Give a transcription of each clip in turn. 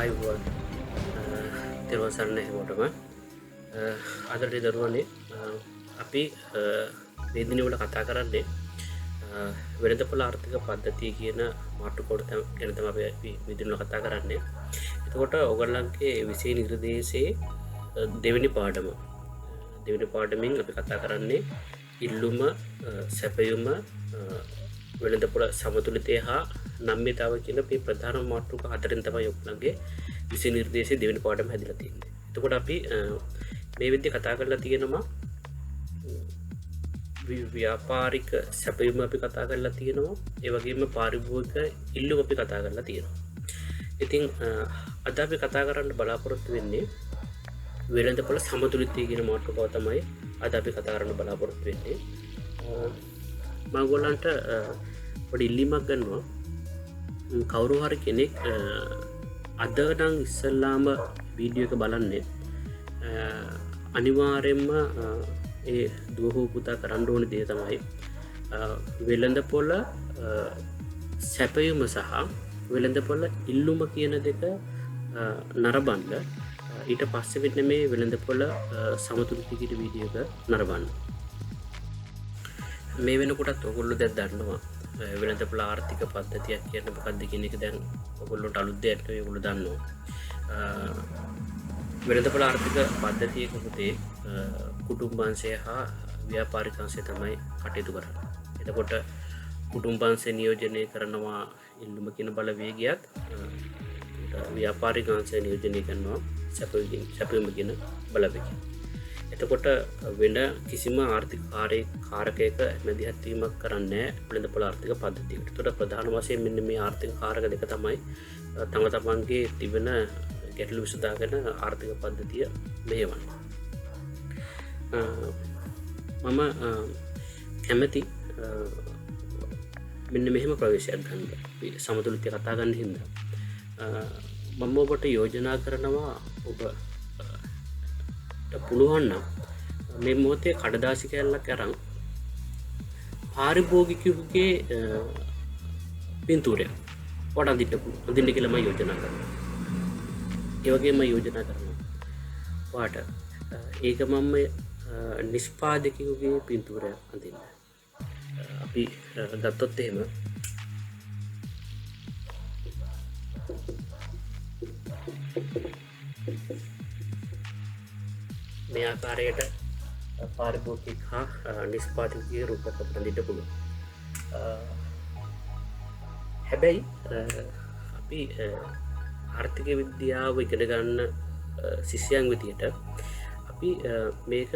ආයුබෝවන් තෙරුවන් සරණයි හැමෝටම. අදට දරුවනේ අපි මේ දිනවල කතා කරන්නේ වෙළඳපොළ ආර්ථික පද්ධතිය කියන මාතෘකාවට ගැන තමයි අපි මේ දිනවල කතා කරන්නේ. එතකොට ඔයගොල්ලන්ගේ විෂය නිර්දේශයේ දෙවෙනි පාඩමෙන් අපි කතා කරන්නේ ඉල්ලුම සැපයුම වෙළඳපොළ සමතුලිතය හා නම්‍යතාව කියන මේ ප්‍රධාන මාතෘකා හතරෙන් තමයි ඔයගොල්ලන්ගේ විෂය නිර්දේශයේ දෙවෙනි පාඩම හැදිලා තියෙන්නේ. එතකොට අපි මේ විදිහට කතා කරලා තියෙනවා ව්‍යාපාරික සැපයුම අපි කතා කරලා තියෙනවා. ඒ වගේම පාරිභෝගික ඉල්ලුම අපි කතා කරලා තියෙනවා. ඉතින් අද අපි කතා කරන්න බලාපොරොත්තු වෙන්නේ වෙළඳපොළ සමතුලිතය කියන මාතෘකාව තමයි අද අපි කතා කරන්න බලාපොරොත්තු වෙන්නේ. මම ඔයගොල්ලන්ට පොඩි ඉල්ලීමක් ගන්නවා. කවුරු හරි කෙනෙක් අද නම් ඉස්සල්ලාම වීඩියෝ එක බලන්නේ අනිවාර්යයෙන්ම ඒ දුව පුතා කරන්න ඕන දේ තමයි වෙළඳපොළ සැපයුම සහ වෙළඳපොළ ඉල්ලුම කියන දෙක නරඹන්න. ඊට පස්සේ වෙන්නේ මේ වෙළඳපොළ සමතුලිතය කියන වීඩියෝ එක නරඹන්න. මේ වෙනකොටත් ඔයගොල්ලෝ දැන් දන්නවා වෙළඳපොළ ආර්ථික පද්ධතියක් කියන්නේ මොකක්ද කියන එක දැන් ඔයගොල්ලෝට අලුත් දෙයක් නෙවෙයි ඔයගොල්ලෝ දන්නවා. වෙළඳපොළ ආර්ථික පද්ධතිය කොහොතේ කුටුම්බාංශය හා ව්‍යාපාරිකාංශය තමයි කටයුතු කරන්නේ. එතකොට කුටුම්බාංශය නියෝජනය කරනවා ඉල්ලුම කියන බලවේගයත් ව්‍යාපාරිකාංශය නියෝජනය කරනවා සැපයුම කියන බලවේගය. එතකොට වෙන කිසිම ආර්ථික කාරකයක මැදිහත් වීමක් කරන්නේ වෙළඳපොළ ආර්ථික පද්ධතියට. එතකොට ප්‍රධාන වශයෙන් මෙන්න මේ ආර්ථික කාරක දෙක තමයි තම තමන්ගේ තිබෙන ගැටලු විසඳාගෙන ආර්ථික පද්ධතිය මෙහෙවන්නේ. මම කැමති මෙන්න මෙහෙම ප්‍රවේශයක් ගන්න. සමතුලිතය කතා ගන්න හින්දා මම ඔබට යෝජනා කරනවා ඔබ පුළුවන් නම් මේ මොහොතේ කඩදාසි කෑල්ලක් අරන් පාරිභෝගිකයෙකුගේ පින්තූරයක් වට අඳින්න කියලා මම යෝජනා කරනවා. ඒ වගේම යෝජනා කරනවා වාට ඒක මම නිෂ්පාදකයෙකුගේ පින්තූරයක් අඳින්න. අපි ගත්තොත් එහෙම මේ ආකාරයට පාරිභෝගික හා නිෂ්පාදකයෙකුගේ රූපයක් අපිට අඳින්න පුළුවන්. හැබැයි අපි ආර්ථික විද්‍යාව ඉගෙන ගන්න ශිෂ්‍යයන් විදියට අපි මේක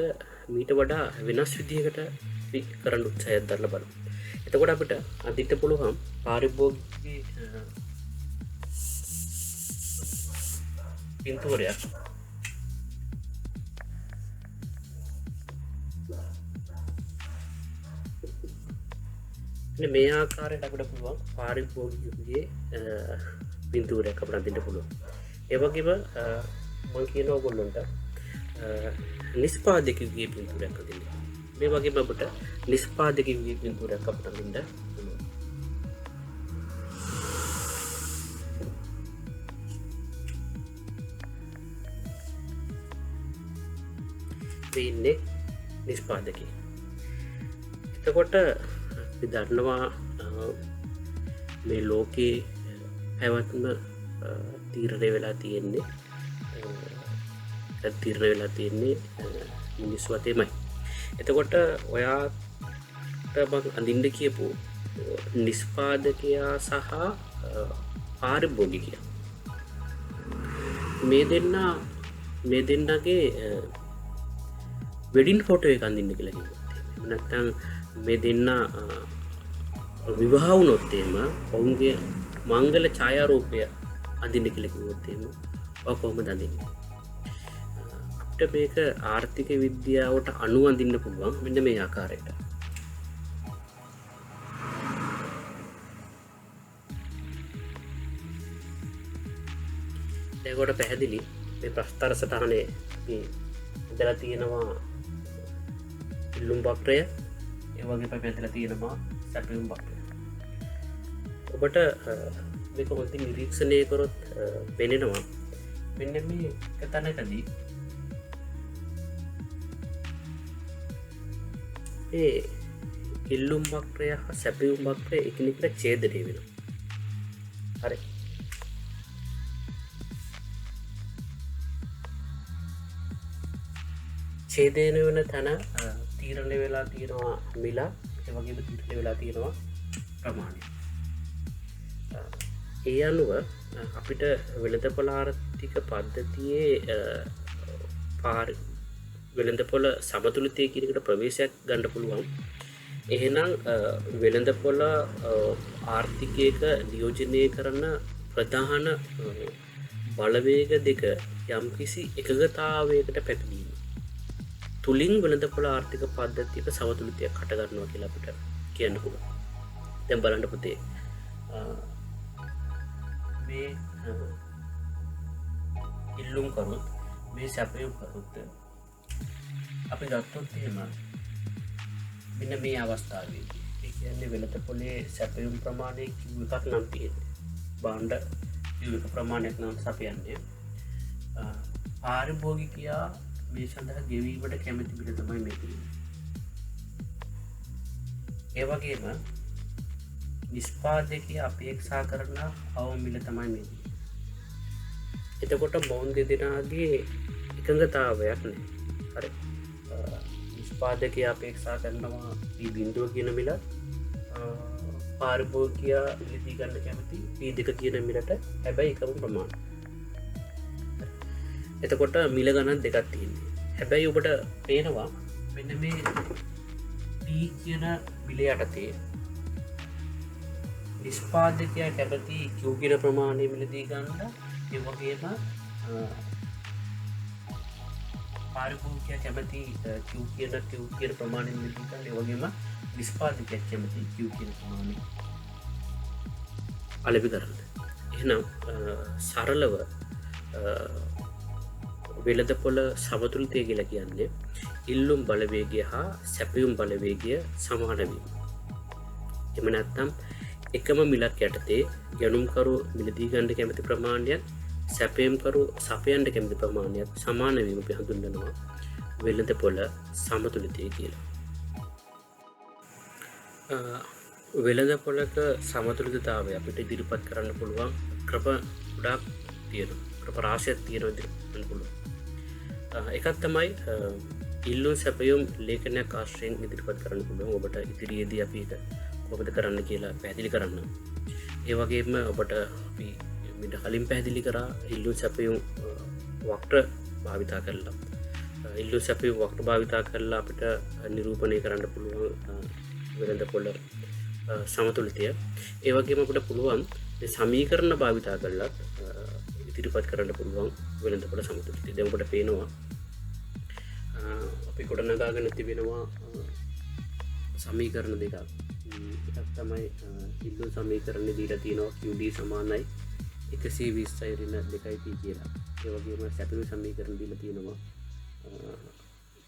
මීට වඩා වෙනස් විදිහකට අපි කරන්න උත්සාහයක් දරලා බලමු. එතකොට අපිට අඳින්න පුළුවන් පාරිභෝගික පින්තූරයක් මේ ආකාරයට අපිට පුළුවන් පාරිභෝගිකයෙකුගේ පින්තූරයක් අපිට අඳින්න පුළුවන්. ඒ වගේම මම කියනවා ඔයගොල්ලන්ට නිෂ්පාදකයෙකුගේ පින්තූරයක් අඳින්න. මේ වගේම අපිට නිෂ්පාදකයෙකුගේ පින්තූරයක් අපිට අඳින්න පුළුවන්. මේ ඉන්නේ නිෂ්පාදකයෙක්. එතකොට අපි දන්නවා මේ ලෝකේ පැවැත්ම තීරණය වෙලා තියෙන්නේ මිනිස්සු අතේමයි. එතකොට ඔයාට මම අඳින්න කියපු නිෂ්පාදකයා සහ පාරිභෝගිකයා මේ දෙන්නගේ වෙඩින් ෆොටෝ එක අඳින්න කියලා කිව්වා. නැත්නම් මේ දෙන්න විවාහ වුණොත් එහෙම ඔවුන්ගේ මංගල ඡායාරූපය අඳින්න කියලා කිව්වොත් එහෙම ඔය කොහොමද අඳින්නේ? අපිට මේක ආර්ථික විද්‍යාවට අනුව අඳින්න පුළුවන් මෙන්න මේ ආකාරයට. ඒකට පැහැදිලි මේ ප්‍රස්තර සටහනේ මේ ඉඳලා තියෙනවා ඉල්ලුම් පත්‍රය. ඒ වගේ අපි ඇදලා තියෙනවා සැපයුම් පත්‍රය. ඔබට මේක හොඳින් නිරීක්ෂණය කරොත් පෙනෙනවා මෙන්න මේ තැනකදී ඒ ඉල්ලුම් වක්‍රය හා සැපයුම් වක්‍රය එකිනෙකට ඡේදනය වෙනවා. හරි. ඡේදනය වෙන තැන තීරණය වෙලා තියෙනවා මිල, ඒ වගේම තීරණය වෙලා තියෙනවා ප්‍රමාණය. ඒ අනුව අපිට වෙළඳපොළ ආර්ථික පද්ධතියේ වෙළඳපොළ සමතුලිතය කියන එකට ප්‍රවේශයක් ගන්න පුළුවන්. එහෙනම් වෙළඳපොළ ආර්ථිකයක නියෝජනය කරන ප්‍රධාන බලවේග දෙක යම්කිසි එකගතාවයකට පැමිණීම තුලින් වෙළඳපොළ ආර්ථික පද්ධතියක සමතුලිතයක් හට ගන්නවා කියලා අපිට කියන්න පුළුවන්. දැන් බලන්න පුතේ මේ ඉල්ලුම් කරුත් මේ සැපයුම් කරුත් අපි ගත්තොත් එහෙම මෙන්න මේ අවස්ථාවේදී ඒ කියන්නේ වෙළඳපොලේ සැපයුම් ප්‍රමාණය කිව්ව එකක් නම් තියෙන්නේ. භාණ්ඩ කිව්ව එක ප්‍රමාණයක් නම් සපයන්නේ. පාරිභෝගිකයා මේ සඳහා ගෙවීමට කැමති මිල තමයි මේ තියෙන්නේ. ඒ වගේම නිෂ්පාදකයා අපේක්ෂා කරන අවම මිල තමයි මේ තියෙන්නේ. එතකොට මොවුන් දෙදෙනාගේ එකඟතාවයක් නැහැ. හරි. නිෂ්පාදකයා අපේක්ෂා කරනවා P0 කියන මිලත් පාරිභෝගිකයා මිලදී ගන්න කැමති P2 කියන මිලට හැබැයි එකම ප්‍රමාණය. එතකොට මිල ගණන් දෙකක් තියෙනවා. හැබැයි ඔබට පේනවා මෙන්න මේ P කියන මිල යටතේ නිෂ්පාදකයා කැමති Q කියන ප්‍රමාණය මිලදී ගන්න, ඒ වගේම පාරිභෝගිකයා කැමති Q කියන ප්‍රමාණය මිලදී ගන්න, ඒ වගේම නිෂ්පාදකයා කැමති Q කියන ප්‍රමාණය අලෙවි කරන්න. එහෙනම් සරලව වෙළඳපොළ සමතුලිතය කියලා කියන්නේ ඉල්ලුම් බලවේගය හා සැපයුම් බලවේගය සමාන වීම. එහෙම නැත්නම් එකම මිලක් යටතේ ගැනුම්කරු මිලදී ගන්න කැමති ප්‍රමාණයත් සැපයුම්කරු සපයන්න කැමති ප්‍රමාණයත් සමාන වීම අපි හඳුන්වනවා වෙළඳපොළ සමතුලිතය කියලා. වෙළඳපොළක සමතුලිතතාවය අපිට ඉදිරිපත් කරන්න පුළුවන් ක්‍රම ගොඩාක් තියෙනවා. ක්‍රම රාශියක් තියෙනවා ඉදිරිපත් කරන්න පුළුවන්. එකක් තමයි ඉල්ලුම් සැපයුම් ලේඛනයක් ආශ්‍රයෙන් ඉදිරිපත් කරන්න පුළුවන්. ඔබට ඉදිරියේදී අපි ඒක කොහොමද කරන්න කියලා පැහැදිලි කරන්න. ඒ වගේම ඔබට අපි මිට කලින් පැහැදිලි කරා ඉල්ලුම් සැපයුම් වක්‍ර භාවිතා කරලා ඉල්ලුම් සැපයුම් වක්‍ර භාවිතා කරලා අපිට නිරූපණය කරන්න පුළුවන් වෙළඳපොළ සමතුලිතය. ඒ වගේම අපිට පුළුවන් සමීකරණ භාවිතා කරලා ඉදිරිපත් කරන්න පුළුවන් වෙළඳපොළ සමතුලිතය. දැන් ඔබට පේනවා අපි ගොඩනගාගෙන තිබෙනවා සමීකරණ දෙකක්. එකක් තමයි ඉල්ලුම් සමීකරණය දීලා තියෙනවා QD සමානයි 120 ඍණ 2p කියලා. ඒ වගේම සැපයුම් සමීකරණ දීලා තියෙනවා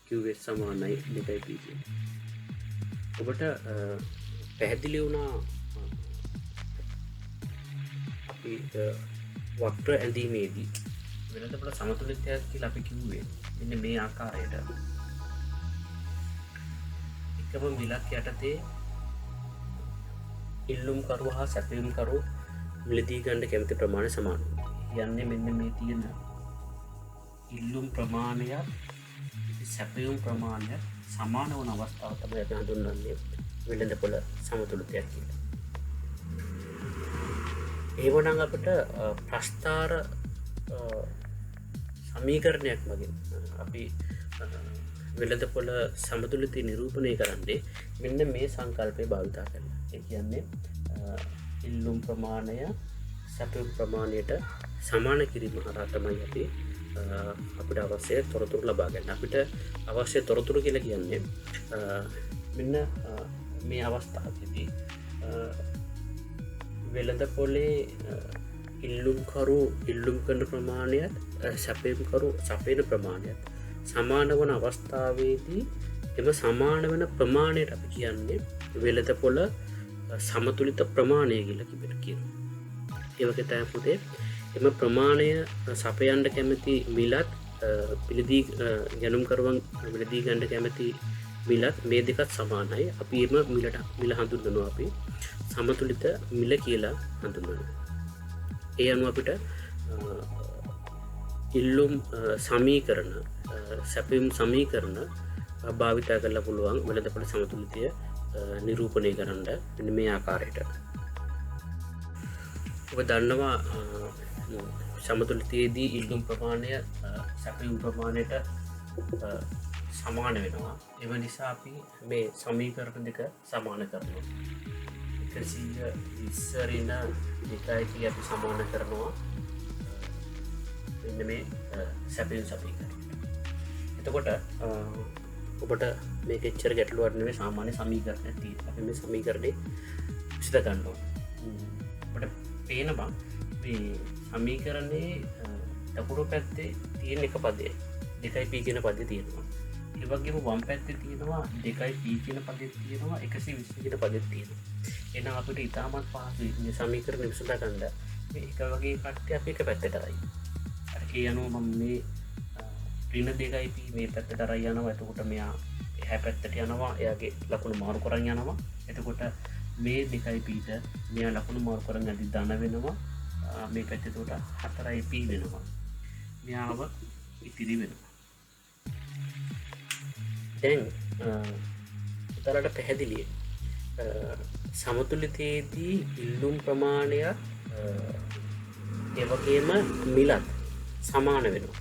QS සමානයි 2p කියලා. ඔබට පැහැදිලි වුණා අපි වක්‍ර ඇඳීමේදී වෙළඳපොළ සමතුලිතයක් කියලා අපි කිව්වේ මෙන්න මේ ආකාරයට එකම මිලක් යටතේ ඉල්ලුම් කරු හා සැපයුම් කරු මිලදී ගන්න කැමති ප්‍රමාණය සමාන. යන්නේ මෙන්න මේ තියෙන ඉල්ලුම් ප්‍රමාණයත් සැපයුම් ප්‍රමාණයත් සමාන වන අවස්ථාව තමයි අපි හඳුන්වන්නේ වෙළඳපොළ සමතුලිතයක් කියලා. එහෙමනම් අපිට ප්‍රස්ථාර සමීකරණයක් මගින් අපි වෙළඳපොළ සමතුලිතය නිරූපණය කරන්නේ මෙන්න මේ සංකල්පය භාවිතා කරලා. ඒ කියන්නේ ඉල්ලුම් ප්‍රමාණය සැපයුම් ප්‍රමාණයට සමාන කිරීම හරහා තමයි අපි අපිට අවශ්‍ය තොරතුරු ලබා ගන්න. අපිට අවශ්‍ය තොරතුරු කියලා කියන්නේ මෙන්න මේ අවස්ථාවේදී වෙළඳපොලේ ඉල්ලුම් කරු ඉල්ලුම් කරන ප්‍රමාණයත් සැපයුම් කරු සපයන ප්‍රමාණයත් සමාන වන අවස්ථාවේදී එම සමාන වන ප්‍රමාණයට අපි කියන්නේ වෙළඳපොළ සමතුලිත ප්‍රමාණය කියලා කියනවා. ඒවගේ තෑ පුතේ එම ප්‍රමාණය සපයන්ට කැමති මිලත් පිළිදී ගැනුම්කරුවන් මිලදී ගණ්ඩ කැමති මිලත් මේ දෙකත් සමානයි. අපි එම මිල හඳුන්වනවා අපි සමතුලිත මිල කියලා හඳුන්වනවා. ඒ අනුව අපිට ඉල්ලුම් සමීකරණ සැපයුම් සමීකරණ භාවිතා කරලා පුළුවන් වෙළඳපොළ සමතුලිතය නිරූපණය කරන්න මෙන්න මේ ආකාරයට. ඔබ දන්නවා සමතුලිතයේදී ඉල්ලුම් ප්‍රමාණය සැපයුම් ප්‍රමාණයට සමාන වෙනවා. එම නිසා අපි මේ සමීකරණ දෙක සමාන කරනවා. 120 දෙකයි අපි සමාන කරනවා මෙන්න මේ සැපයුම් සමීකරණය. එතකොට ඔබට මේක එච්චර ගැටලුවක් නෙවෙයි සාමාන්‍ය සමීකරණයක් තියෙනවා. අපි මේ සමීකරණේ විසඳ ගන්නවා. ඔබට පේනවා මේ සමීකරණේ දකුණු පැත්තේ තියෙන එක පදේ 2p කියන පදේ තියෙනවා. ඒ වගේම වම් පැත්තේ තියෙනවා 2p කියන පදේ තියෙනවා 120 කියන පදේ තියෙනවා. එහෙනම් අපිට ඉතාමත් පහසුයි මේ සමීකරණ විසඳ ගන්න. මේ එක වගේ කට්ටිය අපි එක පැත්තට අරයි. ඒ අනුව මම මේ ඍණ 2p මේ පැත්තට අරයි යනවා. එතකොට මෙයා එහා පැත්තට යනවා. එයාගේ ලකුණු මාරු කරන් යනවා. එතකොට මේ 2pට මෙයා ලකුණු මාරු කරන් යද්දි ධන වෙනවා. මේ පැත්තේ උඩ 4p වෙනවා. මෙයාව ඉතිරි වෙනවා. දැන් උතරට පැහැදිලි සමතුලිතයේදී ඉල්ලුම් ප්‍රමාණය ඒ වගේම මිලත් සමාන වෙනවා.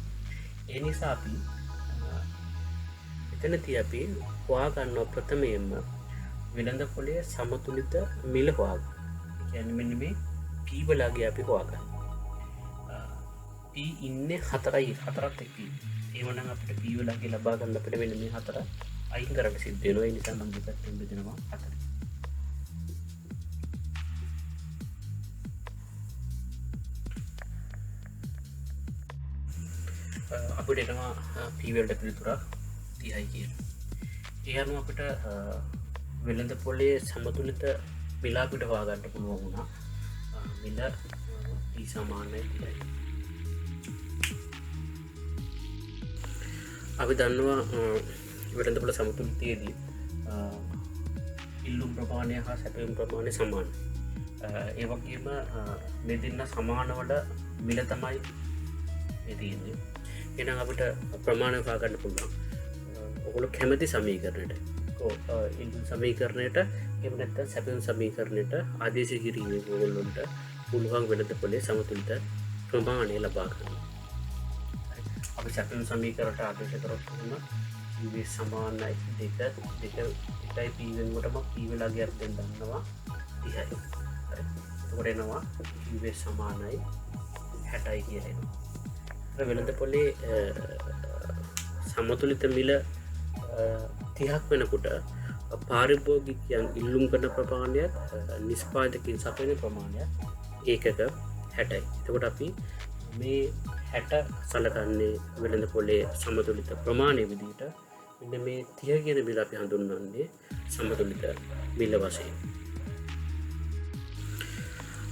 ඒ නිසා අපි එතනදී අපි හොයාගන්න ප්‍රථමයෙන්ම වෙළඳපොලේ සමතුලිත මිල හොයාගන්න. ඒ කියන්නේ මෙන්න මේ P වලගේ අපි හොයාගන්න. P ඉන්නේ 4යි 4ත් එක්ක. ඒවනම් අපිට P වලගේ ලබා ගන්න අපිට මෙන්න මේ 4 අයින් කරන්න සිද්ධ වෙනවා. ඒ නිසා මම දෙපැත්තෙන් බෙදනවා 4. අපිට එනවා P වලට පිළිතුරක් 30යි කියන. ඒ අනුව අපිට වෙළඳපොලේ සමතුලිත මිල අපිට හොයාගන්න පුළුවන් වුණා. මිල P සමානයි 30යි. අපි දන්නවා වෙළඳපොළ සමතුලිතයේදී ඉල්ලුම් ප්‍රමාණය හා සැපයුම් ප්‍රමාණය සමානයි. ඒ වගේම මේ දෙන්න සමානවල මිල තමයි මේ තියෙන්නේ. එහෙනම් අපිට ප්‍රමාණය හොයාගන්න පුළුවන්. ඔයගොල්ලෝ කැමති සමීකරණයට ඉල්ලුම් සමීකරණයට එහෙම නැත්නම් සැපයුම් සමීකරණයට ආදේශ කිරීමේ ඔයගොල්ලන්ට පුළුවන් වෙළඳපොලේ සමතුලිත ප්‍රමාණය ලබා ගන්න. අපි සැපයුම් සමීකරණයට ආදේශ කරොත් v සමානයි 2 2යි p වෙනකොටම p වලගේ අර්ථයෙන් දන්නවා 30යි. හරි. එතකොට එනවා v සමානයි 60යි කියලා එනවා. වෙළඳපොලේ සමතුලිත මිල 30ක් වෙනකොට පාරිභෝගිකයන් ඉල්ලුම් කරන ප්‍රමාණයක් නිෂ්පාදකයන් සපයන ප්‍රමාණයක් ඒකක 60යි. එතකොට අපි මේ 60 සලකන්නේ වෙළඳපොලේ සමතුලිත ප්‍රමාණය විදිහට. මෙන්න මේ 30 කියන මිල අපි හඳුන්වන්නේ සමතුලිත මිල වශයෙන්.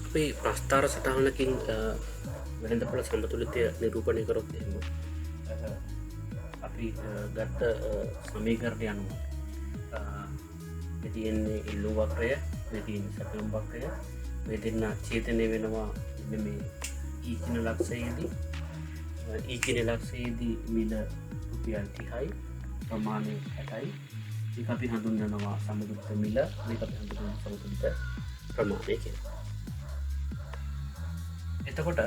අපි ප්‍රස්ථාර සටහනකින් වෙළඳපොළ සමතුලිතය නිරූපණය කරොත් එහෙම අපි ගත්ත සමීකරණය අනුව මේ තියෙන්නේ ඉල්ලුම් වක්‍රය, මේ තියෙන්නේ සැපයුම් වක්‍රය, මේ දෙන්න ඡේදනය වෙනවා මේ E කියන ලක්ෂයේදී. E කියන ලක්ෂයේදී මිල රුපියල් 30යි, ප්‍රමාණය 60යි. මේක අපි හඳුන්වනවා සමතුලිත මිල, මේක අපි හඳුන්වනවා සමතුලිත ප්‍රමාණය කියලා. එතකොට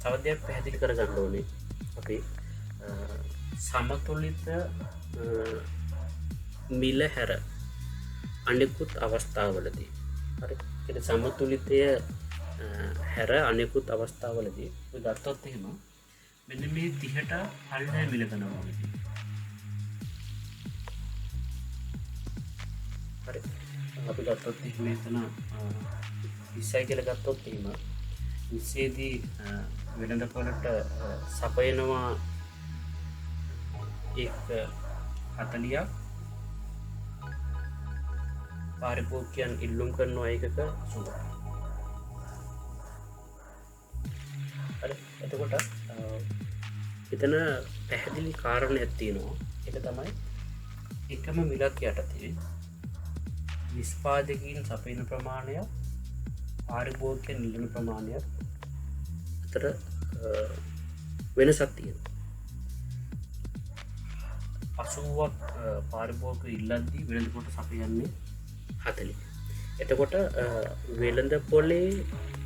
තව දෙයක් පැහැදිලි කරගන්න ඕනේ. අපි සමතුලිත මිල හැර අනෙකුත් අවස්ථාවලදී හරි ඒ සමතුලිතය හැර අනෙකුත් අවස්ථාවලදී ඔය ගත්තොත් එහෙම මෙන්න මේ 30ට පල්ලෑ මිල ගන්නවා වගේ. හරි අපි ගත්තොත් එහෙම එතන 20යි කියලා ගත්තොත් එහෙම 20දී වෙළඳපොළට සපයනවා 40ක්, පාරිභෝගිකයන් ඉල්ලුම් කරනවා ඒකක 80ක්. හරි එතකොට එතන පැහැදිලි කාරණයක් තියෙනවා ඒක තමයි එකම මිලක් යටතේ නිෂ්පාදකයන් සපයන ප්‍රමාණය පාරිභෝගිකයන් ඉල්ලන ප්‍රමාණය අතර වෙනසක් තියෙනවා 80ක් පාරිභෝගික ඉල්ලද්දී වෙළඳ පොළ සපයන්නේ 40 එතකොට වෙළඳ පොලේ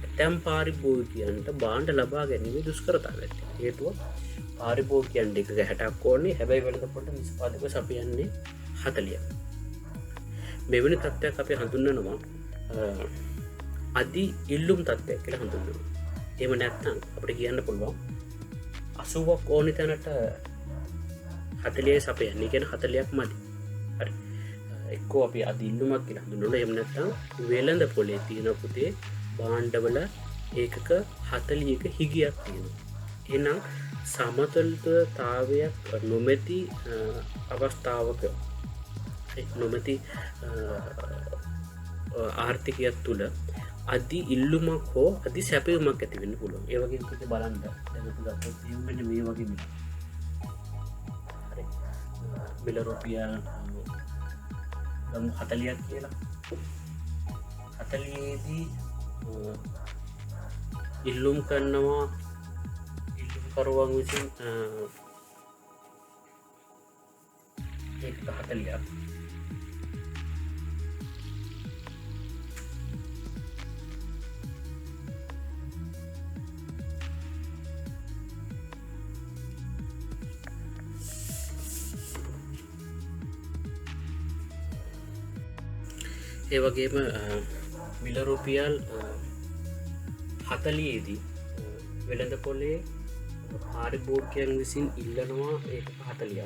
ඇතැම් පාරිභෝගිකයන්ට භාණ්ඩ ලබා ගැනීමේ දුෂ්කරතාවයක් තියෙනවා හේතුව පාරිභෝගිකයන්ට එක 60ක් ඕනේ හැබැයි වෙළඳ පොළට නිෂ්පාදකව සපයන්නේ 40ක් මෙවැනි තත්ත්වයක් අපි හඳුන්වනවා අධි ඉල්ලුම් තත්ත්වයක් කියලා හඳුන්වනවා එහෙම නැත්නම් අපිට කියන්න පුළුවන් 80ක් ඕනි තැනට 40යි සපයන්නේ කියන 40ක් මදි හරි එක්කෝ අපි අධි ඉල්ලුමක් කියලා හඳුන්වනවා එහෙම නැත්නම් වෙළඳ පොලේ තියෙන පුතේ භාණ්ඩවල ඒකක 40ක හිගියක් තියෙනවා එහෙනම් සමතුලිතතාවයක් නොමැති අවස්ථාවක නොමැති ආර්ථිකයක් තුළ අධි ඉල්ලුමක් හෝ අධි සැපයුමක් ඇති වෙන්න පුළුවන් ඒ වගේ පුතේ බලන්න දැන් අපි ගත්තොත් මෙන්න මේ වගේ මිල හරි මිල රුපියල් 40ක් කියලා 40 දී ඉල්ලුම් කරනවා ඉල්ලුම් කරුවන් විසින් ඒක 40ක් ඒ වගේම මිල රුපියල් 40 දී වෙළඳ පොලේ පාරිභෝගිකයන් විසින් ඉල්ලනවා ඒක 40ක්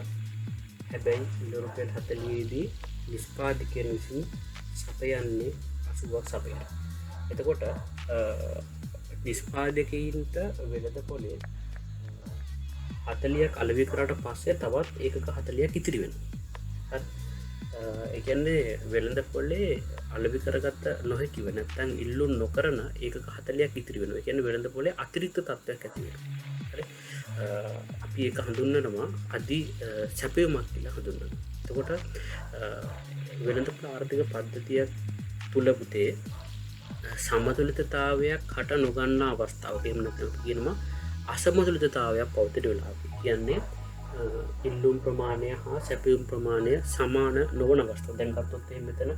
හැබැයි මිල රුපියල් 40 දී නිෂ්පාදකයන් විසින් සපයන්නේ 80ක් සපයනවා එතකොට නිෂ්පාදකයින්ට වෙළඳ පොලේ 40ක් අලෙවි කරාට පස්සේ තවත් ඒකක 40ක් ඉතිරි වෙනවා ඒ කියන්නේ වෙළඳ පොලේ අලෙවි කරගත්ත නොහැකිව නැත්නම් ඉල්ලුම් නොකරන ඒකක 40ක් ඉතිරි වෙනවා. ඒ කියන්නේ වෙළඳ පොලේ අතිරික්ත තත්ත්වයක් ඇති වෙනවා. හරි. අපි ඒක හඳුන්වනවා අධි සැපයුමක් කියලා හඳුන්වනවා. එතකොට වෙළඳ පොළ ආර්ථික පද්ධතියක් තුල පුතේ සමතුලිතතාවයක් හට නොගන්නා අවස්ථාවක එහෙම නැත්නම් කියනවා අසමතුලිතතාවයක් පවතින වෙලාවක. කියන්නේ ඉල්ලුම් ප්‍රමාණය හා සැපයුම් ප්‍රමාණය සමාන නොවන අවස්ථාව. දැන් ගත්තොත් මෙතන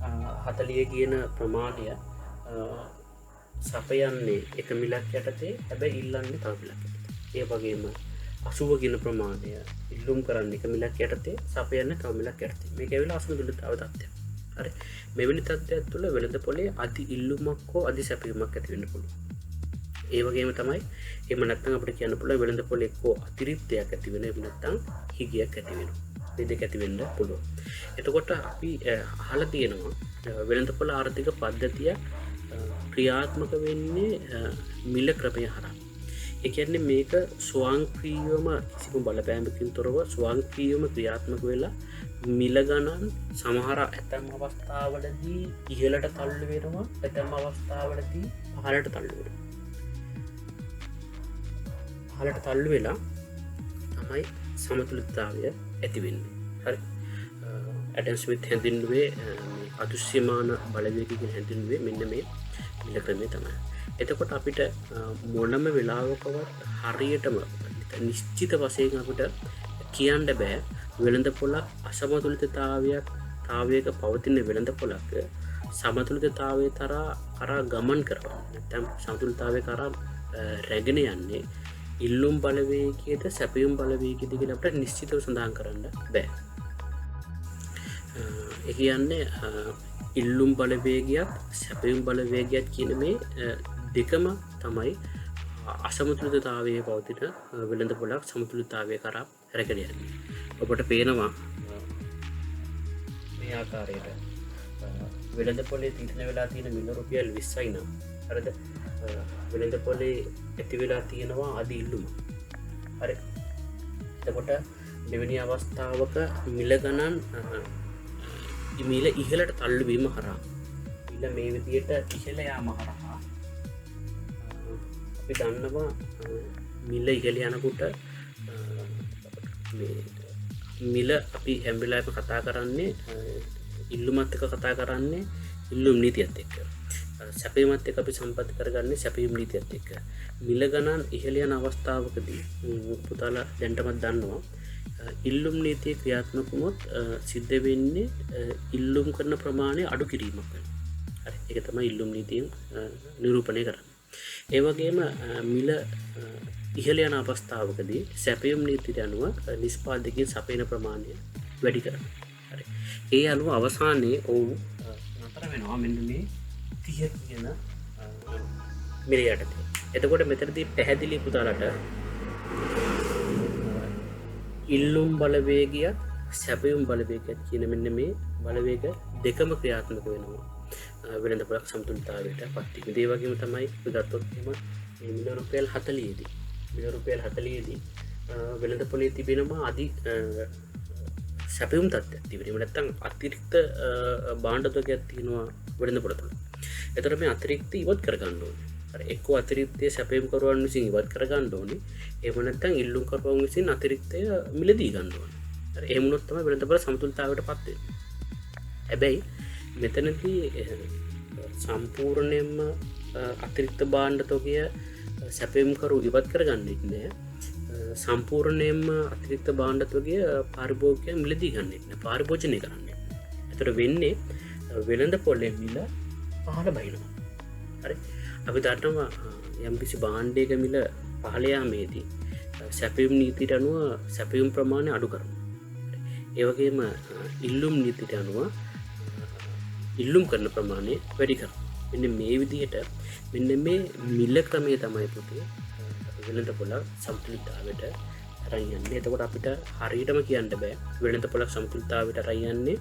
40 කියන ප්‍රමාණය සපයන්නේ එක මිලක් යටතේ හැබැයි ඉල්ලන්නේ තව මිලක් යටතේ. ඒ වගේම 80 කියන ප්‍රමාණය ඉල්ලුම් කරන්නේ එක මිලක් යටතේ සපයන්නේ තව මිලක් යටතේ. මේක ඇවිල්ලා අසමතුලිතතාව තත්ත්වයක්. හරි. මෙවැනි තත්ත්වයක් තුළ වෙළඳ පොලේ අධි ඉල්ලුමක් හෝ අධි සැපයුමක් ඇති වෙන්න පුළුවන්. ඒ වගේම තමයි එහෙම නැත්නම් අපිට කියන්න පුළුවන් වෙළඳ පොලේ එක්කෝ අතිරික්තයක් ඇති වෙන එහෙම නැත්නම් හිගියක් ඇති වෙනවා. මේ දෙක ඇති වෙන්න පුළුවන්. එතකොට අපි අහලා තියෙනවා වෙළඳ පොළ ආර්ථික පද්ධතිය ක්‍රියාත්මක වෙන්නේ මිල ක්‍රමය හරහා. ඒ කියන්නේ මේක ස්වයංක්‍රීයවම කිසිම බලපෑමකින් තොරව ස්වයංක්‍රීයවම ක්‍රියාත්මක වෙලා මිල ගණන් සමහර ඇතැම් අවස්ථාවලදී ඉහළට තල්ලු වෙනවා ඇතැම් අවස්ථාවලදී පහළට තල්ලු වෙනවා. පහළට තල්ලු වෙලා තමයි සමතුලිතතාවය ඇති වෙන්නේ. හරි. ඇඩම් ස්මිත් හැඳින්වුවේ අදෘශ්‍යමාන බලවේගය කියලා හැඳින්වුවේ මෙන්න මේ මිල ක්‍රමය තමයි. එතකොට අපිට මොනම වෙලාවකවත් හරියටම නිශ්චිත වශයෙන් අපිට කියන්න බෑ වෙළඳ පොළක් අසමතුලිතතාවයක පවතින වෙළඳ පොළක් සමතුලිතතාවය කරා ගමන් කරවන්න නැත්නම් සමතුලිතතාවය කරා රැගෙන යන්නේ ඉල්ලුම් බලවේගයේද සැපයුම් බලවේගයේද කියලා අපිට නිශ්චිතව සඳහන් කරන්න බෑ. ඒ කියන්නේ ඉල්ලුම් බලවේගයත් සැපයුම් බලවේගයත් කියන මේ දෙකම තමයි අසමතුලිතතාවයේ පවතින වෙළඳ පොළක් සමතුලිතතාවය කරා රැගෙන යන්නේ. ඔබට පේනවා මේ ආකාරයට වෙළඳ පොලේ තීරණය වෙලා තියෙන මිල රුපියල් 20යි නම් හරිද? වෙළඳ පොලේ ඇති වෙලා තියෙනවා අධි ඉල්ලුම. හරි. එතකොට මෙවැනි අවස්ථාවක මිල ගණන් මිල ඉහළට තල්ලු වීම හරහා මිල මේ විදියට ඉහළ යාම හරහා අපි දන්නවා මිල ඉහළ යනකොට මිල අපි හැම වෙලාවෙම කතා කරන්නේ ඉල්ලුමත් එක්ක කතා කරන්නේ ඉල්ලුම් නීතියත් එක්ක. සැපයීමත් එක්ක අපි සම්පත් කරගන්නේ සැපයීම් නීතියත් එක්ක. මිල ගණන් ඉහළ යන අවස්ථාවකදී පුතාලා දැන්ටමත් දන්නවා ඉල්ලුම් නීතිය ක්‍රියාත්මක වුණොත් සිද්ධ වෙන්නේ ඉල්ලුම් කරන ප්‍රමාණය අඩු කිරීමක් වෙනවා. හරි. ඒක තමයි ඉල්ලුම් නීතියෙන් නිරූපණය කරන්නේ. ඒ වගේම මිල ඉහළ යන අවස්ථාවකදී සැපයීම් නීතියට අනුව නිෂ්පාදකයන් සපයන ප්‍රමාණය වැඩි කරනවා. හරි. ඒ අනුව අවසානයේ ඔවුන් නතර වෙනවා මෙන්න මේ 30 කියන මිල යටතේ. එතකොට මෙතනදී පැහැදිලි පුතාලට ඉල්ලුම් බලවේගයත් සැපයුම් බලවේගයත් කියන මෙන්න මේ බලවේග දෙකම ක්‍රියාත්මක වෙනවා වෙළඳපොළක් සමතුලිතතාවයට පත් වීම. ඒ වගේම තමයි අපි ගත්තොත් එහෙම මේ මිල රුපියල් 40 දී මිල රුපියල් 40 දී වෙළඳපොලේ තිබෙනවා අධි සැපයුම් තත්ත්වයක් තිබෙනවා. එහෙම නැත්නම් අතිරික්ත භාණ්ඩ තොගයක් තියෙනවා වෙළඳපොළ තුළ. ඒතර මේ අතිරික්ත ඉවත් කරගන්න ඕනේ. එක්කෝ අතිරික්තය සැපයුම් කරුවන් විසින් ඉවත් කරගන්න ඕනේ. එහෙම නැත්නම් ඉල්ලුම් කරුවන් විසින් අතිරික්තය මිලදී ගන්න ඕනේ. හරි. එහෙම වුණොත් තමයි වෙළඳපොළ සමතුලිතතාවයට පත් වෙන්නේ. හැබැයි මෙතනදී සම්පූර්ණයෙන්ම අතිරික්ත භාණ්ඩ තොගය සැපයුම් කරු ඉවත් කරගන්නෙත් නෑ. සම්පූර්ණයෙන්ම අතිරික්ත භාණ්ඩ තොගය පාරිභෝගිකයන් මිලදී ගන්නෙත් නෑ. පාරිභෝජනය කරන්නේ. ඒතර වෙන්නේ වෙළඳපොළේ මිල පහළ බහිනවා. හරි. අපි දන්නවා යම්කිසි භාණ්ඩයක මිල පහළ යාමේදී සැපයුම් නීතියට අනුව සැපයුම් ප්‍රමාණය අඩු කරනවා. ඒ වගේම ඉල්ලුම් නීතියට අනුව ඉල්ලුම් කරන ප්‍රමාණය වැඩි කරනවා. මෙන්න මේ විදිහට මෙන්න මේ මිල ක්‍රමය තමයි පුතේ වෙළඳපොළ සමතුලිතතාවයට අරන් යන්නේ. එතකොට අපිට හරියටම කියන්න බෑ වෙළඳපොළ සමතුලිතතාවයට අරන් යන්නේ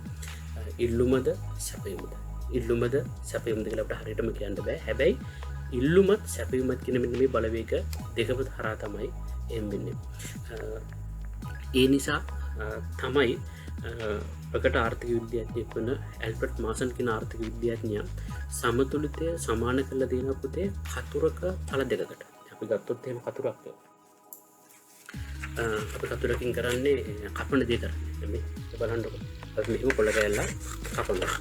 ඉල්ලුමද සැපයුමද. ඉල්ලුමද සැපයුමද කියලා අපිට හරියටම කියන්න බෑ. හැබැයි ඉල්ලුමත් සැපයුමත් කියන මෙන්න මේ බලවේග දෙකම හරහා තමයි එහෙම වෙන්නේ. ඒ නිසා තමයි ප්‍රකට ආර්ථික විද්‍යාඥයෙක් වන ඇල්බර්ට් මාසන් කියන ආර්ථික විද්‍යාඥයා සමතුලිතය සමාන කරලා දෙන පුතේ කතුරක තල දෙකකට. අපි ගත්තොත් එහෙම කතුරක් අපි කතුරකින් කරන්නේ කපන දේ කරන්නේ. මේ බලන්නකො. අපි මෙහෙම කොළ කෑල්ලක් කපනවා.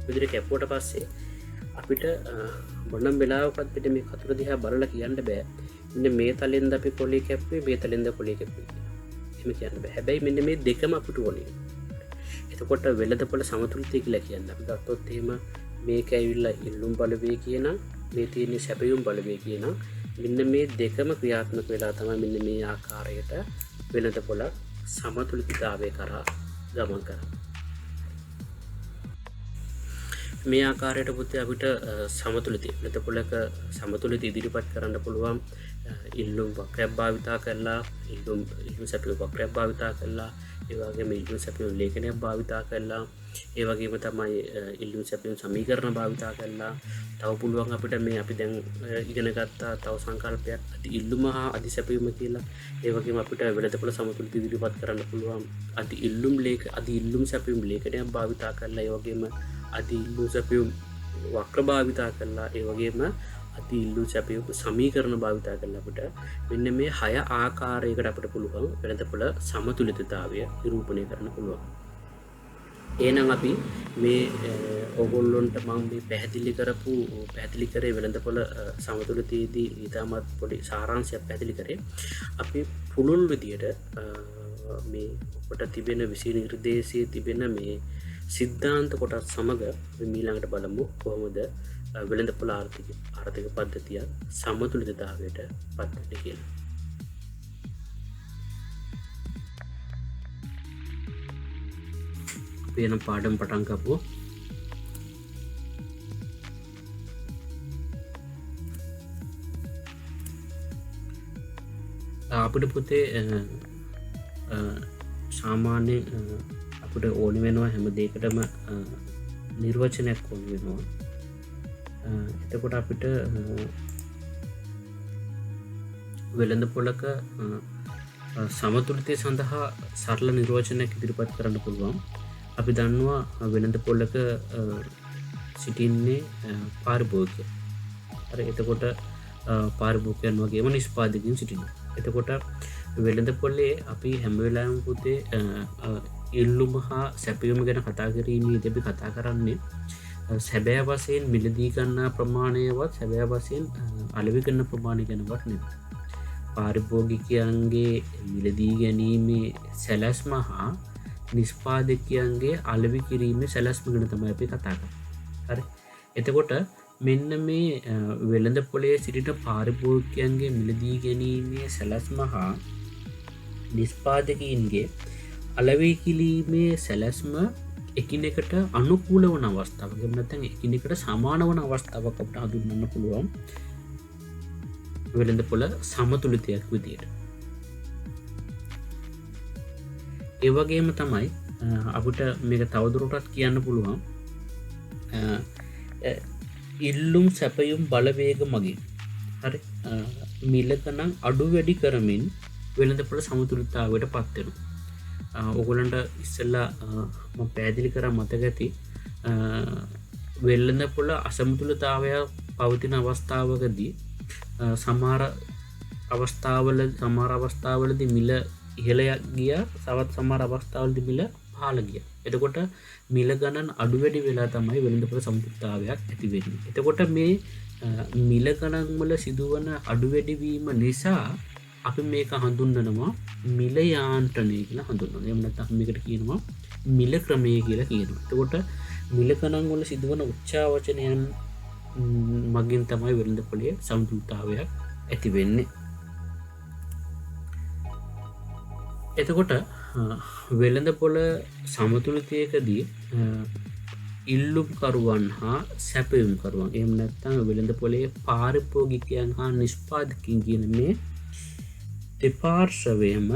විදිහට කැපුවට පස්සේ අපිට මොනම් වෙලාවකත් පිට මේ කතුර දිහා බලලා කියන්න බෑ. මෙන්න මේ තලෙන්ද අපි කොළේ කැපුවේ මේ තලෙන්ද කොළේ කැපුවේ. එහෙම කියන්න බෑ. හැබැයි මෙන්න මේ දෙකම අපිට ඕනේ. එතකොට වෙළඳපොළ සමතුලිතය කියලා කියන්නේ අපි ගත්තොත් එහෙම මේක ඇවිල්ලා ඉල්ලුම් බලවේගය නම් මේ තියෙන සැපයුම් බලවේගය නම් මෙන්න මේ දෙකම ක්‍රියාත්මක වෙලා තමයි මෙන්න මේ ආකාරයට වෙළඳපොළ සමතුලිතතාවය කරා ගමන් කරන්නේ. මේ ආකාරයට පුතේ අපිට සමතුලිතය වෙළඳපොළක සමතුලිත ඉදිරිපත් කරන්න පුළුවන් ඉල්ලුම් වක්‍රයක් භාවිතා කරලා ඉල්ලුම් සැපයුම් වක්‍රයක් භාවිතා කරලා ඒ වගේම ඉල්ලුම් සැපයුම් ලේඛනයක් භාවිතා කරලා ඒ වගේම තමයි ඉල්ලුම් සැපයුම් සමීකරණ භාවිතා කරලා තව පුළුවන් අපිට මේ අපි දැන් ඉගෙන ගත්තා තව සංකල්පයක් අධි ඉල්ලුම හා අධි සැපයුම කියලා. ඒ වගේම අපිට වෙළඳපොළ සමතුලිත ඉදිරිපත් කරන්න පුළුවන් අධි ඉල්ලුම් සැපයුම් ලේඛනයක් භාවිතා කරලා ඒ වගේම අධි ඉල්ලුම් සැපයුම් වක්‍ර භාවිතා කරලා ඒ වගේම අධි ඉල්ලුම් සැපයුම් සමීකරණ භාවිතා කරලා අපිට මෙන්න මේ 6 ආකාරයකට අපිට පුළුවන් වෙළඳපොළ සමතුලිතතාවය නිරූපණය කරන්න පුළුවන්. එහෙනම් අපි මේ ඕගොල්ලොන්ට මම මේ පැහැදිලි කරේ වෙළඳපොළ සමතුලිතයේදී ඊටමත් පොඩි සාරාංශයක් පැහැදිලි කරේ. අපි පුළුල් විදියට මේ කොට තිබෙන විශේෂ නිර්දේශයේ තිබෙන මේ සිද්ධාන්ත කොටස් සමග ඊළඟට බලමු කොහොමද වෙළඳපොළ ආර්ථික පද්ධතිය සමතුලිතතාවයට පත් වෙන්නේ කියලා. වෙන පාඩම් පටන් ගමු. අපිට පුතේ සාමාන්‍ය අපිට ඕන වෙනවා හැම දෙයකටම නිර්වචනයක් ඕන වෙනවා. එතකොට අපිට වෙළඳපොළක සමතුලිතය සඳහා සරල නිර්වචනයක් ඉදිරිපත් කරන්න පුළුවන්. අපි දන්නවා වෙළඳපොළක සිටින්නේ පාරිභෝගිකය. හරි එතකොට පාරිභෝගිකයන් වගේම නිෂ්පාදකයන් සිටිනවා. එතකොට වෙළඳ පොලේ අපි හැම වෙලාවෙම පුතේ ඉල්ලුම හා සැපයුම ගැන කතා කිරීමේදී අපි කතා කරන්නේ සැබෑ වශයෙන් මිලදී ගන්නා ප්‍රමාණයවත් සැබෑ වශයෙන් අලෙවි කරන ප්‍රමාණය ගැනවත් නෙවෙයි. පාරිභෝගිකයන්ගේ මිලදී ගැනීමේ සැලැස්ම හා නිෂ්පාදකයන්ගේ අලෙවි කිරීමේ සැලැස්ම ගැන තමයි අපි කතා කරන්නේ. හරි. එතකොට මෙන්න මේ වෙළඳ පොලේ සිටින පාරිභෝගිකයන්ගේ මිලදී ගැනීමේ සැලැස්ම හා නිෂ්පාදකයන්ගේ අලෙවි කිරීමේ සැලැස්ම එකිනෙකට අනුකූල වන අවස්ථාවක්. එහෙම නැත්නම් එකිනෙකට සමාන වන අවස්ථාවක් අපිට හඳුන්වන්න පුළුවන් වෙළඳ පොළ සමතුලිතයක් විදියට. ඒ වගේම තමයි අපිට මේක තවදුරටත් කියන්න පුළුවන් ඉල්ලුම් සැපයුම් බලවේග මගින් හරි මිලකනම් අඩු වැඩි කරමින් වෙළඳ පොළ සමතුලිතතාවයට පත් වෙනවා. ඔයගොල්ලන්ට ඉස්සෙල්ලා මම පැහැදිලි කරා මතක ඇති වෙළඳ පොළ අසමතුලිතතාවය පවතින අවස්ථාවකදී සමහර අවස්ථාවලදී මිල ඉහළ ගියා, තවත් සමහර අවස්ථාවලදී මිල පහළ ගියා. එතකොට මිල ගණන් අඩු වැඩි වෙලා තමයි වෙළඳ පොළ සමතුලිතතාවයක් ඇති වෙන්නේ. එතකොට මේ මිල ගණන් වල සිදුවන අඩු වැඩි වීම නිසා අපි මේක හඳුන්වනවා මිල යාන්ත්‍රණය කියලා හඳුන්වනවා. එහෙම නැත්නම් මේකට කියනවා මිල ක්‍රමය කියලා කියනවා. එතකොට මිල ගණන් වල සිදුවන උච්චාවචනයන් මගින් තමයි වෙළඳ පොළේ සමතුලිතතාවයක් ඇති වෙන්නේ. එතකොට වෙළඳ පොළ සමතුලිතයකදී ඉල්ලුම් කරුවන් හා සැපයුම් කරුවන් එහෙම නැත්නම් වෙළඳ පොළේ පාරිභෝගිකයන් හා නිෂ්පාදකයන් කියන මේ දෙපාර්ශවයම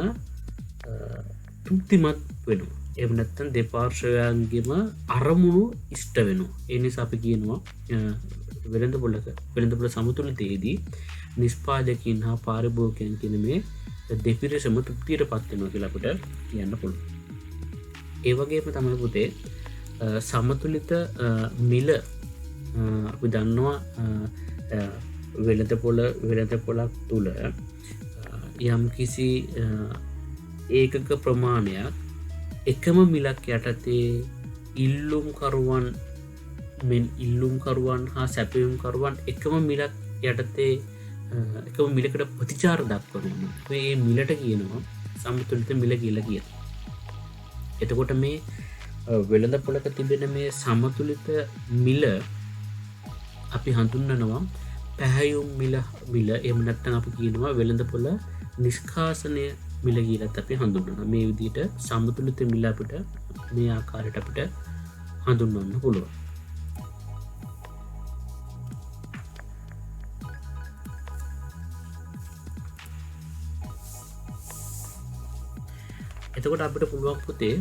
තෘප්තිමත් වෙනවා. එහෙම නැත්නම් දෙපාර්ශවයන්ගේම අරමුණු ඉෂ්ට වෙනවා. ඒ නිසා අපි කියනවා වෙළඳ පොළ සමතුලිතයේදී නිෂ්පාදකයන් හා පාරිභෝගිකයන් කියන මේ දෙපිරිසම තෘප්තියටපත් වෙනවා කියලා අපිට කියන්න පුළුවන්. ඒ වගේම තමයි පුතේ සමතුලිත මිල අපි දන්නවා වෙළඳ පොළක් තුල යම් කිසි ඒකක ප්‍රමාණයක් එකම මිලක් යටතේ ඉල්ලුම් කරුවන් හා සැපයුම් කරුවන් එකම මිලක් යටතේ එකම මිලකට ප්‍රතිචාර දක්වනවා. මේ මිලට කියනවා සමතුලිත මිල කියලා කියනවා. එතකොට මේ වෙළඳ පොළක තිබෙන මේ සමතුලිත මිල අපි හඳුන්වනවා පැහැයුම් මිල. එහෙම නැත්නම් අපි කියනවා වෙළඳ පොළ නිෂ්කාසනය මිල කියලාත් අපි හඳුන්වනවා. මේ විදිහට සමතුලිත මිල අපිට මේ ආකාරයට අපිට හඳුන්වන්න පුළුවන්. එතකොට අපිට පුළුවන් පුතේ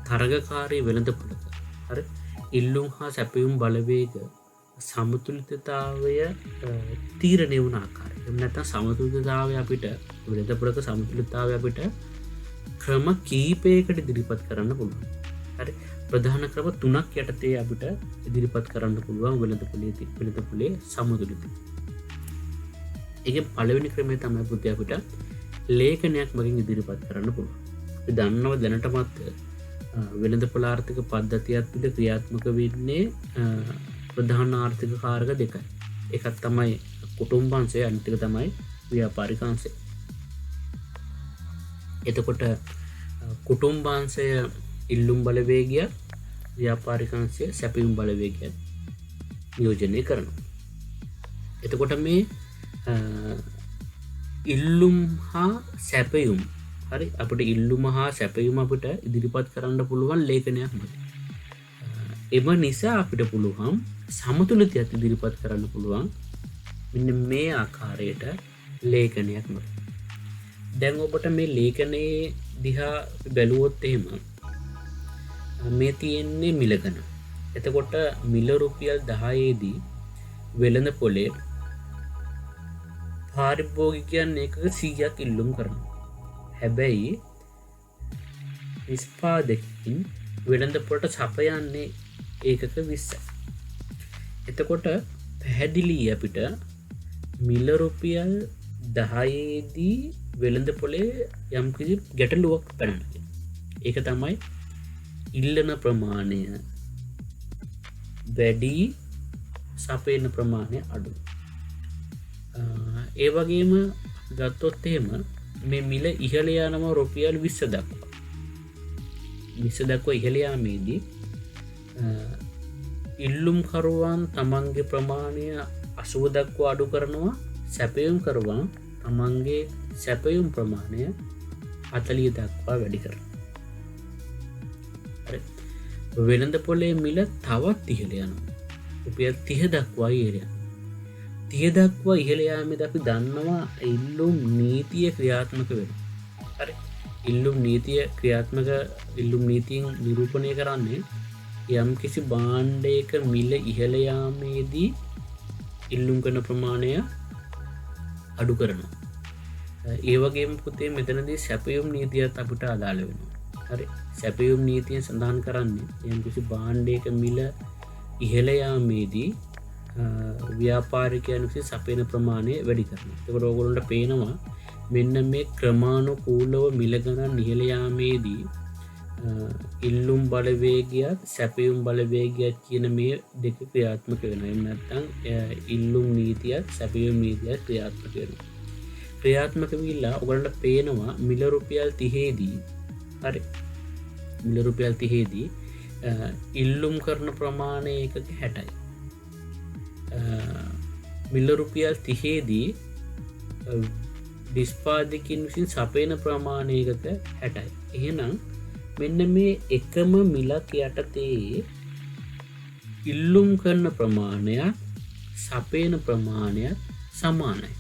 තරගකාරී වෙළඳ පොළක හරි ඉල්ලුම් හා සැපයුම් බලවේග සමතුලිතතාවය තීරණය වුණ ආකාරය. එහෙම නැත්නම් සමතුලිතතාවය අපිට වෙළඳ පොළක සමතුලිතතාවය අපිට ක්‍රම කීපයකට ඉදිරිපත් කරන්න පුළුවන්. හරි ප්‍රධාන ක්‍රම 3ක් යටතේ අපිට ඉදිරිපත් කරන්න පුළුවන් වෙළඳ පොළේ සමතුලිතය. ඒකේ පළවෙනි ක්‍රමය තමයි පුතේ අපිට ලේඛනයක් මගින් ඉදිරිපත් කරන්න පුළුවන්. අපි දන්නවා දැනටමත් වෙළඳ පොළ ආර්ථික පද්ධතියත් පිළ ක්‍රියාත්මක වෙන්නේ ප්‍රධාන ආර්ථික කාරක දෙකයි. එකක් තමයි කුටුම්බාංශය, අනිත් එක තමයි ව්‍යාපාරික අංශය. එතකොට කුටුම්බාංශය ඉල්ලුම් බලවේගය, ව්‍යාපාරික අංශය සැපයුම් බලවේගය නියෝජනය කරනවා. එතකොට මේ ඉල්ලුම් හා සැපයුම් හරි අපිට ඉල්ලුම හා සැපයුම අපිට ඉදිරිපත් කරන්න පුළුවන් ලේඛනයක් මත. එම නිසා අපිට පුළුවන් සමතුලිතයක් ඉදිරිපත් කරන්න පුළුවන් මෙන්න මේ ආකාරයට ලේඛනයක් මත. දැන් ඔබට මේ ලේඛනයේ දිහා බැලුවොත් එහෙම මේ තියෙන්නේ මිල ගණන. එතකොට මිල රුපියල් 10 දී වෙළඳ පොලේ පාරිභෝගිකයන් එකක 100ක් ඉල්ලුම් කරනවා. හැබැයි නිෂ්පාදකයන් වෙළඳ පොළට සපයන්නේ ඒකක 20යි. එතකොට පැහැදිලි අපිට මිල රුපියල් 10ේදී වෙළඳ පොලේ යම්කිසි ගැටලුවක් පැනනගෙන. ඒක තමයි ඉල්ලන ප්‍රමාණය වැඩි සපයන ප්‍රමාණය අඩු. ඒ වගේම ගත්තොත් එහෙම මේ මිල ඉහළ යනවා රුපියල් 20 දක්වා. 20 දක්වා ඉහළ යාමේදී ඉල්ලුම් කරුවන් තමන්ගේ ප්‍රමාණය 80 දක්වා අඩු කරනවා. සැපයුම් කරුවන් තමන්ගේ සැපයුම් ප්‍රමාණය 40 දක්වා වැඩි කරනවා. හරි. වෙළඳ පොලේ මිල තවත් ඉහළ යනවා. රුපියල් 30 දක්වා ඉහළ යනවා. 30 දක්වා ඉහළ යාමේදී අපි දන්නවා ඉල්ලුම් නීතිය ක්‍රියාත්මක වෙනවා. හරි. ඉල්ලුම් නීතියෙන් නිරූපණය කරන්නේ යම් කිසි භාණ්ඩයක මිල ඉහළ යාමේදී ඉල්ලුම් කරන ප්‍රමාණය අඩු කරනවා. ඒ වගේම පුතේ මෙතනදී සැපයුම් නීතියත් අපිට අදාළ වෙනවා. හරි. සැපයුම් නීතිය සඳහන් කරන්නේ යම් කිසි භාණ්ඩයක මිල ඉහළ යාමේදී ව්‍යාපාරිකයන් විසින් සපයන ප්‍රමාණය වැඩි කරනවා. ඒකට ඕගොල්ලන්ට පේනවා මෙන්න මේ ක්‍රමානුකූලව මිල ගණන් ඉහළ යාමේදී ඉල්ලුම් බලවේගයත් සැපයුම් බලවේගයත් කියන මේ දෙක ක්‍රියාත්මක වෙනවා. එහෙම නැත්නම් ඉල්ලුම් නීතියත් සැපයුම් නීතියත් ක්‍රියාත්මක වෙනවා. ක්‍රියාත්මක වෙලා ඔයගලන්ට පේනවා මිල රුපියල් 30ේදී හරි මිල රුපියල් 30ේදී ඉල්ලුම් කරන ප්‍රමාණය එකක 60යි. මිල රුපියල් 30ේදී නිෂ්පාදකයන් විසින් සපයන ප්‍රමාණය එකක 60යි. එහෙනම් මෙන්න මේ එකම මිලක් යටතේ ඉල්ලුම් කරන ප්‍රමාණයක් සපයන ප්‍රමාණයක් සමානයි.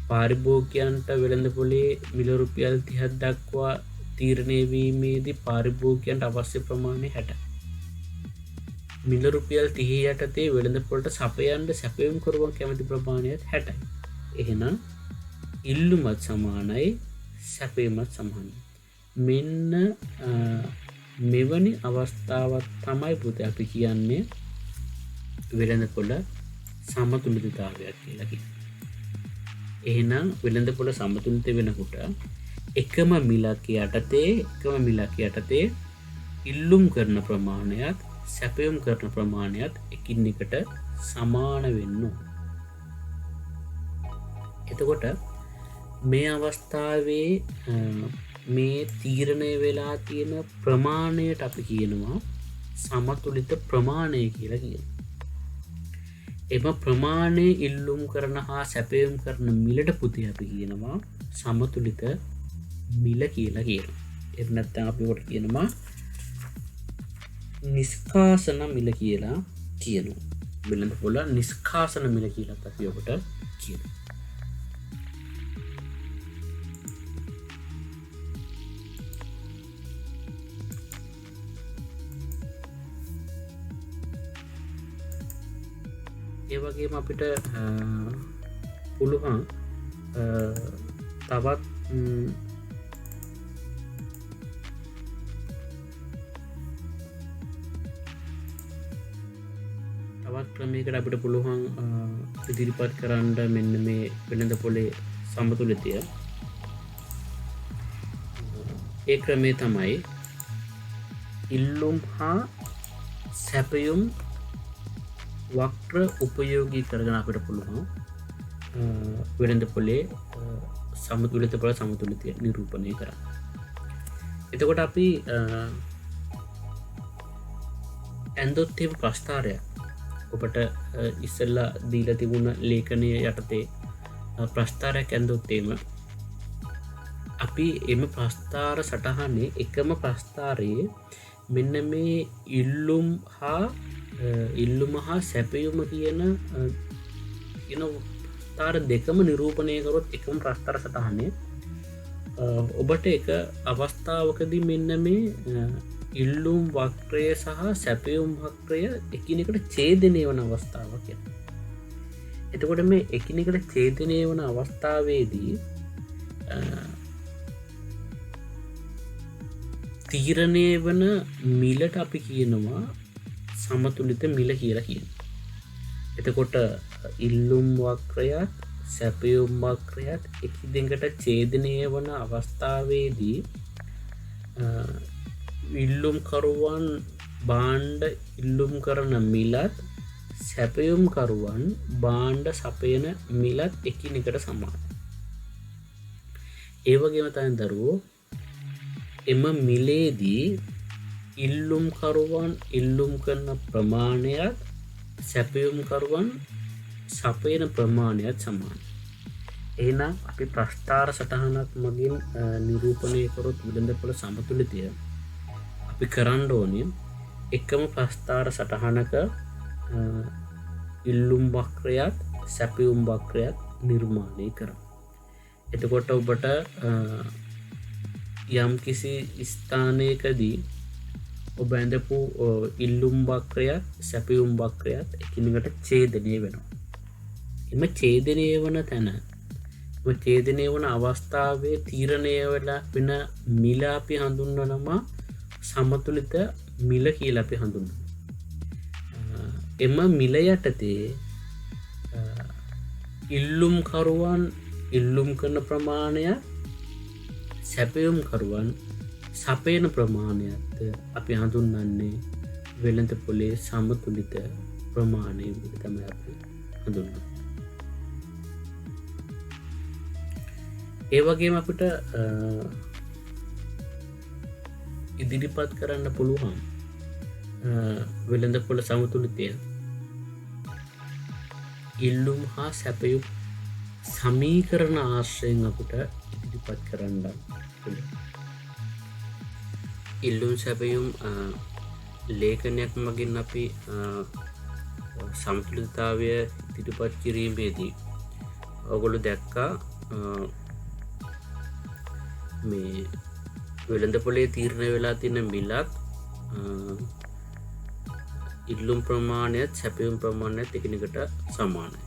පාරිභෝගිකයන්ට වෙළඳ පොලේ මිල රුපියල් 30ක් දක්වා තීරණය වීමේදී පාරිභෝගිකයන්ට අවශ්‍ය ප්‍රමාණය 60යි. මිල රුපියල් 30 යටතේ වෙළඳ පොලට සපයන්න සැපයුම් කරුවන් කැමති ප්‍රමාණයත් 60යි. එහෙනම් ඉල්ලුමත් සමානයි සැපයීමත් සමානයි. මෙන්න මෙවැනි අවස්ථාවක් තමයි පුතේ අපි කියන්නේ වෙළඳ පොළ සමතුලිතතාවයක් කියලා කියන්නේ. එහෙනම් වෙළඳ පොළ සමතුලිත වෙනකොට එකම මිලක් යටතේ ඉල්ලුම් කරන ප්‍රමාණයත් සැපයුම් කරන ප්‍රමාණයත් එකින් එකට සමාන වෙන්න ඕන. එතකොට මේ අවස්ථාවේ මේ තීරණය වෙලා තියෙන ප්‍රමාණයට අපි කියනවා සමතුලිත ප්‍රමාණය කියලා කියනවා. එම ප්‍රමාණය ඉල්ලුම් කරන හා සැපයුම් කරන මිලට පුතේ අපි කියනවා සමතුලිත මිල කියලා කියනවා. එහෙම නැත්නම් අපි කොට කියනවා නිෂ්කාසන මිල කියලා කියනවා. වෙළඳ පොළ නිෂ්කාසන මිල කියලා අපි ඔබට කියනවා. ඒ වගේම අපිට පුළුවන් තවත් ක්‍රමයකට අපිට පුළුවන් ඉදිරිපත් කරන්න මෙන්න මේ වෙළඳ පොලේ සමතුලිතය. ඒ ක්‍රමය තමයි ඉල්ලුම් හා සැපයුම් වක්‍ර උපයෝගී කරගෙන අපිට පුළුවන් වෙළඳ පොලේ සමතුලිත බව සමතුලිතය නිරූපණය කරන්න. එතකොට අපි ඇන්දොත් එහෙම ප්‍රස්ථාරයක් ඔබට ඉස්සෙල්ලා දීලා තිබුණ ලේඛනය යටතේ ප්‍රස්ථාරයක් ඇන්දොත් එහෙම අපි එම ප්‍රස්ථාර සටහනේ එකම ප්‍රස්ථාරයේ මෙන්න මේ ඉල්ලුම් හා සැපයුම කියන තාර දෙකම නිරූපණය කරොත් එකම ප්‍රස්ථාර සටහනේ ඔබට එක අවස්ථාවකදී මෙන්න මේ ඉල්ලුම් වක්‍රය සහ සැපයුම් වක්‍රය එකිනෙකට ඡේදනය වන අවස්ථාවක්. එතකොට මේ එකිනෙකට ඡේදනය වන අවස්ථාවේදී තීරණය වන මිලට අපි කියනවා සමතුලිත මිල කියලා කියනවා. එතකොට ඉල්ලුම් වක්‍රයත් සැපයුම් වක්‍රයත් එකිනෙකට ඡේදනය වන අවස්ථාවේදී ඉල්ලුම්කරුවන් භාණ්ඩ ඉල්ලුම් කරන මිලත් සැපයුම්කරුවන් භාණ්ඩ සපයන මිලත් එකිනෙකට සමානයි. ඒ වගේම තමයි දරුවෝ එම මිලේදී ඉල්ලුම්කරුවන් ඉල්ලුම් කරන ප්‍රමාණයත් සැපයුම්කරුවන් සපයන ප්‍රමාණයත් සමානයි. එහෙනම් අපි ප්‍රස්ථාර සටහනක් මගින් නිරූපණය කරොත් විලඳපොළ සමතුලිතය අපි කරන්න ඕනේ එකම ප්‍රස්ථාර සටහනක ඉල්ලුම් වක්‍රයත් සැපයුම් වක්‍රයත් නිර්මාණය කරමු. එතකොට ඔබට යම් කිසි ස්ථානයකදී ඔබ ඇඳපු ඉල්ලුම් වක්‍රයත් සැපයුම් වක්‍රයත් එකිනෙකට ඡේදනය වෙනවා. එම ඡේදනය වන තැන ඡේදනය වන අවස්ථාවේ තීරණය වෙන මිල අපි හඳුන්වනවා සමතුලිත මිල කියලා අපි හඳුන්වනවා. එම මිල යටතේ ඉල්ලුම්කරුවන් ඉල්ලුම් කරන ප්‍රමාණයත් සැපයුම්කරුවන් සපයන ප්‍රමාණයත් අපි හඳුන්වන්නේ වෙළඳපොලේ සමතුලිත ප්‍රමාණය විදිහට තමයි අපි හඳුන්වන්නේ. ඒ වගේම අපිට ඉදිරිපත් කරන්න පුළුවන් වෙළඳපොළ සමතුලිතය ඉල්ලුම් හා සැපයුම් සමීකරණ ආශ්‍රයෙන් අපිට ඉදිරිපත් කරන්න පුළුවන්. ඉල්ලුම් සැපයුම් ලේඛනයක් මගින් අපි සමතුලිතතාවය ඉදිරිපත් කිරීමේදී ඔයගොල්ලෝ දැක්කා මේ වෙළඳපොලේ තීරණය වෙලා තියෙන මිලත් ඉල්ලුම් ප්‍රමාණයත් සැපයුම් ප්‍රමාණයත් එකිනෙකට සමානයි.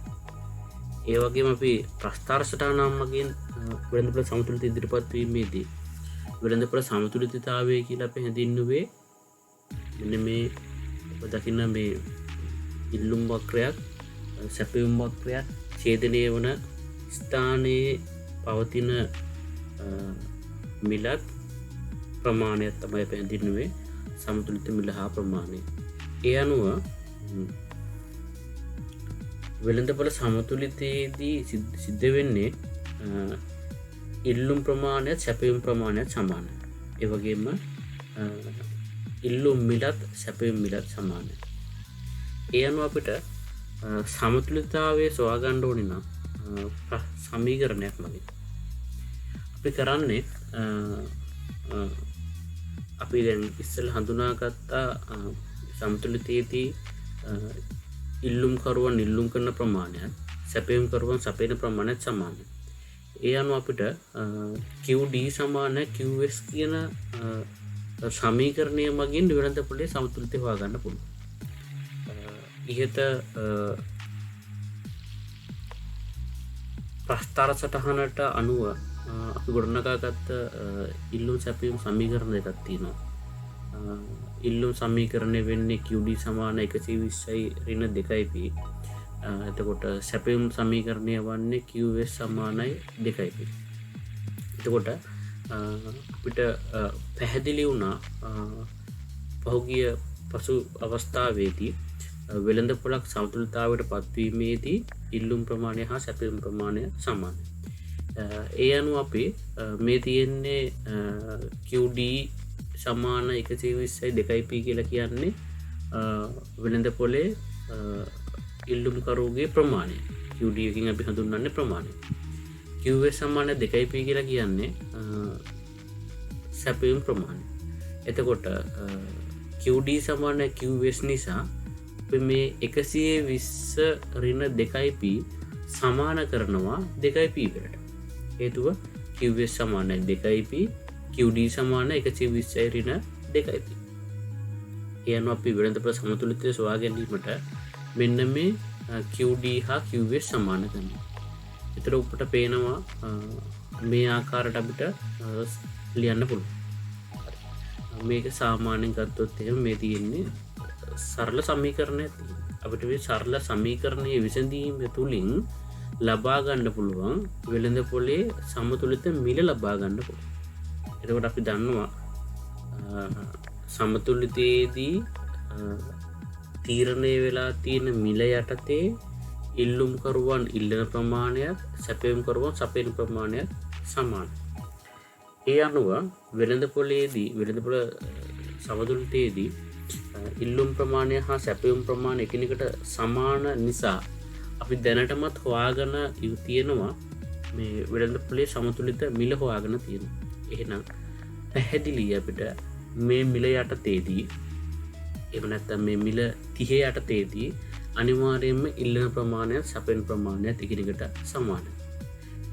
ඒ වගේම අපි ප්‍රස්ථාර සටහනක් මගින් වෙළඳපොළ සමතුලිත ඉදිරිපත් වීමේදී වෙළඳපොළ සමතුලිතතාවය කියලා අපි හැඳින්වුවේ මෙන්න මේ ඔබ දකින්න මේ ඉල්ලුම් වක්‍රයක් සැපයුම් වක්‍රයක් ඡේදනය වන ස්ථානයේ පවතින මිලත් ප්‍රමාණයක් තමයි අපි හැඳින්වුවේ සමතුලිත මිල හා ප්‍රමාණය. ඒ අනුව වෙළඳපොළ සමතුලිතයේදී සිද්ධ වෙන්නේ ඉල්ලුම් ප්‍රමාණයත් සැපයුම් ප්‍රමාණයත් සමානයි. ඒ වගේම ඉල්ලුම් මිලත් සැපයුම් මිලත් සමානයි. ඒ අනුව අපිට සමතුලිතතාවය සොයා ගන්න ඕනේ නම් සමීකරණයක් මගින් අපි කරන්නේ අපි දැන් ඉස්සෙල්ලා හඳුනාගත්තා සමතුලිතයේදී ඉල්ලුම්කරුවන් ඉල්ලුම් කරන ප්‍රමාණයත් සැපයුම්කරුවන් සපයන ප්‍රමාණයත් සමානයි. ඒ අනුව අපිට QD සමාන QS කියන සමීකරණය මගින් වෙළඳපොලේ සමතුලිතය හොයාගන්න පුළුවන්. ඉහත ප්‍රස්ථාර සටහනට අනුව අපි ගොඩනගාගත්ත ඉල්ලුම් සැපයුම් සමීකරණ දෙකක් තියෙනවා. ඉල්ලුම් සමීකරණය වෙන්නේ QD සමාන 120යි ඍණ 2යි p. එතකොට සැපයුම් සමීකරණය වන්නේ QS සමානයි 2යි p. එතකොට අපිට පැහැදිලි වුණා පහුගිය පසු අවස්ථාවේදී වෙළඳපොළක් සමතුලිතතාවයට පත්වීමේදී ඉල්ලුම් ප්‍රමාණය හා සැපයුම් ප්‍රමාණය සමානයි. ඒ අනුව අපි මේ තියෙන්නේ QD සමාන 120යි 2යි p කියලා කියන්නේ වෙළඳපොලේ ඉල්ලුම්කරුගේ ප්‍රමාණය. QD එකකින් අපි හඳුන්වන්නේ ප්‍රමාණය. QS සමාන 2යි p කියලා කියන්නේ සැපයුම් ප්‍රමාණය. එතකොට QD සමාන QS නිසා අපි මේ 120 ඍණ 2යි p සමාන කරනවා 2යි p වලට. හේතුව QS සමාන 2යි p QD සමාන 120යි ඍණ 2යි p. ඒ අනුව අපි වෙළඳපොළ සමතුලිතය සොයා ගැනීමට මෙන්න මේ QD හා QS සමාන කරනවා. ඒතර උඩට පේනවා මේ ආකාරයට අපිට ලියන්න පුළුවන්. මේක සාමාන්‍යයෙන් ගත්තොත් එහෙම මේ තියෙන්නේ සරල සමීකරණයක් තියෙනවා. අපිට මේ සරල සමීකරණයේ විසඳීම තුලින් ලබා ගන්න පුළුවන් වෙළඳ පොලේ සමතුලිත මිල ලබා ගන්න පුළුවන්. එතකොට අපි දන්නවා සමතුලිතයේදී තීරණය වෙලා තියෙන මිල යටතේ ඉල්ලුම්කරුවන් ඉල්ලන ප්‍රමාණයත් සැපයුම්කරුවන් සපයන ප්‍රමාණයත් සමානයි. ඒ අනුව වෙළඳ පොලේදී වෙළඳ පොල සමතුලිතයේදී ඉල්ලුම් ප්‍රමාණය හා සැපයුම් ප්‍රමාණය එකිනෙකට සමාන නිසා අපි දැනටමත් හොයාගෙන තියෙනවා මේ වෙළඳ පොලේ සමතුලිත මිල හොයාගෙන තියෙනවා. එහෙනම් පැහැදිලි අපිට මේ මිල යටතේදී එහෙම නැත්නම් මේ මිල 30 යටතේදී අනිවාර්යයෙන්ම ඉල්ලන ප්‍රමාණයත් සපයන ප්‍රමාණයත් එකිනෙකට සමානයි.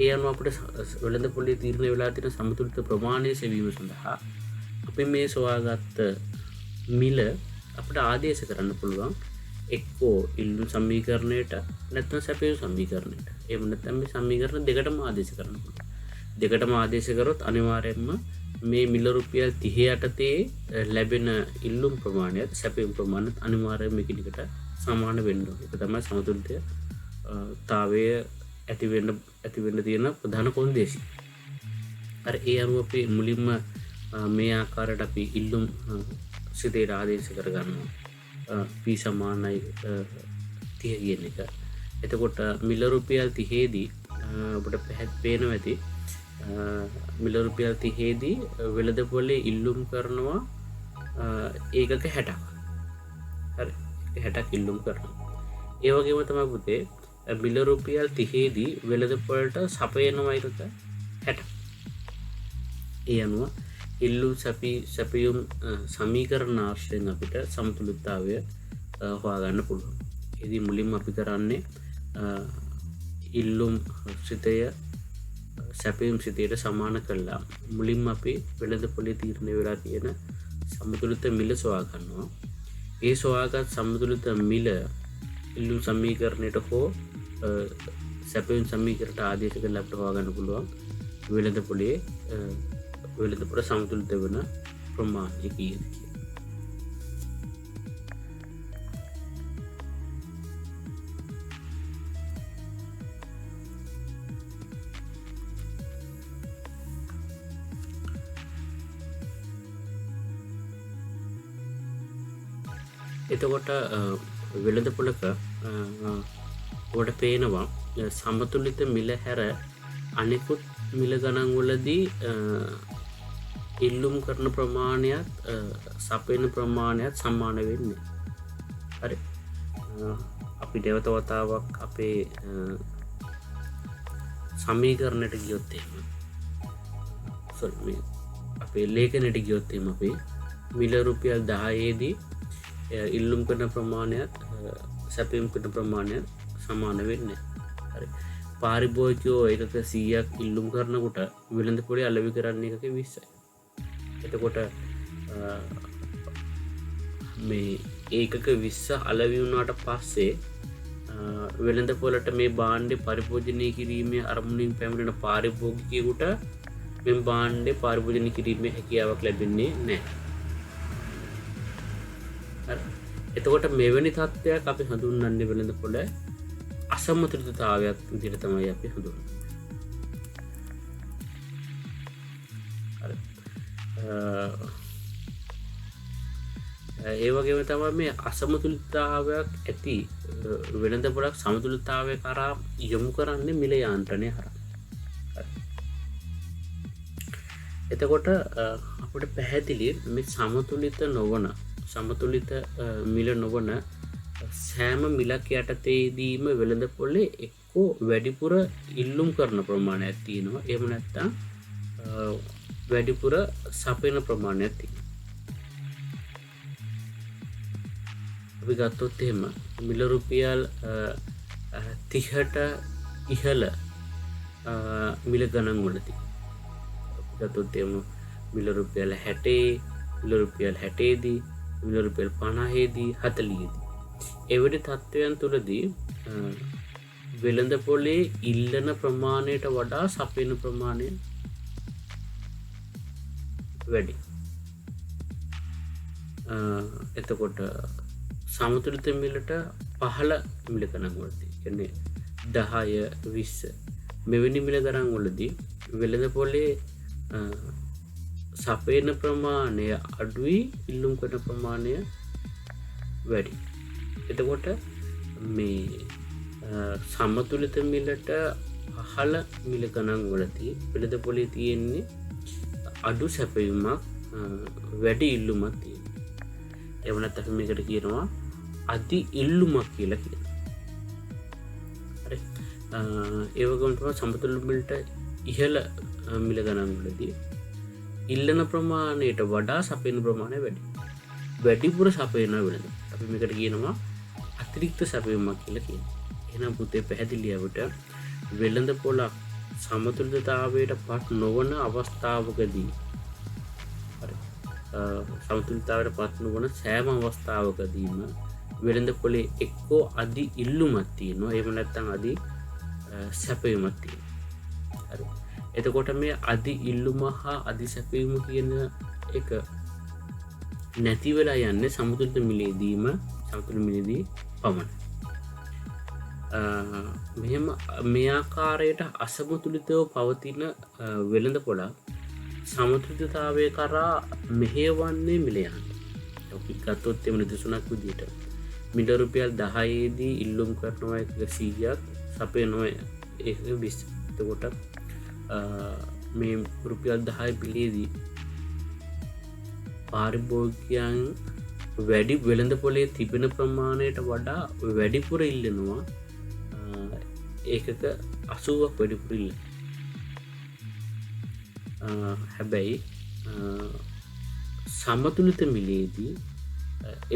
ඒ අනුව අපිට වෙළඳ පොලේ තීරණය වෙලා තියෙන සමතුලිත ප්‍රමාණය සෙවීම සඳහා අපි මේ සොයාගත්ත මිල අපිට ආදේශ කරන්න පුළුවන් එක්කෝ ඉල්ලුම් සමීකරණයට නැත්නම් සැපයුම් සමීකරණයට. එහෙම නැත්නම් මේ සමීකරණ දෙකටම ආදේශ කරන්න පුළුවන්. දෙකටම ආදේශ කරොත් අනිවාර්යයෙන්ම මේ මිල රුපියල් 30 යටතේ ලැබෙන ඉල්ලුම් ප්‍රමාණයත් සැපයුම් ප්‍රමාණයත් අනිවාර්යයෙන්ම එකිනෙකට සමාන වෙන්න ඕනේ. ඒක තමයි සමතුලිතතාවය ඇති වෙන්න තියෙන ප්‍රධාන කොන්දේසි. අර ඒ අනුව අපි මුලින්ම මේ ආකාරයට අපි ඉල්ලුම් සිතේ ආදේශ කරගන්නවා. P සමානයි 30 කියන එක. එතකොට මිල රුපියල් 30 දී ඔබට පේනවා ඇති මිල රුපියල් 30 දී වෙළඳ පොලේ ඉල්ලුම් කරනවා ඒකක 60ක්. හරි. 60ක් ඉල්ලුම් කරනවා. ඒ වගේම තමයි පුතේ මිල රුපියල් 30 දී වෙළඳ පොලට සපයනවා එකක 60ක්. ඒ අනුව ඉල්ලුම් සැපයුම් සමීකරණ ආශ්‍රයෙන් අපිට සමතුලිතතාවය හොයාගන්න පුළුවන්. ඉතින් මුලින්ම අපි කරන්නේ ඉල්ලුම් සිතය සැපයුම් සිතයට සමාන කළා. මුලින්ම අපි වෙළඳ පොලේ තීරණය වෙලා තියෙන සමතුලිත මිල සොයා ගන්නවා. ඒ සොයාගත් සමතුලිත මිල ඉල්ලුම් සමීකරණයට හෝ සැපයුම් සමීකරණයට ආදේශ කරලා අපිට හොයාගන්න පුළුවන් වෙළඳ පොලේ වෙළඳ පොල සමතුලිත වෙන ප්‍රමාණය කීයද කියලා. එතකොට වෙළඳ පොලක ඔබට පේනවා සමතුලිත මිල හැර අනෙකුත් මිල ගණන් වලදී ඉල්ලුම් කරන ප්‍රමාණයත් සපයන ප්‍රමාණයත් සමාන වෙන්නේ. හරි. අපි නැවත වතාවක් අපේ සමීකරණයට ගියොත් එහෙම අපේ ලේඛනයට ගියොත් එහෙම අපි මිල රුපියල් 10 දී ඉල්ලුම් කරන ප්‍රමාණයත් සැපයුම් කරන ප්‍රමාණයත් සමාන වෙන්නේ. හරි. පාරිභෝගිකයෝ එකක 100ක් ඉල්ලුම් කරනකොට වෙළඳ පොලේ අලෙවි කරන්නේ එකක 20යි. එතකොට මේ ඒකක 20 අලෙවි වුණාට පස්සේ වෙළඳ පොලට මේ භාණ්ඩේ පරිභෝජනය කිරීමේ අරමුණින් පැමිණෙන පාරිභෝගිකයෙකුට මේ භාණ්ඩේ පරිභෝජනය කිරීමේ හැකියාවක් ලැබෙන්නේ නැහැ. එතකොට මෙවැනි තත්ත්වයක් අපි හඳුන්වන්නේ වෙළඳ පොළ අසමතුලිතතාවයක් විදිහට තමයි අපි හඳුන්වන්නේ. හරි. ඒ වගේම තමයි මේ අසමතුලිතතාවයක් ඇති වෙළඳ පොළක් සමතුලිතතාවය කරා යොමු කරන්නේ මිල යාන්ත්‍රණය හරහා. එතකොට අපිට පැහැදිලි මේ සමතුලිත මිල නොවන සෑම මිලක් යටතේදීම වෙළඳ පොලේ එක්කෝ වැඩිපුර ඉල්ලුම් කරන ප්‍රමාණයක් තියෙනවා. එහෙම නැත්නම් වැඩිපුර සපයන ප්‍රමාණයක් තියෙනවා. අපි ගත්තොත් එහෙම මිල රුපියල් 30ට ඉහළ මිල ගණන් වලදී අපි ගත්තොත් එහෙම මිල රුපියල් 60 මිල රුපියල් 60 දී මිල රුපියල් 50 දී 40 දී එවැනි තත්ත්වයන් තුළදී වෙළඳ පොලේ ඉල්ලන ප්‍රමාණයට වඩා සපයන ප්‍රමාණය වැඩි. එතකොට සමතුලිත මිලට 15 මිල ගණන් වලදී කියන්නේ 10 20 මෙවැනි මිල ගණන් වලදී වෙළඳ පොලේ සපයන ප්‍රමාණය අඩුයි ඉල්ලුම් කරන ප්‍රමාණය වැඩි. එතකොට මේ සමතුලිත මිලට පහළ මිල ගණන් වලදී වෙළඳ පොලේ තියෙන්නේ අඩු සැපයීමක් වැඩි ඉල්ලුමක් තියෙනවා. ඒ වුණත් අපි මේකට කියනවා අධි ඉල්ලුමක් කියලා කියනවා. හරි. ඒ වගේම තමයි සමතුලිත මිලට ඉහළ මිල ගණන් වලදී ඉල්ලන ප්‍රමාණයට වඩා සපයන ප්‍රමාණය වැඩි. වැඩිපුර සපයන වෙලද අපි මේකට කියනවා අතිරික්ත සපයීමක් කියලා කියනවා. එහෙනම් පුතේ පැහැදිලිවට වෙළඳ පොලක් සමතුලිතතාවයට පත් නොවන අවස්ථාවකදී හරි සමතුලිතතාවයට පත් නොවන සෑම අවස්ථාවකදීම වෙළඳ පොලේ එක්කෝ අධි ඉල්ලුමක් තියෙනවා එහෙම නැත්නම් අධි සැපයීමක් තියෙනවා. හරි. එතකොට මේ අධි ඉල්ලුම හා අධි සැපයීම කියන එක නැති වෙලා යන්නේ සමතුලිත මිලේදීම සමතුලිත මිලේදී පමණයි. මෙහෙම මේ ආකාරයට අසමතුලිතව පවතින වෙළඳ පොළක් සමතුලිතතාවය කරා මෙහෙවන්නේ මිල යන්න. අපි ගත්තොත් එමු නිදසුනක් විදිහට මිල රුපියල් 10 දී ඉල්ලුම් කරනවා 100ක් සපයනවා 120. එතකොට මේ රුපියල් 10 පිළිදී පාරිභෝගිකයන් වැඩි වෙළඳ පොලේ තිබෙන ප්‍රමාණයට වඩා වැඩිපුර ඉල්ලනවා ඒකක 80ක් වැඩිපුර ඉල්ල. හැබැයි සමතුලිත මිලේදී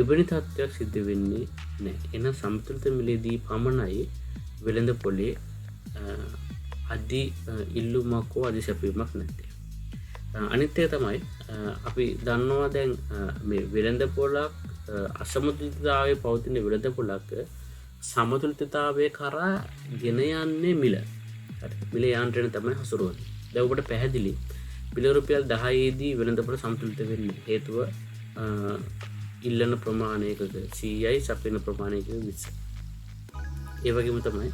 එවැනි තත්ත්වයක් සිද්ධ වෙන්නේ නැහැ. එන සමතුලිත මිලේදී පමණයි වෙළඳ පොලේ අධි ඉල්ලුමක් හෝ අධි සැපයීමක් නැත්තේ. අනිත් එක තමයි අපි දන්නවා දැන් මේ වෙළඳ පොලක් අසමතුලිතතාවයේ පවතින වෙළඳ පොලක සමතුලිතතාවය කරා ගෙන යන්නේ මිල. හරි. මිල යාන්ත්‍රණය තමයි හසුරුවන්නේ. දැන් ඔබට පැහැදිලි මිල රුපියල් 10 දී වෙළඳ පොල සමතුලිත වෙන්නේ හේතුව ඉල්ලන ප්‍රමාණයක 100යි සපයන ප්‍රමාණයක 20. ඒ වගේම තමයි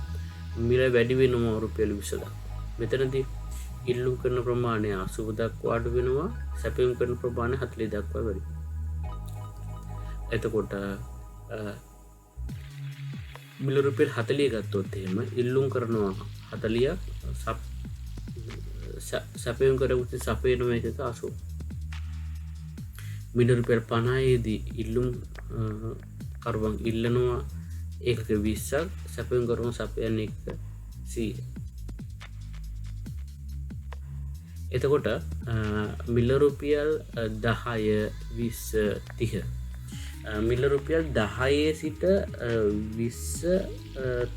මිල වැඩි වෙනවා රුපියල් 20 දක්වා. මෙතනදී ඉල්ලුම් කරන ප්‍රමාණය 80 දක්වා අඩු වෙනවා සැපයීම් කරන ප්‍රමාණය 40 දක්වා වැඩි. එතකොට මිල රුපියල් 40 ගත්තොත් එහෙම ඉල්ලුම් කරනවා 40ක් සැපයීම් කරපු සපයනවා එකක 80. මිල රුපියල් 50 දී ඉල්ලුම් කරුවන් ඉල්ලනවා ඒකක 20ක් සැපයීම් කරනවා සපයන්නේ එක 100. එතකොට මිල රුපියල් 10 20 30 මිල රුපියල් 10 සිට 20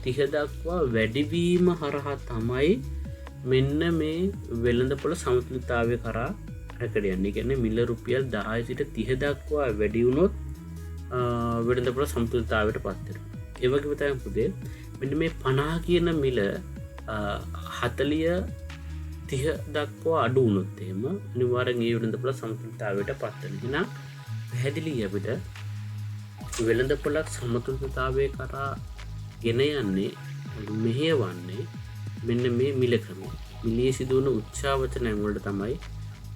30 දක්වා වැඩිවීම හරහා තමයි මෙන්න මේ වෙළඳ පොළ සමතුලිතතාවය කරා රැකඩ යන්නේ. කියන්නේ මිල රුපියල් 10 සිට 30 දක්වා වැඩි වුණොත් වෙළඳ පොළ සමතුලිතතාවයට පත් වෙනවා. ඒ වගේම තමයි පුතේ මෙන්න මේ 50 කියන මිල 40 30 දක්වා අඩු වුණොත් එහෙම අනිවාර්යෙන් ඒ වෙළඳ පොළ සමතුලිතතාවයට පත් වෙනවා. එහෙනම් පැහැදිලි අපිට වෙළඳ පොළක් සමතුලිතතාවය කරා ගෙන යන්නේ මෙහෙවන්නේ මෙන්න මේ මිල ක්‍රමය. මිලේ සිදුවන උච්චාවචනයන් වලට තමයි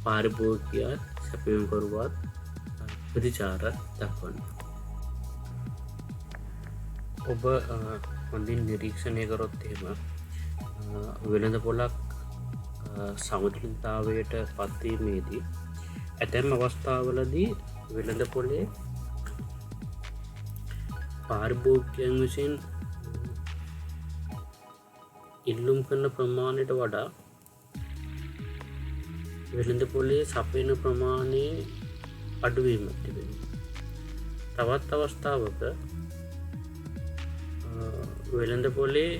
පාරිභෝගිකයා සැපයීම් කරුවත් ප්‍රතිචාර දක්වන්නේ. ඔබ හොඳින් නිරීක්ෂණය කරොත් එහෙම වෙළඳ පොළක් සමතුලිතතාවයට පත්වීමේදී ඇතැම් අවස්ථාවලදී වෙළඳ පොලේ පාරිභෝගිකයන් විසින් ඉල්ලුම් කරන ප්‍රමාණයට වඩා වෙළඳ පොලේ සපයන ප්‍රමාණය අඩුවීමක් තිබෙනවා. තවත් අවස්ථාවක වෙළඳ පොලේ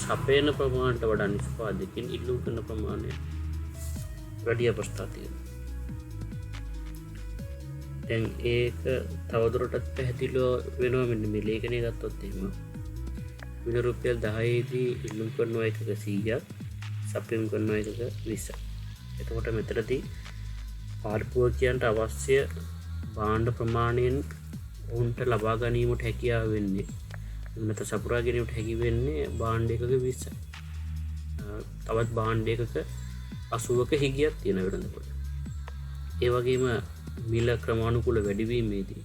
සපයන ප්‍රමාණයට වඩා නිෂ්පාදකයන් ඉල්ලුම් කරන ප්‍රමාණය වැඩි අවස්ථා තියෙනවා. දැන් ඒක තවදුරටත් පැහැදිලිව වෙනවා මෙන්න මේ ලේඛනය ගත්තොත් එහෙම මිල රුපියල් 10 දී ඉල්ලුම් කරනවා එකක 100ක් සපයීම් කරනවා එකක 20ක්. එතකොට මෙතනදී පාරිභෝගිකයන්ට අවශ්‍ය භාණ්ඩ ප්‍රමාණයෙන් ඔවුන්ට ලබා ගැනීමට හැකියාව වෙන්නේ නැත සපුරා ගැනීමට හැකි වෙන්නේ බාණ්ඩ එකක 20යි. තවත් බාණ්ඩ එකක 80ක හිගියක් තියෙන වෙළඳපොළ. ඒ වගේම මිල ක්‍රමානුකූල වැඩිවීමේදී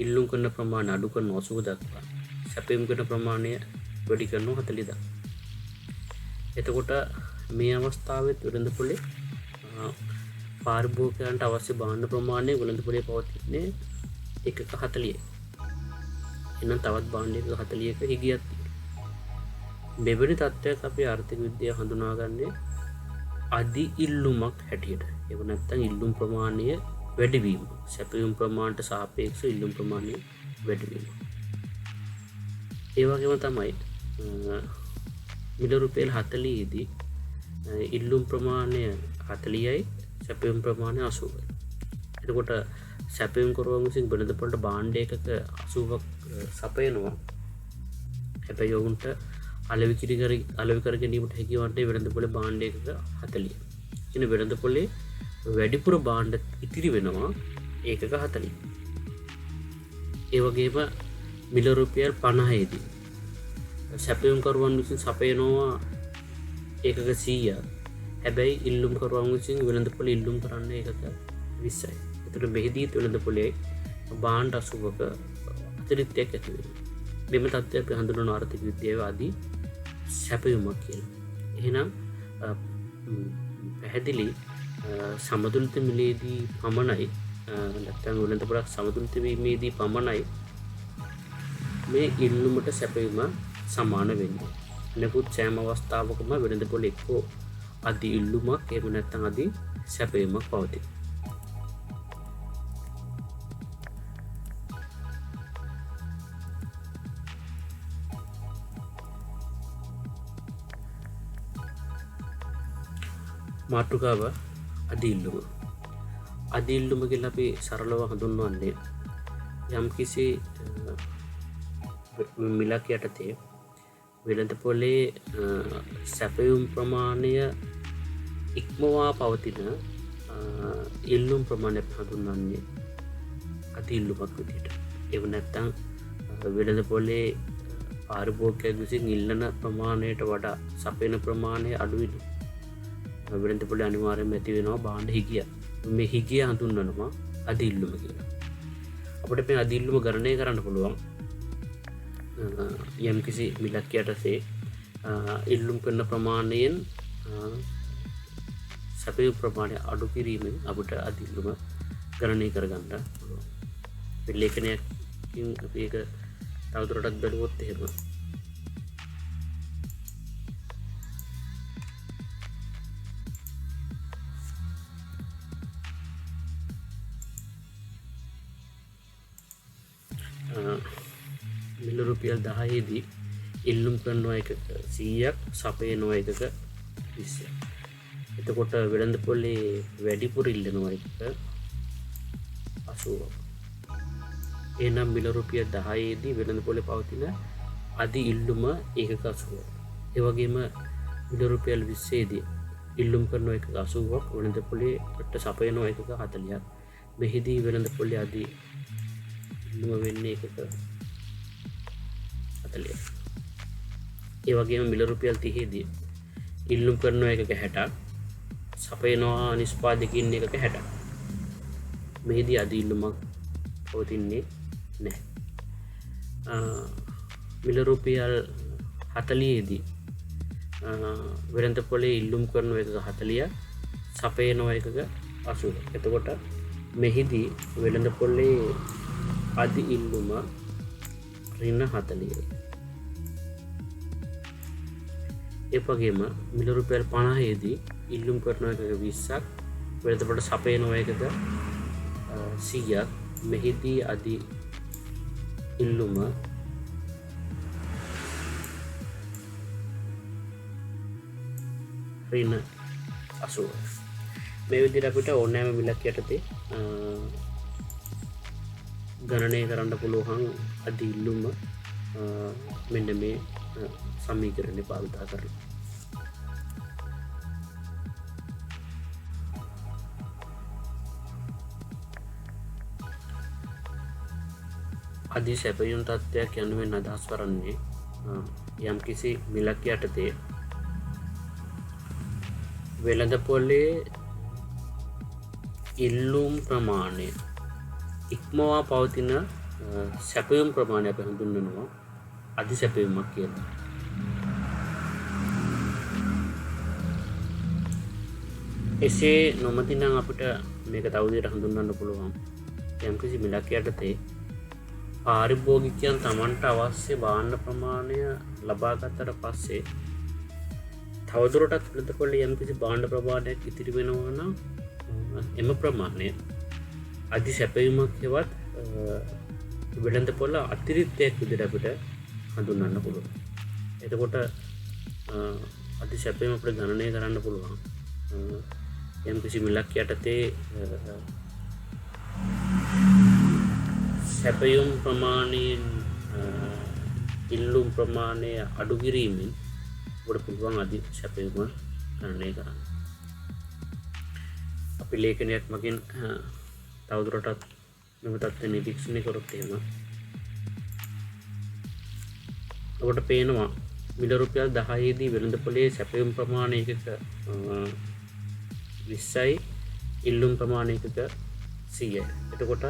ඉල්ලුම් කරන ප්‍රමාණය අඩු කරන 80 දක්වා සැපයුම් කරන ප්‍රමාණය වැඩි කරනවා 40 දක්වා. එතකොට මේ අවස්ථාවෙත් වෙළඳපොලේ පාරිභෝගිකයන්ට අවශ්‍ය භාණ්ඩ ප්‍රමාණය වෙළඳපොලේ පවතින්නේ 140යි. එහෙනම් තවත් භාණ්ඩ එකක 40ක හිගියක් තියෙනවා. මෙවැනි තත්ත්වයක් අපි ආර්ථික විද්‍යාව හඳුනාගන්නේ අධි ඉල්ලුමක් හැටියට. ඒක නැත්නම් ඉල්ලුම් ප්‍රමාණය වැඩිවීම. සැපයුම් ප්‍රමාණයට සාපේක්ෂව ඉල්ලුම් ප්‍රමාණය වැඩිවීම. ඒ වගේම තමයි මිල රුපියල් 40 දී ඉල්ලුම් ප්‍රමාණය 40යි සැපයුම් ප්‍රමාණය 80යි. එතකොට සැපයුම් කරුවන් විසින් වෙළඳපොළට භාණ්ඩ එකක 80ක් සපයනවා. හැබැයි ඔවුන්ට අලෙවි කර ගැනීමට හැකි වන්නේ වෙළඳපොළේ භාණ්ඩ එකක 40. කියන වෙළඳපොළේ වැඩිපුර භාණ්ඩ ඉතිරි වෙනවා ඒකක 40. ඒ වගේම මිල රුපියල් 50 දී සැපයුම් කරුවන් විසින් සපයනවා ඒකක 100ක්. හැබැයි ඉල්ලුම් කරුවන් විසින් වෙළඳපොළ ඉල්ලුම් කරන්නේ ඒකක 20යි. එතකොට මෙහිදී වෙළඳපොළේ භාණ්ඩ 80ක අතිරික්තයක් ඇති වෙනවා. මෙම තත්ත්වය අපි හඳුන්වන ආර්ථික විද්‍යාවේ ආදී සැපයුමක් කියලා. එහෙනම් පැහැදිලි සමතුලිත මිලේදී පමණයි නැත්නම් වෙළඳපොළක් සමතුලිත වීමේදී පමණයි මේ ඉල්ලුමට සැපයුම සමාන වෙන්නේ. අනෙකුත් සෑම අවස්ථාවකම වෙළඳපොළ එක්කෝ අධි ඉල්ලුමක් එහෙම නැත්නම් අධි සැපයුමක් පවතී. මාතෘකාව අධි ඉල්ලුම. අධි ඉල්ලුම කියලා අපි සරලව හඳුන්වන්නේ යම්කිසි මිලක් යටතේ වෙළඳපොලේ සැපයුම් ප්‍රමාණය ඉක්මවා පවතින ඉල්ලුම් ප්‍රමාණය හඳුන්වන්නේ අධි ඉල්ලුමක් විදිහට. එහෙම නැත්නම් වෙළඳපොලේ පාරිභෝගිකයෙකු විසින් ඉල්ලන ප්‍රමාණයට වඩා සපයන ප්‍රමාණය අඩු වෙනවා. වෙළඳපොළේ අනිවාර්යයෙන්ම ඇති වෙනවා භාණ්ඩ හිගිය. මේ හිගිය හඳුන්වනවා අධි ඉල්ලුම කියලා. අපිට මේ අධි ඉල්ලුම ගණනය කරන්න පුළුවන් යම්කිසි මිලක් යටතේ ඉල්ලුම් කරන ප්‍රමාණයෙන් සැපයුම් ප්‍රමාණය අඩු කිරීමෙන් අපිට අධි ඉල්ලුම ගණනය කරගන්න පුළුවන්. මේ ලේඛනයකින් අපි ඒක තවදුරටත් බලුවොත් එහෙම මිල රුපියල් 10 දී ඉල්ලුම් කරනවා එකක 100ක් සපයනවා එකක 20ක්. එතකොට වෙළඳපොලේ වැඩිපුර ඉල්ලනවා එකක 80ක්. එහෙනම් මිල රුපියල් 10 දී වෙළඳපොලේ පවතින අධි ඉල්ලුම ඒකක 80ක්. ඒ වගේම මිල රුපියල් 20 දී ඉල්ලුම් කරනවා එකක 80ක් වෙළඳපොලේ සපයනවා එකක 40ක්. මෙහිදී වෙළඳපොලේ අධි ඉල්ලුම වෙන්නේ එකක 40ක්. ඒ වගේම මිල රුපියල් 30 දී ඉල්ලුම් කරනවා එකක 60ක් සපයනවා නිෂ්පාදකයින් එකක 60ක්. මෙහිදී අධි ඉල්ලුමක් පවතින්නේ නැහැ. මිල රුපියල් 40 දී වෙළඳපොලේ ඉල්ලුම් කරනවා එකක 40ක් සපයනවා එකක 80ක්. එතකොට මෙහිදී වෙළඳපොලේ අධි ඉල්ලුම ඍණ 40යි. ඒ වගේම මිල රුපියල් 50 දී ඉල්ලුම් කරන එකක 20ක් වෙළඳපොළට සපයනවා එකක 100ක්. මෙහිදී අධි ඉල්ලුම ඍණ 80යි. මේ විදිහට අපිට ඕනෑම මිලක් යටතේ ගණනය කරන්න පුළුවන් අධි ඉල්ලුම මෙන්න මේ සමීකරණය භාවිතා කරලා. අධි සැපයුම් තත්ත්වයක් යනුවෙන් අදහස් කරන්නේ යම් කිසි මිලක් යටතේ වෙළඳ පොලේ ඉල්ලුම් ප්‍රමාණය ඉක්මවා පවතින සැපයුම් ප්‍රමාණය අපි හඳුන්වනවා අධි සැපයුමක් කියලා. එසේ නොමැතිනම් අපිට මේක තව විදිහට හඳුන්වන්න පුළුවන්. යම්කිසි මිලක් යටතේ පාරිභෝගිකයන් තමන්ට අවශ්‍ය භාණ්ඩ ප්‍රමාණය ලබා ගත්තට පස්සේ තවදුරටත් වෙළඳ පොලේ යම්කිසි භාණ්ඩ ප්‍රමාණයක් ඉතිරි වෙනවා නම් එම ප්‍රමාණය අධි සැපයුමක් හෙවත් වෙළඳ පොළ අතිරික්තයක් විදිහට අපිට හඳුන්වන්න පුළුවන්. එතකොට අධි සැපයුම අපිට ගණනය කරන්න පුළුවන්. යම්කිසි මිලක් යටතේ සැපයුම් ප්‍රමාණයෙන් ඉල්ලුම් ප්‍රමාණය අඩු කිරීමෙන් අපිට පුළුවන් අධි සැපයුම ගණනය කරන්න. අපි ලේඛනයක් මගින් තවදුරටත් මෙම තත්ත්වය නිරීක්ෂණය කරොත් එහෙම ඔබට පේනවා මිල රුපියල් 10 දී වෙළඳ පොලේ සැපයුම් ප්‍රමාණය එකක 20යි ඉල්ලුම් ප්‍රමාණය එකක 100යි. එතකොට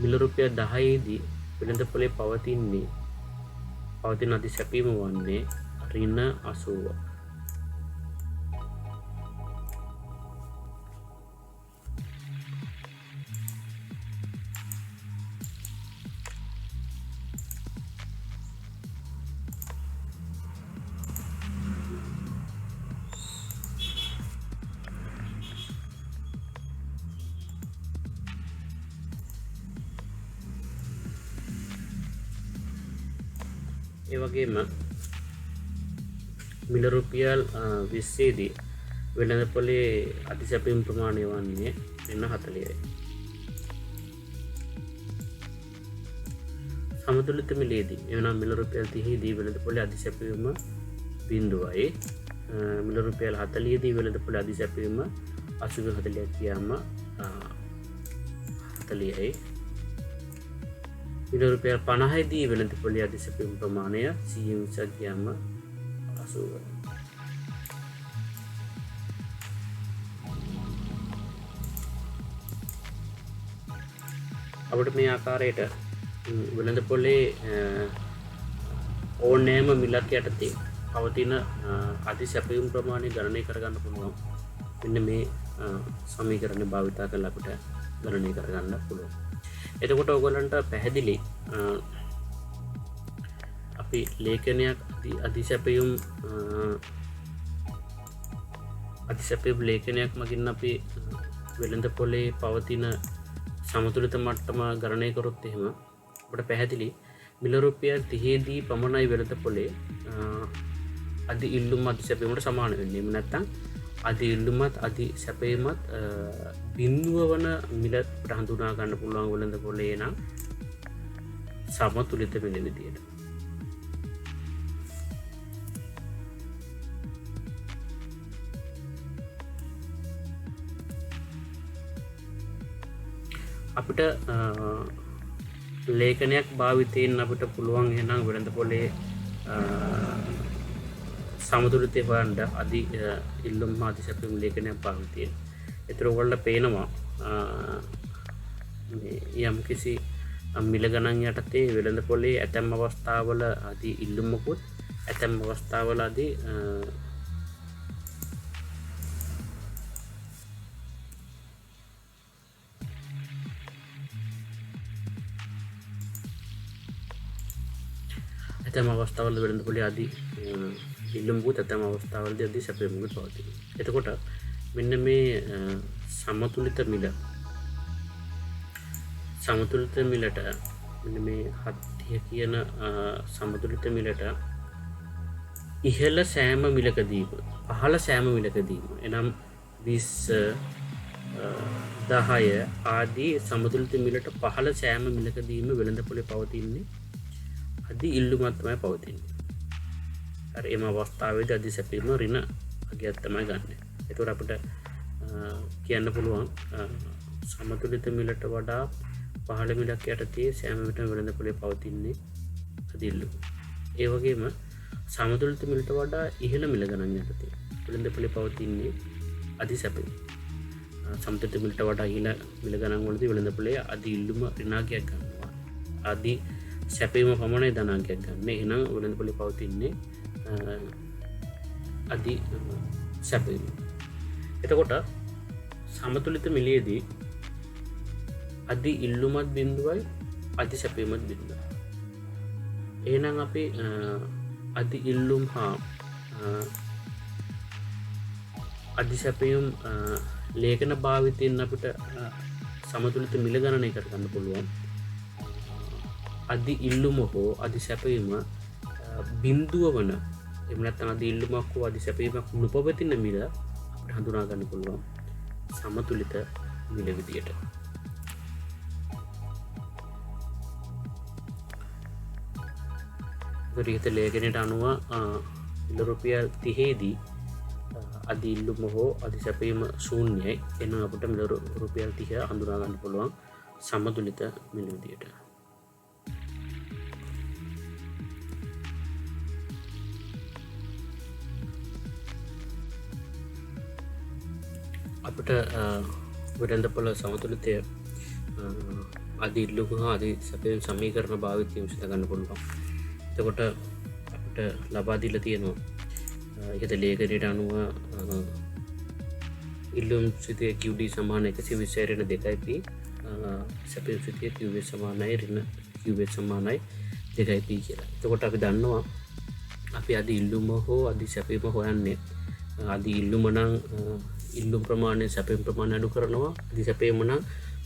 මිල රුපියල් 10 දී වෙළඳ පොලේ පවතින අධි සැපයුම වන්නේ ඍණ 80. ඒ වගේම මිල රුපියල් 20 දී වෙළඳ පොලේ අධි සැපයුම් ප්‍රමාණය වන්නේ ඍණ 40යි. සමතුලිත මිලේදී එවනම් මිල රුපියල් 30 දී වෙළඳ පොලේ අධි සැපයුම 0යි. මිල රුපියල් 40 දී වෙළඳ පොලේ අධි සැපයුම 80 40ක් කියම 40යි. මිල රුපියල් 50 දී වෙළඳ පොලේ අධි සැපයුම් ප්‍රමාණය 100ක් කියම 80යි. අපිට මේ ආකාරයට වෙළඳ පොලේ ඕනෑම මිලක් යටතේ පවතින අධි සැපයුම් ප්‍රමාණය ගණනය කරගන්න පුළුවන්. මෙන්න මේ සමීකරණය භාවිතා කරලා අපිට ගණනය කරගන්න පුළුවන්. එතකොට ඔයගොල්ලන්ට පැහැදිලි අපි ලේඛනයක් අධි සැපයුම් ලේඛනයක් මගින් අපි වෙළඳ පොලේ පවතින සමතුලිත මට්ටම ගණනය කරොත් එහෙම අපිට පැහැදිලි මිල රුපියල් 30 දී පමණයි වෙළඳ පොලේ අධි ඉල්ලුම අධි සැපයීමට සමාන වෙන්නේ. එහෙම නැත්නම් අධි ඉල්ලුමත් අධි සැපයීමත් බිඳුව වන මිල හඳුනා ගන්න පුළුවන් වෙළඳ පොලේ නම් සමතුලිත වෙන විදියට. අපිට ලේඛනයක් භාවිතයෙන් අපිට පුළුවන් එහෙනම් වෙළඳ පොලේ සමතුලිතය හොයන්න අධි ඉල්ලුම් අධි සැපයීම් ලේඛනයක් භාවිතයෙන්. ඒතර ඔයගොල්ලන්ට පේනවා යම් කිසි මිල ගණන් යටතේ වෙළඳ පොලේ ඇතැම් අවස්ථාවල අධි ඉල්ලුමකුත් ඇතැම් අවස්ථාවල අධි ඇතැම් අවස්ථාවල වෙළඳ පොලේ අධි ඉල්ලුමකුත් ඇතැම් අවස්ථාවලදී අධි සැපයීමකුත් පවතිනවා. එතකොට මෙන්න මේ සමතුලිත මිලට මෙන්න මේ 70 කියන සමතුලිත මිලට ඉහළ සෑම මිලකදීම පහළ සෑම මිලකදීම එනම් 20 10 ආදී සමතුලිත මිලට පහළ සෑම මිලකදීම වෙළඳ පොලේ පවතින්නේ අධි ඉල්ලුමක් තමයි පවතින්නේ. අර එම අවස්ථාවේදී අධි සැපයීම ඍණ අගයක් තමයි ගන්න. ඒතකොට අපිට කියන්න පුළුවන් සමතුලිත මිලට වඩා පහළ මිලක් යටතේ සෑම විටම වෙළඳපොලේ පවතින්නේ අධි ඉල්ලුම. ඒ වගේම සමතුලිත මිලට වඩා ඉහළ මිල ගණන් යටතේ වෙළඳපොලේ පවතින්නේ අධි සැපයුම. සමතුලිත මිලට වඩා ඉහළ මිල ගණන් වලදී වෙළඳපොලේ අධි ඉල්ලුම ඍණාංකයක් ගන්නවා. අධි සැපයුම පමණයි ධනාංකයක් ගන්න. එහෙනම් වෙළඳපොලේ පවතින්නේ අධි සැපයුම. එතකොට සමතුලිත මිලයේදී අධි ඉල්ලුමත් බිඳුවයි අධි සැපයුමත් බිඳුවයි. එහෙනම් අපි අධි ඉල්ලුම් හා අධි සැපයුම් ලේඛන භාවිතයෙන් අපිට සමතුලිත මිල ගණනය කරගන්න පුළුවන්. අධි ඉල්ලුම හෝ අධි සැපයුම බිඳුව වන එහෙම නැත්නම් අධි ඉල්ලුමක් හෝ අධි සැපයුමක් නොපවතින මිල අපිට හඳුනා ගන්න පුළුවන් සමතුලිත මිල විදියට. ඉහත ලේඛනයට අනුව මිල රුපියල් 30 දී අධි ඉල්ලුම හෝ අධි සැපයීම ශූන්‍යයි. එහෙනම් අපිට මිල රුපියල් 30 හඳුනා ගන්න පුළුවන් සමතුලිත මිල විදියට. අපිට වෙළඳපොළ සමතුලිතය අධි ඉල්ලුම හා අධි සැපයීම සමීකරණ භාවිතයෙන් විසඳ ගන්න පුළුවන්. එතකොට අපිට ලබා දීලා තියෙනවා ඉහත ලේඛනයට අනුව ඉල්ලුම් සිතේ QD සමාන 120 ඍණ 2p සැපයීම සිතේ QS සමානයි ඍණ QS සමානයි 2p කියලා. එතකොට අපි දන්නවා අපි අධි ඉල්ලුම හෝ අධි සැපයීම හොයන්නේ අධි ඉල්ලුම නම් ඉල්ලුම් ප්‍රමාණය සැපයීම ප්‍රමාණය අඩු කරනවා. අධි සැපයීම නම්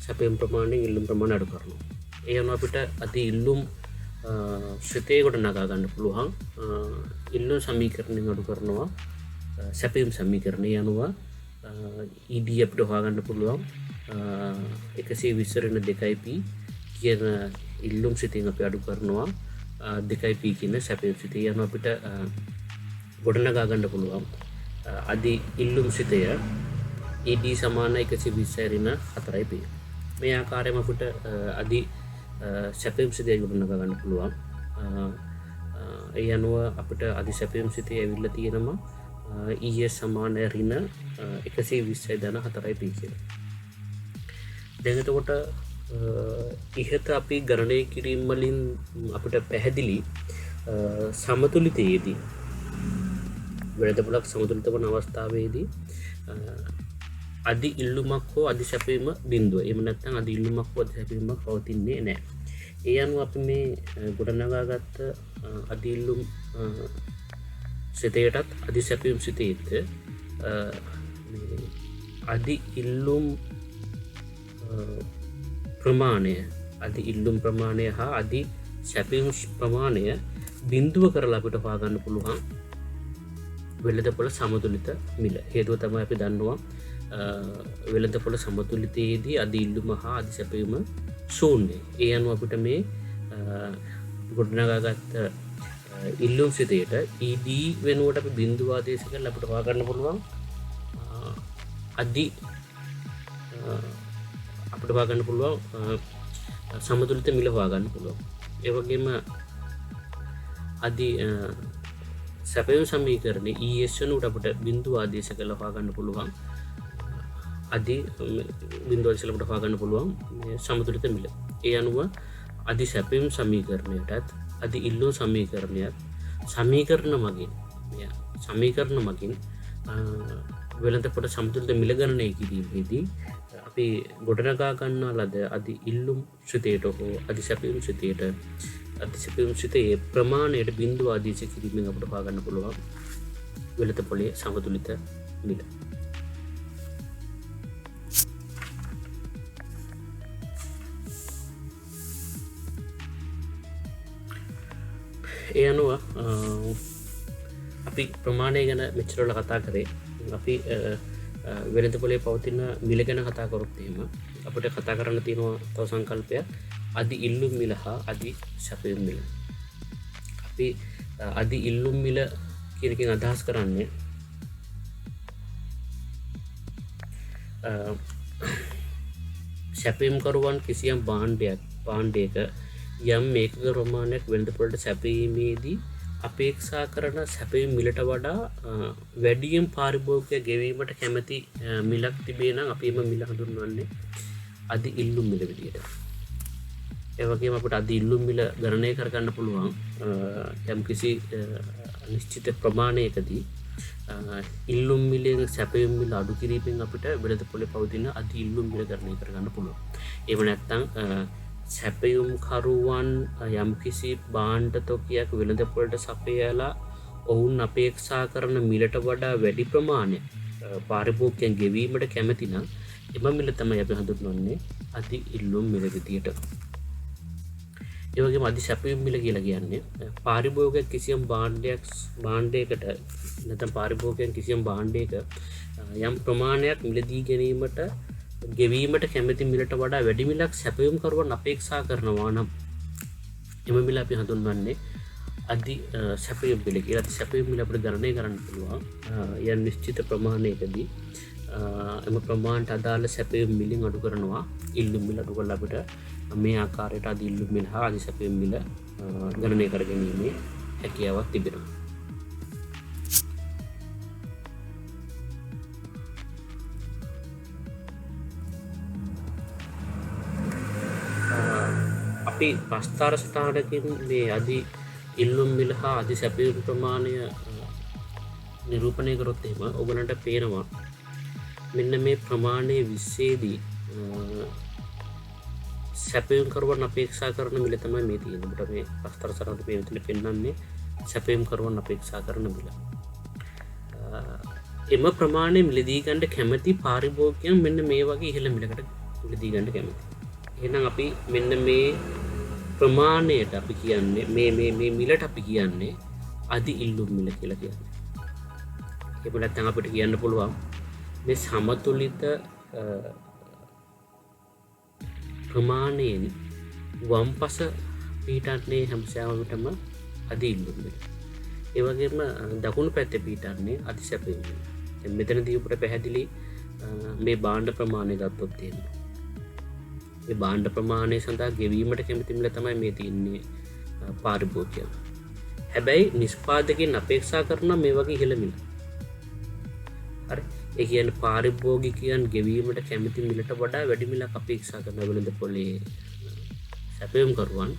සැපයීම ප්‍රමාණය ඉල්ලුම් ප්‍රමාණය අඩු කරනවා. ඒ අනුව අපිට අධි ඉල්ලුම් සිතේ කොට නගා ගන්න පුළුවන්. ඉල්ලුම් සමීකරණයෙන් අඩු කරනවා සැපයීම් සමීකරණය අනුව ED අපිට හොයාගන්න පුළුවන් 120 ඍණ 2p කියන ඉල්ලුම් සිතෙන් අපි අඩු කරනවා 2p කියන සැපයීම් සිතේ අනුව අපිට ගොඩනගා ගන්න පුළුවන් අධි ඉල්ලුම් සිතය ED සමාන 120 ඍණ 4p. මේ ආකාරයෙන්ම අපිට අධි සැපයීම් සිතේ ගොඩනගා ගන්න පුළුවන්. ඒ අනුව අපිට අධි සැපයීම් සිතේ ඇවිල්ලා තියෙනවා ES සමාන ඍණ 120.4p කියලා. දැන් එතකොට ඉහත අපි ගණනය කිරීම වලින් අපිට පැහැදිලි සමතුලිතයේදී වෙළඳපොළක් සමතුලිත වන අවස්ථාවේදී අධි ඉල්ලුමක් හෝ අධි සැපයීම බිඳුව. එහෙම නැත්නම් අධි ඉල්ලුමක් හෝ අධි සැපයීමක් පවතින්නේ නැහැ. ඒ අනුව අපි මේ ගොඩනගාගත්ත අධි ඉල්ලුම් සිතයටත් අධි සැපයීම් සිතේත් අධි ඉල්ලුම් ප්‍රමාණය අධි ඉල්ලුම් ප්‍රමාණය හා අධි සැපයීම් ප්‍රමාණය බිඳුව කරලා අපිට හොයාගන්න පුළුවන් වෙළඳපොළ සමතුලිත මිල. හේතුව තමයි අපි දන්නවා වෙළඳපොළ සමතුලිතයේදී අධි ඉල්ලුම හා අධි සැපයීම ශූන්‍යයි. ඒ අනුව අපිට මේ ගොඩනගාගත්ත ඉල්ලුම් සිතේට ED වෙනුවට අපි බිඳුව ආදේශ කරලා අපිට හොයාගන්න පුළුවන් අධි අපිට හොයාගන්න පුළුවන් සමතුලිත මිල හොයාගන්න පුළුවන්. ඒ වගේම අධි සැපයීම් සමීකරණයේ ES වෙනුවට අපිට බිඳුව ආදේශ කරලා හොයාගන්න පුළුවන් අධි බිඳුව ආදේශ කරලා හොයාගන්න පුළුවන් මේ සමතුලිත මිල. ඒ අනුව අධි සැපයීම් සමීකරණයටත් අධි ඉල්ලුම් සමීකරණයත් සමීකරණ මගින් වෙළඳපොළ සමතුලිත මිල ගණනය කිරීමේදී අපි ගොඩනගා ගන්නා ලද අධි ඉල්ලුම් සිතේට හෝ අධි සැපයීම් සිතේට අධි සැපයීම් සිතේ ප්‍රමාණයට බිඳුව ආදේශ කිරීමෙන් අපිට හොයාගන්න පුළුවන් වෙළඳපොළේ සමතුලිත මිල. ඒ අනුව අපි ප්‍රමාණය ගැන මෙච්චරවල කතා කරේ. අපි වෙළඳපොලේ පවතින මිල ගැන කතා කරොත් එහෙම අපිට කතා කරන්න තියෙනවා තව සංකල්පයක් අධි ඉල්ලුම් මිල හා අධි සැපයීම් මිල. අපි අධි ඉල්ලුම් මිල කියන එකෙන් අදහස් කරන්නේ සැපයුම්කරුවන් කිසියම් භාණ්ඩයක යම් මේකක ප්‍රමාණයක් වෙළඳපොළට සැපීමේදී අපේක්ෂා කරන සැපයුම් මිලට වඩා වැඩියෙන් පාරිභෝගිකය ගෙවීමට කැමති මිලක් තිබේ නම් අපි එම මිල හඳුන්වන්නේ අධි ඉල්ලුම් මිල විදියට. ඒ වගේම අපිට අධි ඉල්ලුම් මිල ගණනය කරගන්න පුළුවන් යම්කිසි නිශ්චිත ප්‍රමාණයකදී ඉල්ලුම් මිලෙන් සැපයුම් මිල අඩු කිරීමෙන් අපිට වෙළඳපොළේ පවතින අධි ඉල්ලුම් මිල ගණනය කරගන්න පුළුවන්. එහෙම නැත්නම් සැපයුම් කරුවන් යම්කිසි භාණ්ඩ තොගයක් වෙළඳපොළට සපයලා ඔවුන් අපේක්ෂා කරන මිලට වඩා වැඩි ප්‍රමාණයක් පාරිභෝගිකයන් ගෙවීමට කැමති නම් එම මිල තමයි අපි හඳුන්වන්නේ අධි ඉල්ලුම් මිල විදියට. ඒ වගේම අධි සැපයුම් මිල කියලා කියන්නේ පාරිභෝගිකයන් කිසියම් භාණ්ඩයකට නැත්නම් පාරිභෝගිකයන් කිසියම් භාණ්ඩයක යම් ප්‍රමාණයක් මිලදී ගැනීමට ගෙවීමට කැමති මිලට වඩා වැඩි මිලක් සැපයුම් කරුවන් අපේක්ෂා කරනවා නම් එම මිල අපි හඳුන්වන්නේ අධි සැපයුම් මිල කියලා. අධි සැපයුම් මිල අපිට ගණනය කරන්න පුළුවන් යම් නිශ්චිත ප්‍රමාණයකදී එම ප්‍රමාණයට අදාළ සැපයුම් මිලින් අඩු කරනවා ඉල්ලුම් මිල අඩු කරලා අපිට මේ ආකාරයට අධි ඉල්ලුම් මිල හා අධි සැපයුම් මිල ගණනය කර ගැනීමේ හැකියාවක් තිබෙනවා. අපි ප්‍රස්ථාර ස්ථානකින් මේ අධි ඉල්ලුම් මිල හා අධි සැපයුම් ප්‍රමාණය නිරූපණය කරොත් එහෙම ඔයගලන්ට පේනවා මෙන්න මේ ප්‍රමාණය 20 දී සැපයුම් කරුවන් අපේක්ෂා කරන මිල තමයි මේ තියෙන්නේ. ඔබට මේ ප්‍රස්ථාර ස්ථානවල මේ විදිහට පෙන්වන්නේ සැපයුම් කරුවන් අපේක්ෂා කරන මිල. එම ප්‍රමාණය මිලදී ගන්න කැමති පාරිභෝගිකයන් මෙන්න මේ වගේ ඉහළ මිලකට මිලදී ගන්න කැමති. එහෙනම් අපි මෙන්න මේ ප්‍රමාණයට අපි කියන්නේ මේ මිලට අපි කියන්නේ අධි ඉල්ලුම් මිල කියලා කියන්නේ. ඒක නැත්නම් අපිට කියන්න පුළුවන් මේ සමතුලිත ප්‍රමාණයෙන් වම්පස පිටන්නේ හැමසෑම විටම අධි ඉල්ලුම් මිල. ඒ වගේම දකුණු පැත්තේ පිටන්නේ අධි සැපයුම් මිල. දැන් මෙතනදී අපිට පැහැදිලි මේ භාණ්ඩ ප්‍රමාණය ගත්තොත් එහෙම මේ භාණ්ඩ ප්‍රමාණය සඳහා ගෙවීමට කැමති මිල තමයි මේ තියෙන්නේ පාරිභෝගිකයන්. හැබැයි නිෂ්පාදකයන් අපේක්ෂා කරන මේ වගේ ඉහළ මිල. හරි. ඒ කියන්නේ පාරිභෝගිකයන් ගෙවීමට කැමති මිලට වඩා වැඩි මිලක් අපේක්ෂා කරන වෙළඳපොලේ සැපයුම් කරුවන්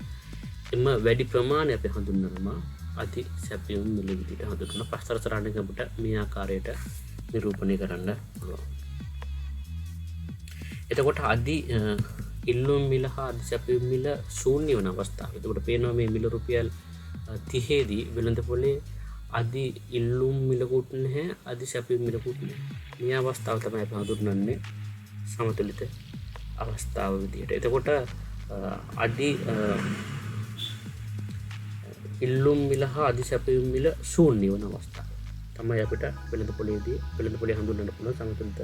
එම වැඩි ප්‍රමාණය අපි හඳුන්වනවා අධි සැපයුම් මිල විදිහට හඳුන්වන ප්‍රස්ථාර සරණක අපිට මේ ආකාරයට නිරූපණය කරන්න පුළුවන්. එතකොට අධි ඉල්ලුම් මිල හා අධි සැපයුම් මිල ශූන්‍ය වන අවස්ථාව. එතකොට පේනවා මේ මිල රුපියල් 30 දී වෙළඳපොලේ අධි ඉල්ලුම් මිලකුත් නැහැ අධි සැපයුම් මිලකුත් නැහැ. මේ අවස්ථාව තමයි අපි හඳුන්වන්නේ සමතුලිත අවස්ථාව විදිහට. එතකොට අධි ඉල්ලුම් මිල හා අධි සැපයුම් මිල ශූන්‍ය වන අවස්ථාව තමයි අපිට වෙළඳපොලේ හඳුන්වන්න පුළුවන් සමතුලිත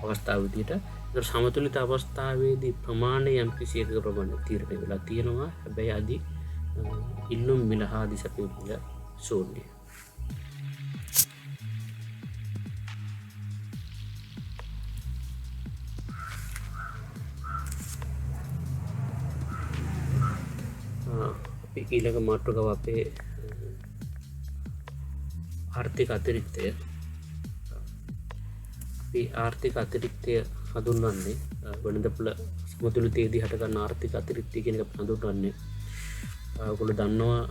අවස්ථාව විදිහට. ඒතර සමතුලිත අවස්ථාවේදී ප්‍රමාණය යම් කිසි එකක ප්‍රමාණයක් තීරණය වෙලා තියෙනවා. හැබැයි අධි ඉල්ලුම් මිල හා අධි සැපයුම් මිල ශූන්‍යයි. අපි ඊළඟ මාතෘකාව අපේ ආර්ථික අතිරික්තය. අපි ආර්ථික අතිරික්තය හඳුන්වන්නේ වෙළඳපොළ සමතුලිතයේදී හටගන්න ආර්ථික අතිරික්තය කියන එක හඳුන්වන්නේ ඔයගොල්ලෝ දන්නවා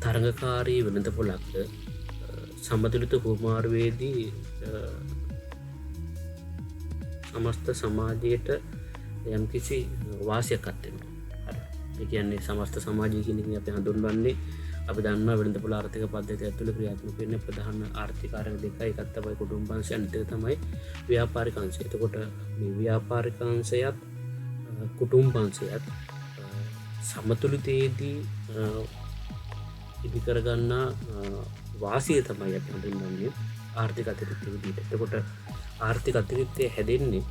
තරඟකාරී වෙළඳපොළක් සමතුලිත හුවමාරුවේදී සමස්ත සමාජයට යම්කිසි වාසියක් අත්වෙනවා. හරි. ඒ කියන්නේ සමස්ත සමාජය කියන එක අපි හඳුන්වන්නේ අපි දන්නවා වෙළඳපොළ ආර්ථික පද්ධතිය ඇතුළේ ක්‍රියාත්මක වෙන ප්‍රධාන ආර්ථික කාරක දෙකයි. එකක් තමයි කුටුම්බ අංශය, අනිත් එක තමයි ව්‍යාපාරික අංශය. එතකොට මේ ව්‍යාපාරික අංශයත් කුටුම්බ අංශයත් සමතුලිතයේදී ඉදි කරගන්න වාසිය තමයි අපි හඳුන්වන්නේ ආර්ථික අතිරික්තය විදිහට. එතකොට ආර්ථික අතිරික්තය හැදෙන්නේ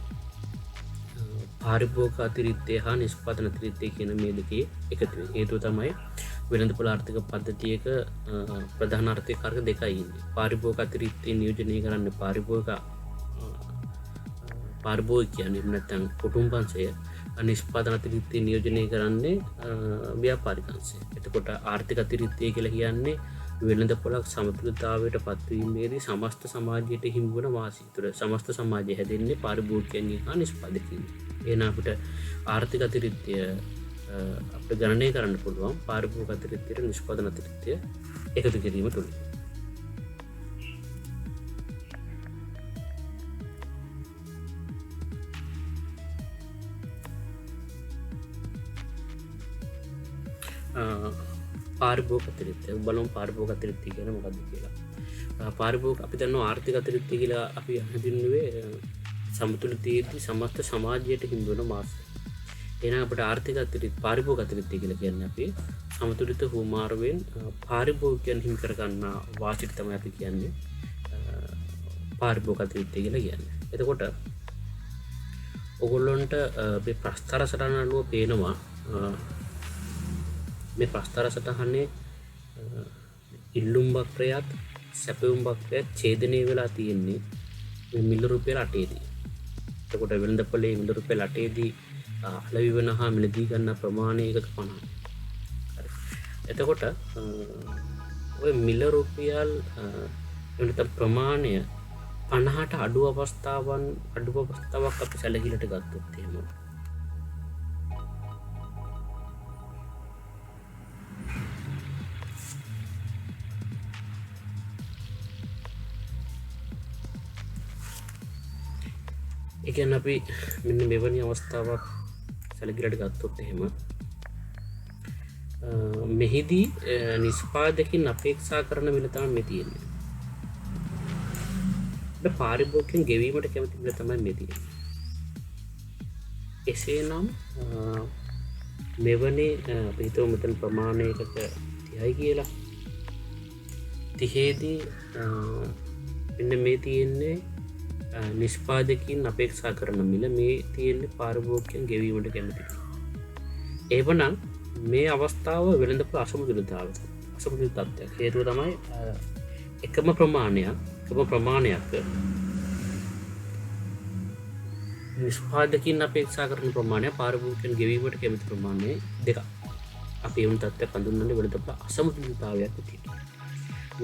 පාරිභෝගික අතිරික්තය හා නිෂ්පාදන අතිරික්තය කියන මේ දෙකේ එකතුවෙන්. හේතුව තමයි වෙළඳපොළ ආර්ථික පද්ධතියක ප්‍රධාන ආර්ථික කාරක දෙකයි ඉන්නේ. පාරිභෝගික අතිරික්තය නියෝජනය කරන්නේ පාරිභෝගික පාරිභෝගිකයන් එහෙම නැත්නම් කුටුම්බංශය නිෂ්පාදන අතිරික්තය නියෝජනය කරන්නේ ව්‍යාපාරික අංශය. එතකොට ආර්ථික අතිරික්තය කියලා කියන්නේ වෙළඳපොළක් සමතුලිතතාවයට පත්වීමේදී සමස්ත සමාජයට හිමි වන වාසිය. ඒතර සමස්ත සමාජය හැදෙන්නේ පාරිභෝගිකයන් හා නිෂ්පාදකයන්. එහෙනම් අපිට ආර්ථික අතිරික්තය අපිට ගණනය කරන්න පුළුවන් පාරිභෝගික අතිරික්තයට නිෂ්පාදන අතිරික්තය එකතු කිරීම තුලින්. පාරිභෝගික අතිරික්තය බලමු පාරිභෝගික අතිරික්තය කියන්නේ මොකක්ද කියලා. පාරිභෝගික අපි දන්නවා ආර්ථික අතිරික්තය කියලා අපි හඳුන්වන්නේ සමතුලිතයේදී සමස්ත සමාජයට හිමි වන මාසය. එහෙනම් අපිට ආර්ථික අතිරික්ත පාරිභෝගික අතිරික්තය කියලා කියන්නේ අපි සමතුලිත හුමාරුවෙන් පාරිභෝගිකයන් හිමි කර ගන්නා වාසියට තමයි අපි කියන්නේ පාරිභෝගික අතිරික්තය කියලා කියන්නේ. එතකොට ඔයගොල්ලන්ට මේ ප්‍රස්තාර සටහන අනුව පේනවා මේ ප්‍රස්තාර සටහනේ ඉල්ලුම් වක්‍රයත් සැපයුම් වක්‍රයත් ඡේදනය වෙලා තියෙන්නේ මේ මිල රුපියල් 8ේදී. එතකොට වෙළඳපොලේ මිල රුපියල් 8ේදී අලෙවි වෙන හා මිලදී ගන්න ප්‍රමාණය 150. හරි. එතකොට ඔය මිල රුපියල් වෙනත ප්‍රමාණය 50ට අඩු අවස්ථාවක් අපි සැලකිලිට ගත්තොත් එහෙම ඒ කියන්නේ අපි මෙන්න මෙවැනි අවස්ථාවක් සැලකිලිට ගත්තොත් එහෙම මෙහිදී නිෂ්පාදකයන් අපේක්ෂා කරන මිල තමයි මේ තියෙන්නේ. පාරිභෝගිකයන් ගෙවීමට කැමති මිල තමයි මේ තියෙන්නේ. එසේනම් මෙවැනි අපි හිතුව මෙතන ප්‍රමාණයකට 30යි කියලා. 30ේදී මෙන්න මේ තියෙන්නේ නිෂ්පාදකයන් අපේක්ෂා කරන මිල, මේ තියෙන්නේ පාරිභෝගිකයන් ගෙවීමට කැමති. එවනම් මේ අවස්ථාව වෙළඳපොළ අසමතුලිතතාවය. අසමතුලිත තත්ත්වයක්. හේතුව තමයි එකම ප්‍රමාණයක් නිෂ්පාදකයන් අපේක්ෂා කරන ප්‍රමාණය පාරිභෝගිකයන් ගෙවීමට කැමති ප්‍රමාණය දෙකක්. අපි එවුන් තත්ත්වයක් හඳුන්වන්නේ වෙළඳපොළ අසමතුලිතතාවයක් විදිහට.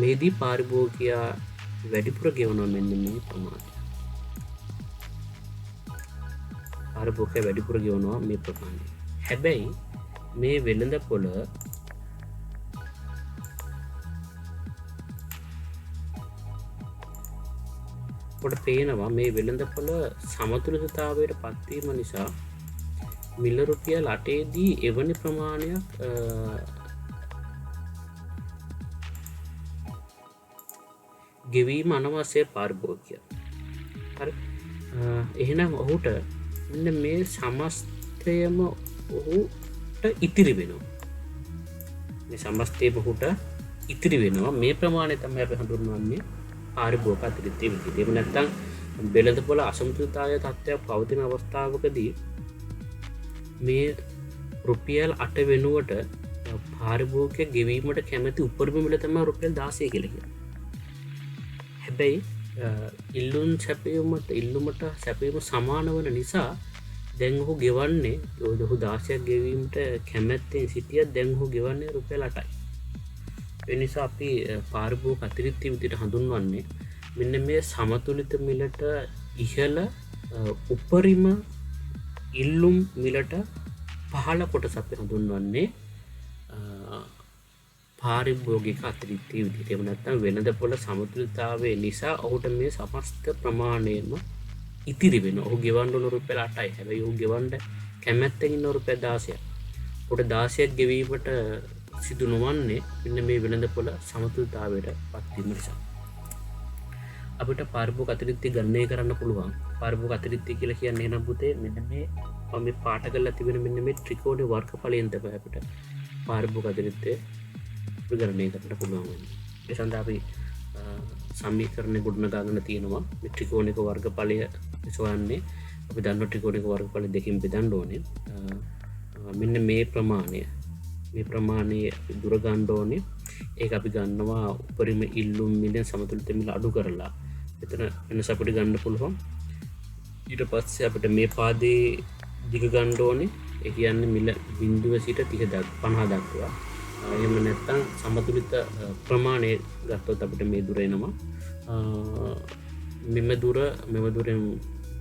මේදී පාරිභෝගිකයා වැඩිපුර ගෙවනවා මෙන්න මේ ප්‍රමාණය. පාරිභෝගිකයා වැඩිපුර ගෙවනවා මේ ප්‍රමාණය. හැබැයි මේ වෙළඳපොළ කොට පේනවා මේ වෙළඳපොළ සමතුලිතතාවයට පත්වීම නිසා මිල රුපියල් 8ේදී එවැනි ප්‍රමාණයක් ගෙවීම අනවශ්‍ය පාරිභෝගිකයා. හරි. එහෙනම් ඔහුට මෙන්න මේ සමස්තයම ඔහුට ඉතිරි වෙනවා. මේ සමස්තයම ඔහුට ඉතිරි වෙනවා. මේ ප්‍රමාණය තමයි අපි හඳුන්වන්නේ පාරිභෝගික අතිරික්තය විදිහට. එහෙම නැත්නම් වෙළඳපොළ අසමතුලිතතාවය තත්ත්වයක් පවතින අවස්ථාවකදී මේ රුපියල් 8 වෙනුවට පාරිභෝගිකයා ගෙවීමට කැමති උපරිම මිල තමයි රුපියල් 16 කියලා කියන්නේ. හැබැයි ඉල්ලුමට සැපයීම සමාන වන නිසා දැන් ඔහු ගෙවන්නේ ඔහු 16ක් ගෙවීමට කැමැත්තෙන් සිටියත් දැන් ඔහු ගෙවන්නේ රුපියල් 8යි. ඒ නිසා අපි පාරිභෝගික අතිරික්තය විදිහට හඳුන්වන්නේ මෙන්න මේ සමතුලිත මිලට ඉහළ උපරිම ඉල්ලුම් මිලට පහළ කොටස අපි හඳුන්වන්නේ පාරිභෝගික අතිරික්තය විදිහට. එහෙම නැත්නම් වෙළඳපොළ සමතුලිතතාවය නිසා ඔහුට මේ සමස්ත ප්‍රමාණයම ඉතිරි වෙනවා. ඔහු ගෙවන්න ඕන රුපියල් 8යි. හැබැයි ඔහු ගෙවන්න කැමැත්තෙන් ඉන්න රුපියල් 16ක්. ඔහුට 16ක් ගෙවීමට සිදු නොවන්නේ මෙන්න මේ වෙළඳපොළ සමතුලිතතාවයට පත්වීම නිසා. අපිට පාරිභෝගික අතිරික්තය ගණනය කරන්න පුළුවන්. පාරිභෝගික අතිරික්තය කියලා කියන්නේ නම් පුතේ මෙන්න මේ මම පාට කරලා තිබෙන මෙන්න මේ ත්‍රිකෝණයේ වර්ගඵලයෙන් තමයි අපිට පාරිභෝගික අතිරික්තය ගණනය කරන්න පුළුවන් වෙන්නේ. ඒ සඳහා අපි සමීකරණ ගොඩනගාගෙන තියෙනවා. මේ ත්‍රිකෝණික වර්ගඵලය සොයන්නේ අපි දන්න ත්‍රිකෝණික වර්ගඵල දෙකකින් බෙදන්න ඕනේ. මෙන්න මේ ප්‍රමාණය දුර ගන්න ඕනේ. ඒක අපි ගන්නවා උපරිම ඉල්ලුම් මිලෙන් සමතුලිත මිල අඩු කරලා. එතන වෙනස අපිට ගන්න පුළුවන්. ඊට පස්සේ අපිට මේ පාදේ දිග ගන්න ඕනේ. ඒ කියන්නේ මිල බිඳුව සිට 30 50 දක්වා. එහෙම නැත්නම් සමතුලිත ප්‍රමාණය ගත්තොත් අපිට මේ දුර එනවා. මෙම දුරෙන්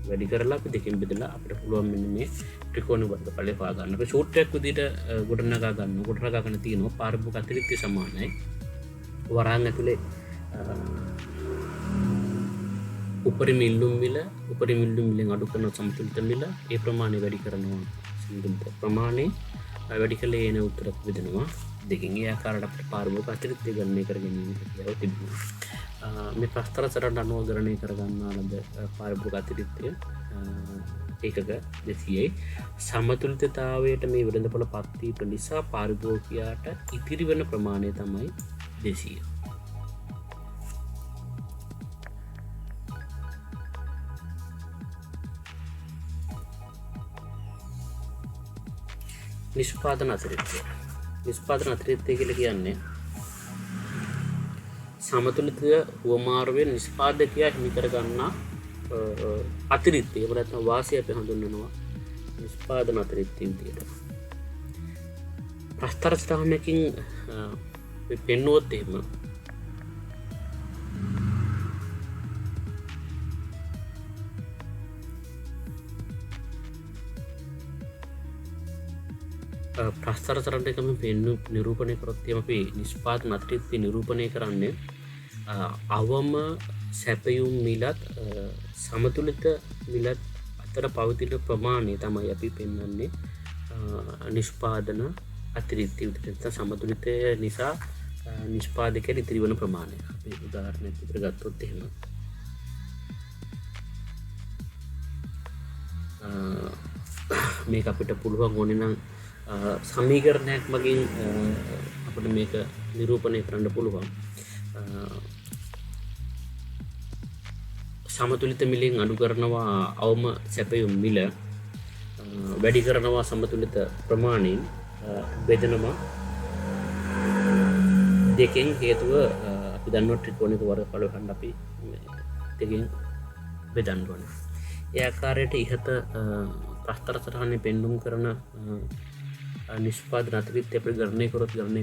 වැඩි කරලා අපි දෙකෙන් බෙදලා අපිට පුළුවන් මෙන්න මේ ත්‍රිකෝණ වර්ගඵලය හොයා ගන්න. අපි සූත්‍රයක් විදිහට ගොඩනගා ගන්න තියෙනවා. පාරභෝග අතිරික්තය සමානයි. වරහන් ඇතුලේ උපරිම ඉල්ලුම් මිලෙන් අඩු කරන සමතුලිත මිල ඒ ප්‍රමාණය වැඩි කරනවා. සමතුලිත ප්‍රමාණය වැඩි කළේ එන උත්තරයක් බෙදෙනවා දෙකෙන්. ඒ ආකාරයට අපිට පාරභෝග අතිරික්තය ගණනය කර ගැනීම හැකියාව තිබෙනවා. මේ ප්‍රස්තර සටහන අනුව ගණනය කර ගන්නා ලද පාරභෝග අතිරික්තය ඒකක 200යි. සමතුලිතතාවයට මේ වෙළඳපොළ පත් වීම නිසා පාරිභෝගිකයාට ඉතිරි වෙන ප්‍රමාණය තමයි 200. නිෂ්පාදන අතිරික්තය කියලා කියන්නේ සමතුලිත හුවමාරුවේ නිෂ්පාදකයා හිමි කර ගන්නා අතිරික්තය. එහෙම නැත්නම් වාසිය අපි හඳුන්වනවා නිෂ්පාදන අතිරික්තය විදියට. ප්‍රස්තර සටහනකින් පෙන්වුවොත් එහෙම ප්‍රස්තර සටහනකම නිරූපණය කරොත් අපි නිෂ්පාදන අතිරික්තය නිරූපණය කරන්නේ අවම සැපයුම් මිලත් සමතුලිත මිලත් අතර පවතින ප්‍රමාණය තමයි අපි පෙන්වන්නේ නිෂ්පාදන අතිරික්තය විදිහට. සමතුලිතය නිසා නිෂ්පාදකයට ඉතිරි වන ප්‍රමාණය. අපි උදාහරණයක් විදිහට ගත්තොත් එහෙම මේක අපිට පුළුවන් ඕනේ නම් සමීකරණයක් මගින් අපිට මේක නිරූපණය කරන්න පුළුවන්. සමතුලිත මිලෙන් අඩු කරනවා අවම සැපයුම් මිල, වැඩි කරනවා සමතුලිත ප්‍රමාණයෙන්, බෙදනවා දෙකෙන්. හේතුව අපි දන්නවා ත්‍රිකෝණික වර්ගඵල ගන්න අපි දෙකෙන් බෙදන්න ඕනේ. ඒ ආකාරයට ඉහත ප්‍රස්තර සටහනේ පෙන්වුම් කරන නිෂ්පාදන අතිරික්තය අපිට ගණනය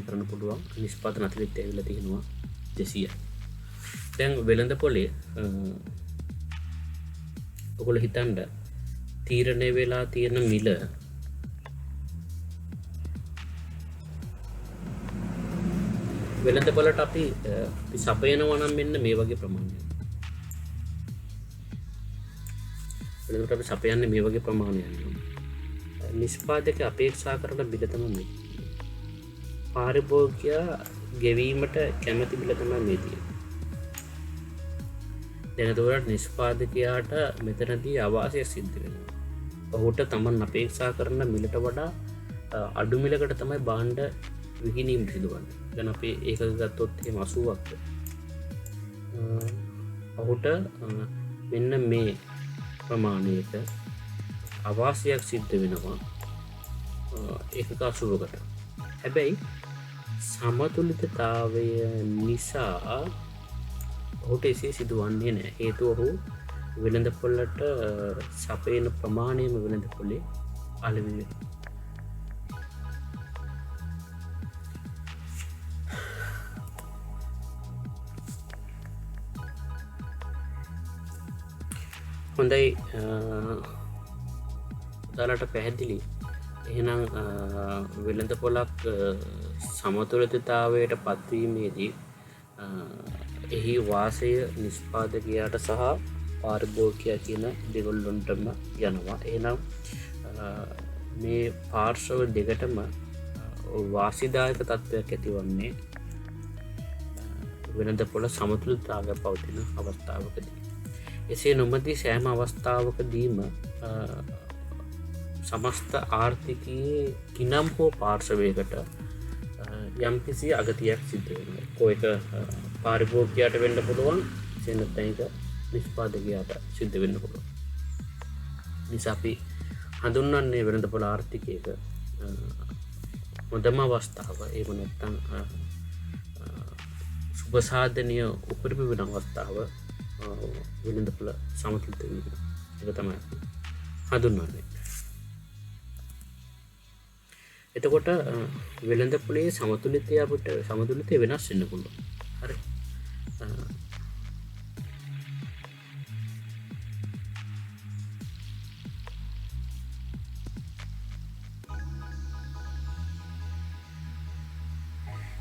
කරන්න පුළුවන්. නිෂ්පාදන අතිරික්තය ඇවිල්ලා තියෙනවා 200. දැන් වෙළඳපොලේ ඔයගොල්ලෝ හිතන්න තීරණය වෙලා තියෙන මිල වෙළඳපොලට අපි සපයනවා නම් මෙන්න මේ වගේ ප්‍රමාණයක්. වෙළඳපොලට අපි සපයන්නේ මේ වගේ ප්‍රමාණයක්. නිෂ්පාදක අපේක්ෂා කරන බිල තමයි පාරිභෝගිකයා ගෙවීමට කැමති බිල තමයි මේ තියෙන්නේ. දැන් එතකොට නිෂ්පාදකයාට මෙතනදී අවාසිය සිද්ධ වෙනවා. ඔහුට තමන් අපේක්ෂා කරන මිලට වඩා අඩු මිලකට තමයි භාණ්ඩ විකිණීම සිදුවන්නේ. දැන් අපි ඒක ගත්තොත් එහෙම 80ක්. ඔහුට මෙන්න මේ ප්‍රමාණයක අවාසියක් සිද්ධ වෙනවා ඒකක 80කට. හැබැයි සමතුලිතතාවය නිසා ඔහුට එසේ සිදුවන්නේ නැහැ. හේතුව ඔහු වෙළඳපොළට සපයන ප්‍රමාණයම වෙළඳපොලේ අලෙවි වෙනවා. හොඳයි, ඔයාලට පැහැදිලි. එහෙනම් වෙළඳපොළක් සමතුලිතතාවයට පත්වීමේදී එහි වාසය නිෂ්පාදකයාට සහ පාරිභෝගිකයා කියන දෙගොල්ලොන්ටම යනවා. එහෙනම් මේ පාර්ශ්ව දෙකටම වාසිදායක තත්ත්වයක් ඇතිවන්නේ වෙළඳපොළ සමතුලිතතාවය පවතින අවස්ථාවකදී. එසේ නොමැති සෑම අවස්ථාවකදීම සමස්ත ආර්ථිකයේ කිනම් හෝ පාර්ශවයකට යම්කිසි අගතියක් සිද්ධ වෙනවා. කොයික පාරිභෝගිකයාට වෙන්න පුළුවන්, එසේනත් නිෂ්පාදකයාට සිද්ධ වෙන්න පුළුවන්. නිසා අපි හඳුන්වන්නේ වෙළඳපොළ ආර්ථිකයක හොඳම අවස්ථාව එහෙම නැත්නම් සුබසාධනීය උපරිම වෙන අවස්ථාව වෙළඳපොළ සමතුලිත වීම. එක තමයි හඳුන්වන්නේ. එතකොට වෙළඳ පොලේ සමතුලිතය අපිට සමතුලිතය වෙනස් වෙන්න පුළුවන්. හරි.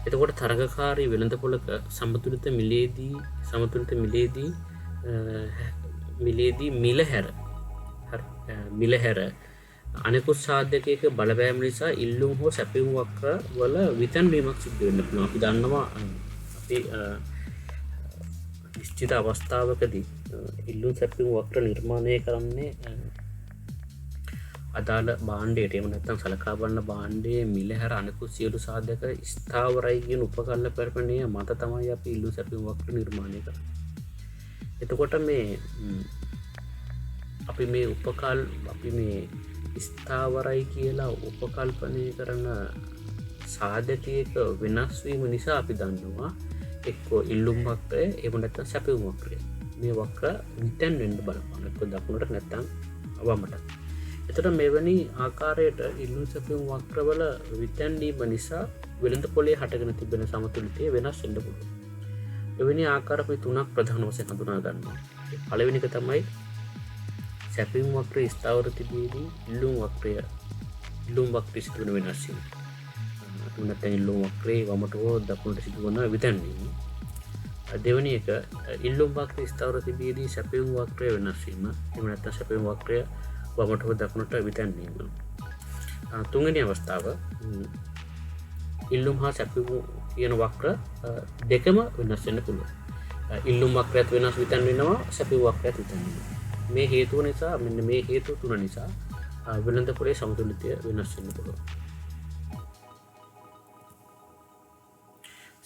එතකොට තරගකාරී වෙළඳ පොලක සමතුලිත මිලේදී මිල හැර අනෙකුත් සාධ්‍යකයක බලපෑම නිසා ඉල්ලුම් හෝ සැපයුම් වක්‍ර වල විතන්වීමක් සිද්ධ වෙන්න පුළුවන්. අපි දන්නවා අපි නිශ්චිත අවස්ථාවකදී ඉල්ලුම් සැපයුම් වක්‍ර නිර්මාණය කරන්නේ අදාළ භාණ්ඩයට. එහෙම නැත්නම් සලකා බලන භාණ්ඩයේ මිල හැර අනෙකුත් සියලු සාධක ස්ථාවරයි කියන උපකල්ල පරිපණය මත තමයි අපි ඉල්ලුම් සැපයුම් වක්‍ර නිර්මාණය කරන්නේ. එතකොට අපි මේ ස්ථාවරයි කියලා උපකල්පනය කරන සාධකයක වෙනස් වීම නිසා අපි දන්නවා එක්කෝ ඉල්ලුම් වක්‍රය එහෙම නැත්නම් සැපයුම් වක්‍රය. මේ වක්‍ර විතැන් වෙන්න බලපාන. එක්ක දකුණට නැත්නම් වමට. එතකොට මෙවැනි ආකාරයට ඉල්ලුම් සැපයුම් වක්‍රවල විතැන්වීම නිසා වෙළඳ පොලේ හටගෙන තිබෙන සමතුලිතය වෙනස් වෙන්න පුළුවන්. එවැනි ආකාර අපි තුනක් ප්‍රධාන වශයෙන් හඳුනා ගන්නවා. පළවෙනි එක තමයි සැපයුම් වක්‍රය ස්ථාවර තිබීදී ඉල්ලුම් වක්‍රය සිදුවන වෙනස් වීම. නැත්නම් ඉල්ලුම් වක්‍රයේ වමට හෝ දකුණට සිදුවන විතැන්වීම. දෙවෙනි එක ඉල්ලුම් වක්‍රය ස්ථාවර තිබීදී සැපයුම් වක්‍රය වෙනස් වීම. එහෙම නැත්නම් සැපයුම් වක්‍රය වමට හෝ දකුණට විතැන්වීම. තුන්වෙනි අවස්ථාව ඉල්ලුම් හා සැපයුම් කියන වක්‍ර දෙකම වෙනස් වෙන්න පුළුවන්. ඉල්ලුම් වක්‍රයත් වෙනස් විතැන් වෙනවා, සැපයුම් වක්‍රයත් විතැන් වෙනවා. මේ හේතුව නිසා මේ හේතු තුන නිසා වෙළඳ පොලේ සමතුලිතය වෙනස් වෙන්න පුළුවන්.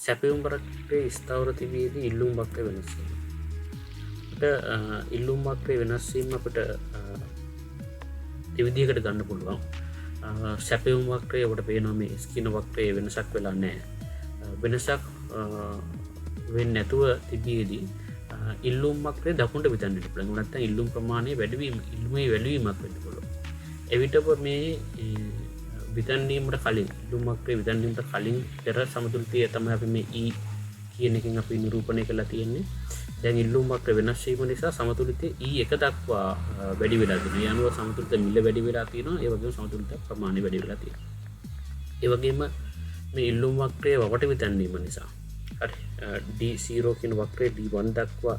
සැපයුම් වක්‍රයේ ස්ථාවර තිබීදී ඉල්ලුම් වක්‍රය වෙනස් වෙනවා. ඉල්ලුම් වක්‍රය වෙනස් වීම අපිට දෙවිදිහකට ගන්න පුළුවන්. සැපයුම් වක්‍රය ඔබට පේනවා මේ ස්කින වක්‍රයේ වෙනසක් වෙලා නැහැ. වෙනසක් වෙන්නේ නැතුව තිබීදී ඉල්ලුම් වක්‍රය දකුණට විතන්න පුළුවන්. නැත්නම් ඉල්ලුම් ප්‍රමාණය ඉල්ලුමේ වැඩිවීමක් වෙන්න පුළුවන්. එවිට මේ විතන්වීමට කලින් ඉල්ලුම් වක්‍රය විතන්වීමට කලින් පෙර සමතුලිතය තමයි අපි මේ E කියන එකෙන් අපි නිරූපණය කරලා තියෙන්නේ. දැන් ඉල්ලුම් වක්‍රය වෙනස් වීම නිසා සමතුලිතය E1 දක්වා වැඩි වෙලා තියෙනවා. ඒ අනුව සමතුලිත මිල වැඩි වෙලා තියෙනවා. ඒ වගේම සමතුලිත ප්‍රමාණය වැඩි වෙලා තියෙනවා. ඒ වගේම මේ ඉල්ලුම් වක්‍රයේ වමට විතන්වීම නිසා හරි D0 කියන වක්‍රයේ D1 දක්වා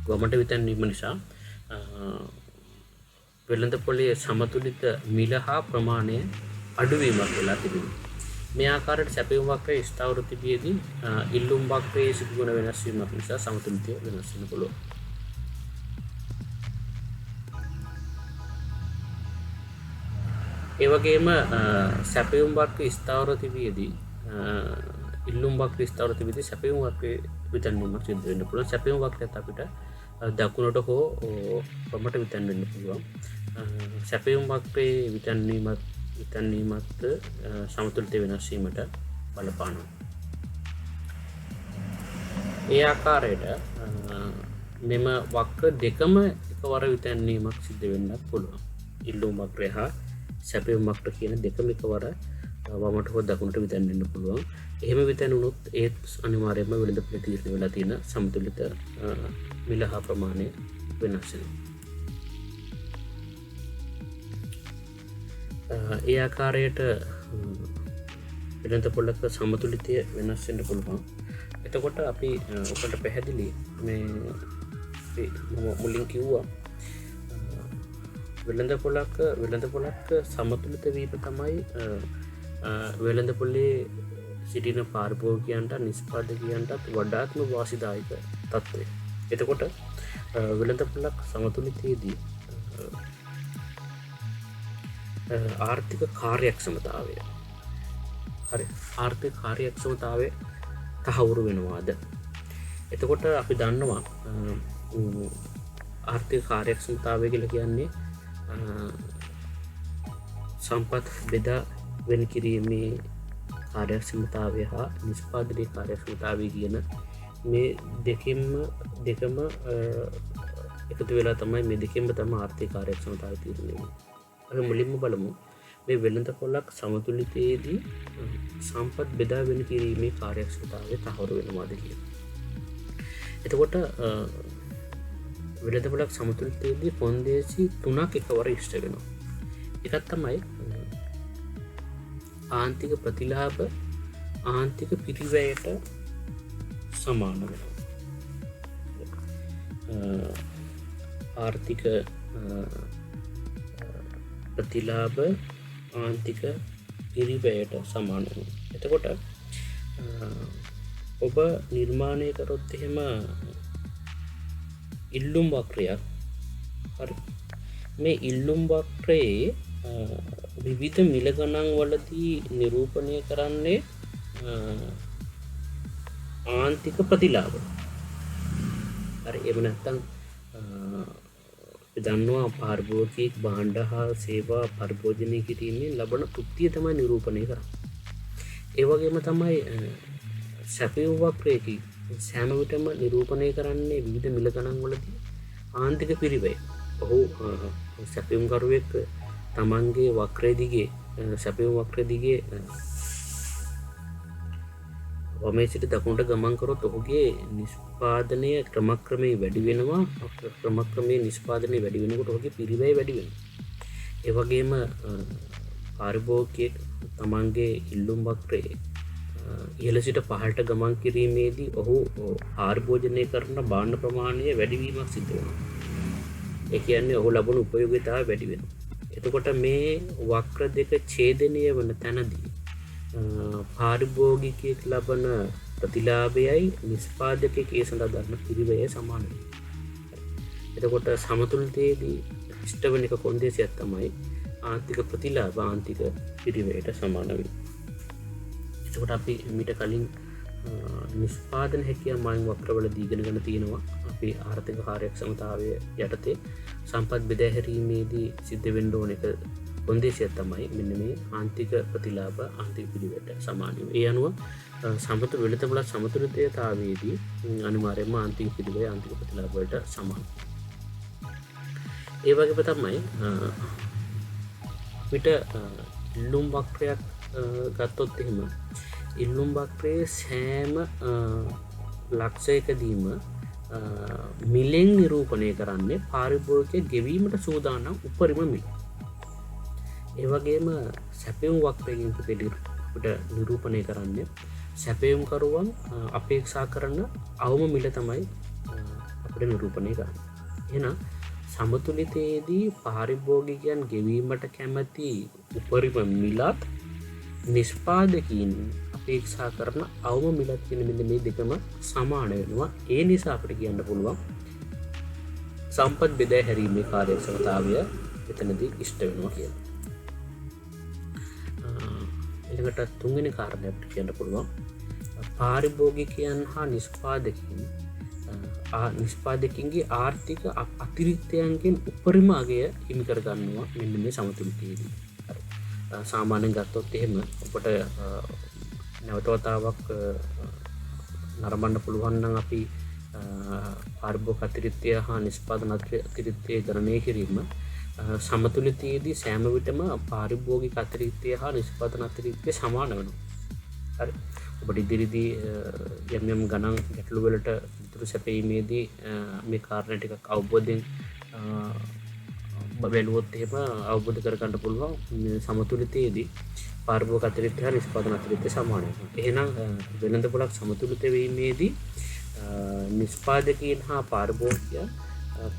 වමට විතන්වීම නිසා වෙළඳ පොලේ සමතුලිත මිල හා ප්‍රමාණය අඩුවීමක් වෙලා තිබෙනවා. මේ ආකාරයට සැපයුම් වක්‍රයේ ස්ථාවර තිබියදී ඉල්ලුම් වක්‍රයේ සිදුවන වෙනස් වීමක් නිසා සමතුලිතය වෙනස් වෙන්න පුළුවන්. ඒ වගේම සැපයුම් වක්‍රයේ ස්ථාවර තිබියදී ඉල්ලුම් වක්‍රයේ ස්ථාවර තිබියදී සැපයුම් වක්‍රයේ විතන්වීමක් සිදු වෙන්න පුළුවන්. සැපයුම් වක්‍රයත් අපිට දකුණට හෝ වමට විතන් වෙන්න පුළුවන්. සැපයුම් වක්‍රයේ විතන්වීමත් සමතුලිතය වෙනස් වීමට බලපානවා. ඒ ආකාරයට මෙම වක්‍ර දෙකම එකවර විතන්වීමක් සිද්ධ වෙන්නත් පුළුවන්. ඉල්ලුම් වක්‍රය හා සැපයුම් වක්‍ර කියන දෙකම එකවර වමට හෝ දකුණට විතන් වෙන්න පුළුවන්. එහෙම විතන් වුණොත් ඒත් අනිවාර්යයෙන්ම වෙළඳ පොලේ තීරණය වෙලා තියෙන සමතුලිත මිල හා ප්‍රමාණය වෙනස් වෙනවා. ඒ ආකාරයට වෙළඳ පොලක සමතුලිතය වෙනස් වෙන්න පුළුවන්. එතකොට අපි ඔකට පැහැදිලි මේ මුලින් කිව්වා වෙළඳ පොලක සමතුලිත වීම තමයි වෙළඳ පොලේ සිටින පාරිභෝගිකයන්ට නිෂ්පාදකයන්ටත් වඩාත්ම වාසිදායක තත්ත්වය. එතකොට වෙළඳ පොලක් සමතුලිතයේදී ආර්ථික කාර්යක්ෂමතාවය ආර්ථික කාර්යක්ෂමතාවය තහවුරු වෙනවාද? එතකොට අපි දන්නවා ආර්ථික කාර්යක්ෂමතාවය කියලා කියන්නේ සම්පත් බෙදා වෙන් කිරීමේ කාර්යක්ෂමතාවය හා නිෂ්පාදනයේ කාර්යක්ෂමතාවය කියන මේ දෙකම එකතු වෙලා තමයි මේ දෙකෙන්ම තම ආර්ථික කාර්යක්ෂමතාවය තීරණය වෙන්නේ. අපි මුලින්ම බලමු මේ වෙළඳ පොළක් සමතුලිතයේදී සම්පත් බෙදා වෙන කිරීමේ කාර්යක්ෂමතාවය තහවුරු වෙනවාද කියලා. එතකොට වෙළඳ පොළක් සමතුලිතයේදී කොන්දේසි 3ක් එකවර ඉෂ්ට වෙනවා. එකක් තමයි ආන්තික ප්‍රතිලාභ ආන්තික පිරිවැයට සමාන වෙනවා. ආර්ථික ප්‍රතිලාභ ආන්තික පිරිවැයට සමාන වෙනවා. එතකොට ඔබ නිර්මාණය කරොත් එහෙම ඉල්ලුම් වක්‍රයක්. හරි. මේ ඉල්ලුම් වක්‍රයේ විවිධ මිල ගණන් වලදී නිරූපණය කරන්නේ ආන්තික ප්‍රතිලාභ. හරි. එහෙම නැත්නම් දන්නවා පාරිභෝගික භාණ්ඩ හා සේවා පරිභෝජනය කිරීමෙන් ලබන තෘප්තිය තමයි නිරූපණය කරන්නේ. ඒ වගේම තමයි සැපයුම් වක්‍රයේදී සෑම විටම නිරූපණය කරන්නේ විවිධ මිල ගණන් වලදී ආන්තික පිරිවැය. ඔහු සැපයුම් කරුවෙක් තමන්ගේ වක්‍රය දිගේ සැපයුම් වක්‍රය දිගේ වමේ සිට දකුණට ගමන් කරොත් ඔහුගේ නිෂ්පාදනය ක්‍රමක්‍රමයෙන් වැඩි වෙනවා. ක්‍රමක්‍රමයෙන් නිෂ්පාදනය වැඩි වෙනකොට ඔහුගේ පිරිවැය වැඩි වෙනවා. ඒ වගේම පාරිභෝගිකයෙක් තමන්ගේ ඉල්ලුම් වක්‍රයේ ඉහළ සිට පහළට ගමන් කිරීමේදී ඔහු ආර්භෝජනය කරන භාණ්ඩ ප්‍රමාණය වැඩිවීමක් සිදු වෙනවා. ඒ කියන්නේ ඔහු ලබන උපයෝගීතාවය වැඩි වෙනවා. එතකොට මේ වක්‍ර දෙක ඡේදනය වන තැනදී පාරිභෝගිකයෙක් ලබන ප්‍රතිලාභයයි නිෂ්පාදකයෙක් ඒ සඳහා දරන පිරිවැය සමාන වෙනවා. එතකොට සමතුලිතයේදී ඉෂ්ට වෙන එක කොන්දේසියක් තමයි ආන්තික ප්‍රතිලාභ ආන්තික පිරිවැයට සමාන වෙන්නේ. එතකොට අපි මීට කලින් නිෂ්පාදන හැකියාව මායිම් වක්‍රවලදී ඉගෙනගෙන තියෙනවා. අපි ආර්ථික කාර්යක්ෂමතාවය යටතේ සම්පත් බෙදා හැරීමේදී සිද්ධ වෙන්න ඕන එක කොන්දේසියක් තමයි මෙන්න මේ ආන්තික ප්‍රතිලාභ ආන්තික පිරිවැයට සමාන වෙනවා. ඒ අනුව වෙළඳ පොළ සමතුලිතතාවයේදී අනිවාර්යයෙන්ම ආන්තික පිරිවැය ආන්තික ප්‍රතිලාභ වලට සමාන. ඒ වගේම තමයි පිට ඉල්ලුම් වක්‍රයක් ගත්තොත් එහෙම ඉල්ලුම් වක්‍රයේ සෑම ලක්ෂයකදීම මිලෙන් නිරූපණය කරන්නේ පාරිභෝගිකයෙක් ගෙවීමට සූදානම් උපරිම මිල. ඒ වගේම සැපයුම් වක්‍රයෙන් අපිට නිරූපණය කරන්නේ සැපයුම් කරුවන් අපේක්ෂා කරන අවම මිල තමයි අපිට නිරූපණය කරන්නේ. එහෙනම් සමතුලිතයේදී පාරිභෝගිකයන් ගෙවීමට කැමති උපරිම මිලත් නිෂ්පාදකීන් අපේක්ෂා කරන අවම මිලත් කියන මෙන්න මේ දෙකම සමාන වෙනවා. ඒ නිසා අපිට කියන්න පුළුවන් සම්පත් බෙදා හැරීමේ කාර්යක්ෂමතාවය එතනදී ඉෂ්ට වෙනවා කියලා. ඊළඟට තුන්වෙනි කාරණය අපිට කියන්න පුළුවන් පාරිභෝගිකයන් හා නිෂ්පාදකින්ගේ ආර්ථික අතිරික්තයන්ගෙන් උපරිම අගය හිමි කර ගන්නවා මෙන්න මේ සමතුලිතයේදී. සාමාන්‍යයෙන් ගත්තොත් එහෙම ඔබට නැවත වතාවක් නරඹන්න පුළුවන් නම් අපි පාරිභෝගික අතිරික්තය හා නිෂ්පාදන අතිරික්තය ගණනය කිරීම සමතුලිතයේදී සෑම විටම පාරිභෝගික අතිරික්තය හා නිෂ්පාදන අතිරික්තය සමාන වෙනවා. හරි. ඔබට ඉදිරියේදී යම් ගණන් ගැටලු වලට උතුරු සැපීමේදී මේ කාරණා ටිකක් අවබෝධයෙන් බැලුවොත් එහෙම අවබෝධ කර ගන්න පුළුවන් සමතුලිතයේදී පාරිභෝගික අතිරික්තය හා නිෂ්පාදන අතිරික්තය සමාන වෙනවා. එහෙනම් වෙළඳ පොළක් සමතුලිත වීමේදී නිෂ්පාදකයන් හා පාරිභෝගිකයන්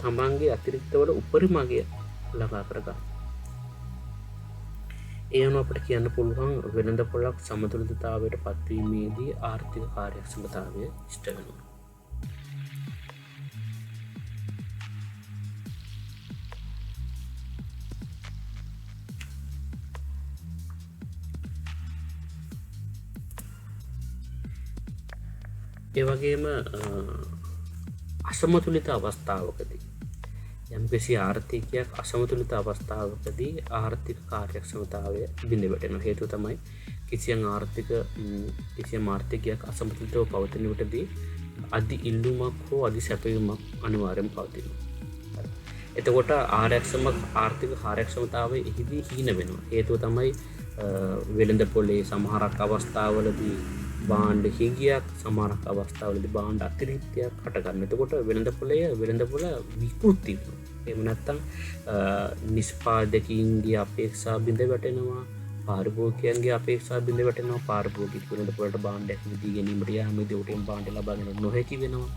තමන්ගේ අතිරික්තවල උපරිම අගය ළඟා කර ගන්න. ඒ අනුව අපිට කියන්න පුළුවන් වෙළඳ පොළක් සමතුලිතතාවයට පත්වීමේදී ආර්ථික කාර්යක්ෂමතාවය ඉෂ්ට වෙනවා. ඒ වගේම අසමතුලිත අවස්ථාවකදී යම්කිසි ආර්ථිකයක් අසමතුලිත අවස්ථාවකදී ආර්ථික කාර්යක්ෂමතාවය බිඳ වැටෙනවා. හේතුව තමයි කිසියම් ආර්ථිකයක් අසමතුලිතව පවතින විටදී අධි ඉල්ලුමක් හෝ අධි සැපයුමක් අනිවාර්යෙන් පවතිනවා. එතකොට ආර්ථික කාර්යක්ෂමතාවය එහිදී හීන වෙනවා. හේතුව තමයි වෙළඳ පොලේ සමහරක් අවස්ථාවලදී බාණ්ඩ හිගියක්, සමහරක් අවස්ථාවලදී බාණ්ඩ අතිරික්තයක් හටගන්න. එතකොට වෙළඳ පොල විකෘති වෙනවා. එහෙම නැත්නම් නිෂ්පාදකයින්ගේ අපේක්ෂා බිඳ වැටෙනවා, පාරිභෝගිකයන්ගේ අපේක්ෂා බිඳ වැටෙනවා. පාරිභෝගික වෙළඳ පොලට බාණ්ඩයක් විදී ගැනීමට යාමේදී උටින් බාණ්ඩ ලබා ගැනීම නොහැකි වෙනවා.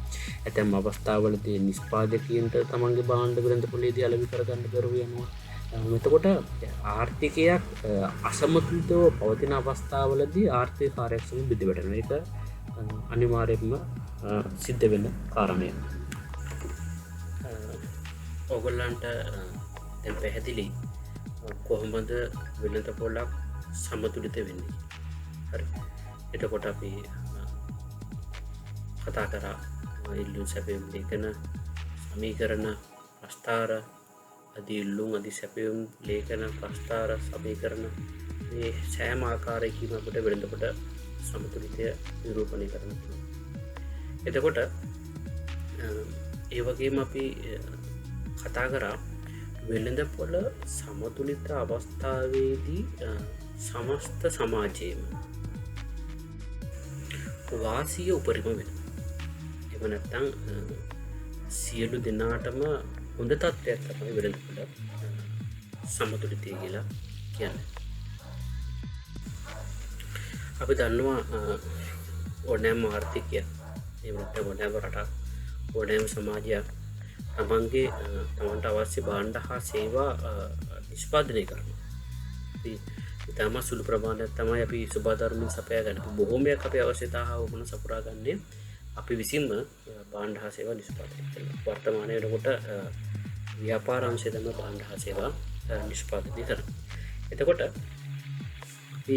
ඇතැම් අවස්ථාවලදී නිෂ්පාදකයන්ට තමන්ගේ බාණ්ඩ වෙළඳ පොලේදී අලෙවි කරගන්න බැරුව යනවා. එතකොට ආර්ථිකයක් අසමතුලිතව පවතින අවස්ථාවලදී ආර්ථික කාර්යක්ෂම බිඳ වැටෙනවා. ඒක අනිවාර්යයෙන්ම සිද්ධ වෙන කාරණයක්. ඔයගොල්ලන්ට දැන් පැහැදිලි කොහොමද වෙළඳ පොලක් සමතුලිත වෙන්නේ. හරි. එතකොට අපි කතා කරා ඉල්ලුම් සැපයුම් ලේඛන සමීකරණ ප්‍රස්ථාර අධි ඉල්ලුම් අධි සැපයුම් ලේඛන ප්‍රස්ථාර සමීකරණ මේ සෑම ආකාරයකින්ම අපිට වෙළඳ පොළ සමතුලිතය නිරූපණය කරන්න පුළුවන්. එතකොට ඒ වගේම අපි කතා කරා වෙළඳ පොළ සමතුලිත අවස්ථාවේදී සමස්ත සමාජයේම වාසිය උපරිම වෙනවා. එහෙම නැත්නම් සියලු දෙනාටම හොඳ තත්ත්වයක් තමයි වෙළඳ පොළ සමතුලිතය කියලා කියන්නේ. අපි දන්නවා ඕනෑම ආර්ථිකයක් එහෙම නැත්නම් ඕනෑම රටක් ඕනෑම සමාජයක් තමන්ට අවශ්‍ය භාණ්ඩ හා සේවා නිෂ්පාදනය කරනවා. ඉතාම සුළු ප්‍රමාණයක් තමයි අපි සුබාධර්මයෙන් සපයා ගන්න. බොහෝමයක් අපේ අවශ්‍යතා හා වමන සපුරා ගන්නේ අපි විසින්ම භාණ්ඩ හා සේවා නිෂ්පාදනය කරනවා. වර්තමානයේ වෙනකොට ව්‍යාපාර අංශය තමයි භාණ්ඩ හා සේවා නිෂ්පාදනය කරන්නේ. එතකොට අපි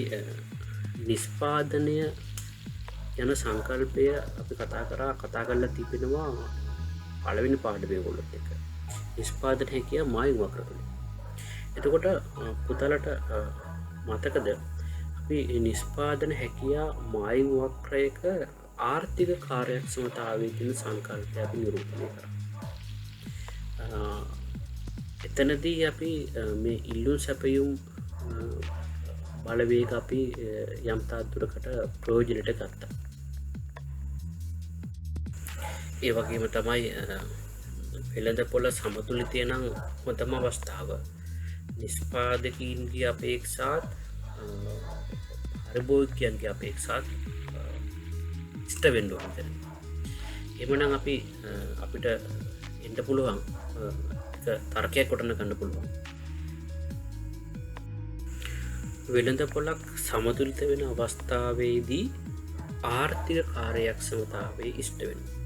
නිෂ්පාදනය යන සංකල්පය අපි කතා කරලා තිබෙනවා පළවෙනි පාඩමේ ඔයගොල්ලොත් එක්ක. නිෂ්පාදන හැකියාව මායිම් වක්‍ර තුලින්. එතකොට පුතලට මතකද අපි නිෂ්පාදන හැකියාව මායිම් වක්‍රයක ආර්ථික කාර්යක්ෂමතාවයේ තියෙන සංකල්පය අපි නිරූපණය කරා. එතනදී අපි මේ ඉල්ලුම් සැපයුම් බලවේග අපි යම් තාක් දුරකට ප්‍රයෝජනයට ගත්තා. ඒ වගේම තමයි වෙළඳ පොළ සමතුලිතය නම් හොඳම අවස්ථාව නිෂ්පාදකීන්ගේ අපේක්ෂාත් පාරිභෝගිකයන්ගේ අපේක්ෂාත් ඉෂ්ට වෙන්න ඕන. එhmenan අපි අපිට එන්න පුළුවන් තර්කයක් කොටන ගන්න පුළුවන්. වෙළඳ පොළක් සමතුලිත වෙන අවස්ථාවේදී ආර්ථික කාර්යක්ෂමතාවයේ ඉෂ්ට වෙනවා.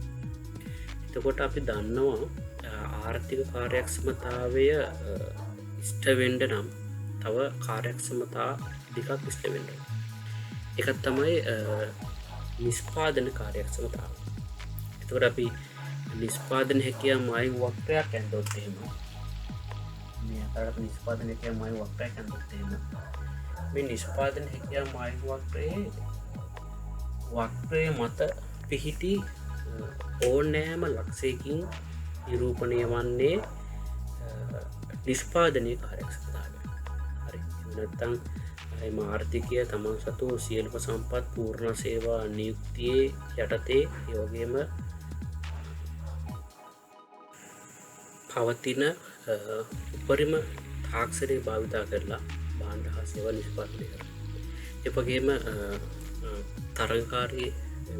එතකොට අපි දන්නවා ආර්ථික කාර්යක්ෂමතාවය ඉෂ්ට වෙන්න නම් තව කාර්යක්ෂමතා දෙකක් ඉෂ්ට වෙන්න ඕන. එකක් තමයි නිෂ්පාදන කාර්යක්ෂමතාව. එතකොට අපි නිෂ්පාදන හැකියාව මායිම් වක්‍රයක් ඇඳොත් එහෙම මේ අතරට නිෂ්පාදන හැකියාව මායිම් වක්‍රයක් ඇඳොත් එහෙම මේ නිෂ්පාදන හැකියාව මායිම් වක්‍රයේ මත පිහිටි ඕනෑම ලක්ෂයකින් නිරූපණය වන්නේ නිෂ්පාදනය කාර්යක්ෂමතාවය. හරි. නැත්තම් එම ආර්ථිකය තමන් සතු සියලුම සම්පත් පූර්ණ සේවා නියුක්තියේ යටතේ ඒ වගේම පවතින උපරිම තාක්ෂණය භාවිතා කරලා භාණ්ඩ හා සේවා නිෂ්පාදනය කරනවා. ඒ වගේම තරගකාරී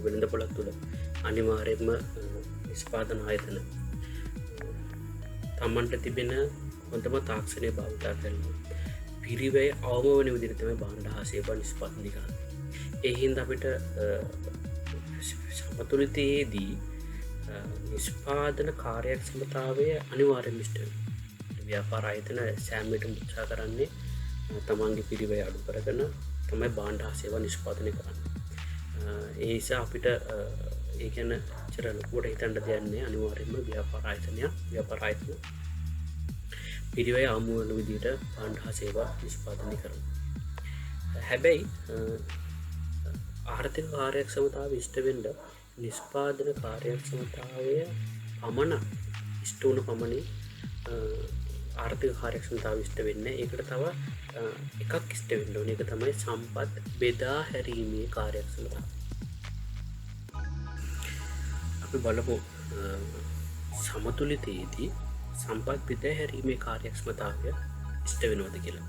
වෙළඳ පොළක් තුළ අනිවාර්යයෙන්ම නිෂ්පාදන ආයතන තමන්ට තිබෙන හොඳම තාක්ෂණය භාවිතා කරලා පිරිවැය අවම වන විදිහට තමයි භාණ්ඩ හා සේවා නිෂ්පාදනය කරන්නේ. ඒ හින්දා අපිට සමතුලිතයේදී නිෂ්පාදන කාර්යක්ෂමතාවය අනිවාර්යයෙන්ම ඉෂ්ට වෙනවා. ව්‍යාපාර ආයතන සෑම විටම උත්සාහ කරන්නේ තමන්ගේ පිරිවැය අඩු කරගෙන තමයි භාණ්ඩ හා සේවා නිෂ්පාදනය කරන්නේ. ඒ නිසා අපිට ඒ කියන්නේ චර ලොකුවට හිතන්න දෙයක් නෑ. අනිවාර්යයෙන්ම ව්‍යාපාර ආයතන පිරිවැය අමු වන විදිහට භාණ්ඩ හා සේවා නිෂ්පාදනය කරනවා. හැබැයි ආර්ථික කාර්යක්ෂමතාව ඉෂ්ට වෙන්න නිෂ්පාදන කාර්යක්ෂමතාවය පමණක් ඉෂ්ට වුණු පමණින් ආර්ථික කාර්යක්ෂමතාව ඉෂ්ට වෙන්නේ. ඒකට තව එකක් ඉෂ්ට වෙන්න ඕනේ. ඒක තමයි සම්පත් බෙදා හැරීමේ කාර්යක්ෂමතාව. අපි බලමු සමතුලිතයේදී සම්පත් බෙදා හැරීමේ කාර්යක්ෂමතාවය ඉෂ්ට වෙනවද කියලා.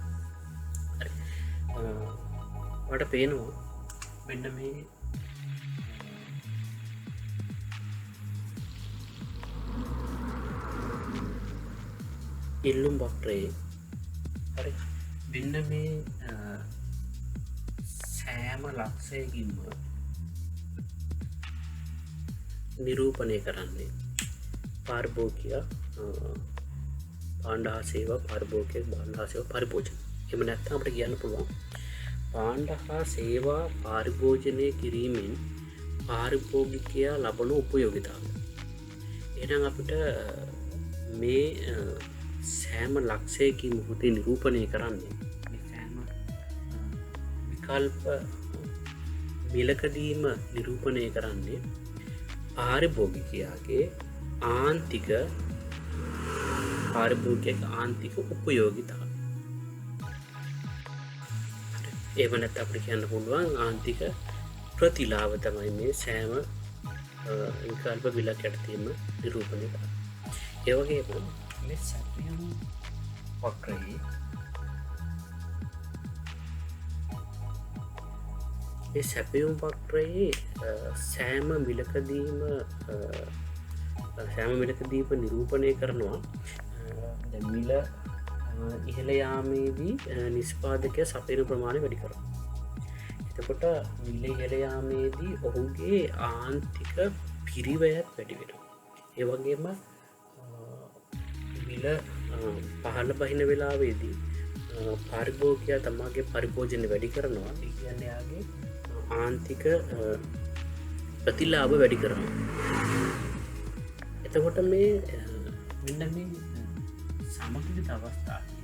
හරි. ඔයාලට පේනවා මෙන්න මේ ඉල්ලුම් වක්‍රයේ හරි මෙන්න මේ සෑම ලක්ෂයකින්ම නිරූපණය කරන්නේ පාරිභෝගිකයා භාණ්ඩ හා සේවා පාරිභෝගිකයෙක් භාණ්ඩ හා සේවා පරිභෝජන. එහෙම නැත්නම් අපිට කියන්න පුළුවන් භාණ්ඩ හා සේවා පරිභෝජනය කිරීමෙන් පාරිභෝගිකයා ලබන උපයෝගිතාවය. එහෙනම් අපිට මේ සෑම ලක්ෂයකින් මොහොතේ නිරූපණය කරන්නේ මේ සෑම විකල්ප මිලකදීම නිරූපණය කරන්නේ පාරිභෝගිකයාගේ ආන්තික පාරිභෝගිකයාගේ ආන්තික උපයෝගිතාව. එහෙම නැත්නම් අපිට කියන්න පුළුවන් ආන්තික ප්‍රතිලාභ තමයි මේ සෑම විකල්ප මිලක යටතේම නිරූපණය කරන්නේ. ඒ වගේම මේ සැපයුම් වක්‍රයේ මේ සැපයුම් වක්‍රයේ සෑම මිලකදීම නිරූපණය කරනවා මිල ඉහළ යාමේදී නිෂ්පාදකය සපයන ප්‍රමාණය වැඩි කරනවා. එතකොට මිල ඉහළ යාමේදී ඔහුගේ ආන්තික පිරිවැයත් වැඩි වෙනවා. ඒ වගේම මිල පහළ බහින වෙලාවේදී පාරිභෝගිකයා තමාගේ පරිභෝජන වැඩි කරනවා. ඒ කියන්නේ යාගේ ආන්තික ප්‍රතිලාභ වැඩි කරනවා. එතකොට මේ මෙන්න මේ සමතුලිත අවස්ථාවේ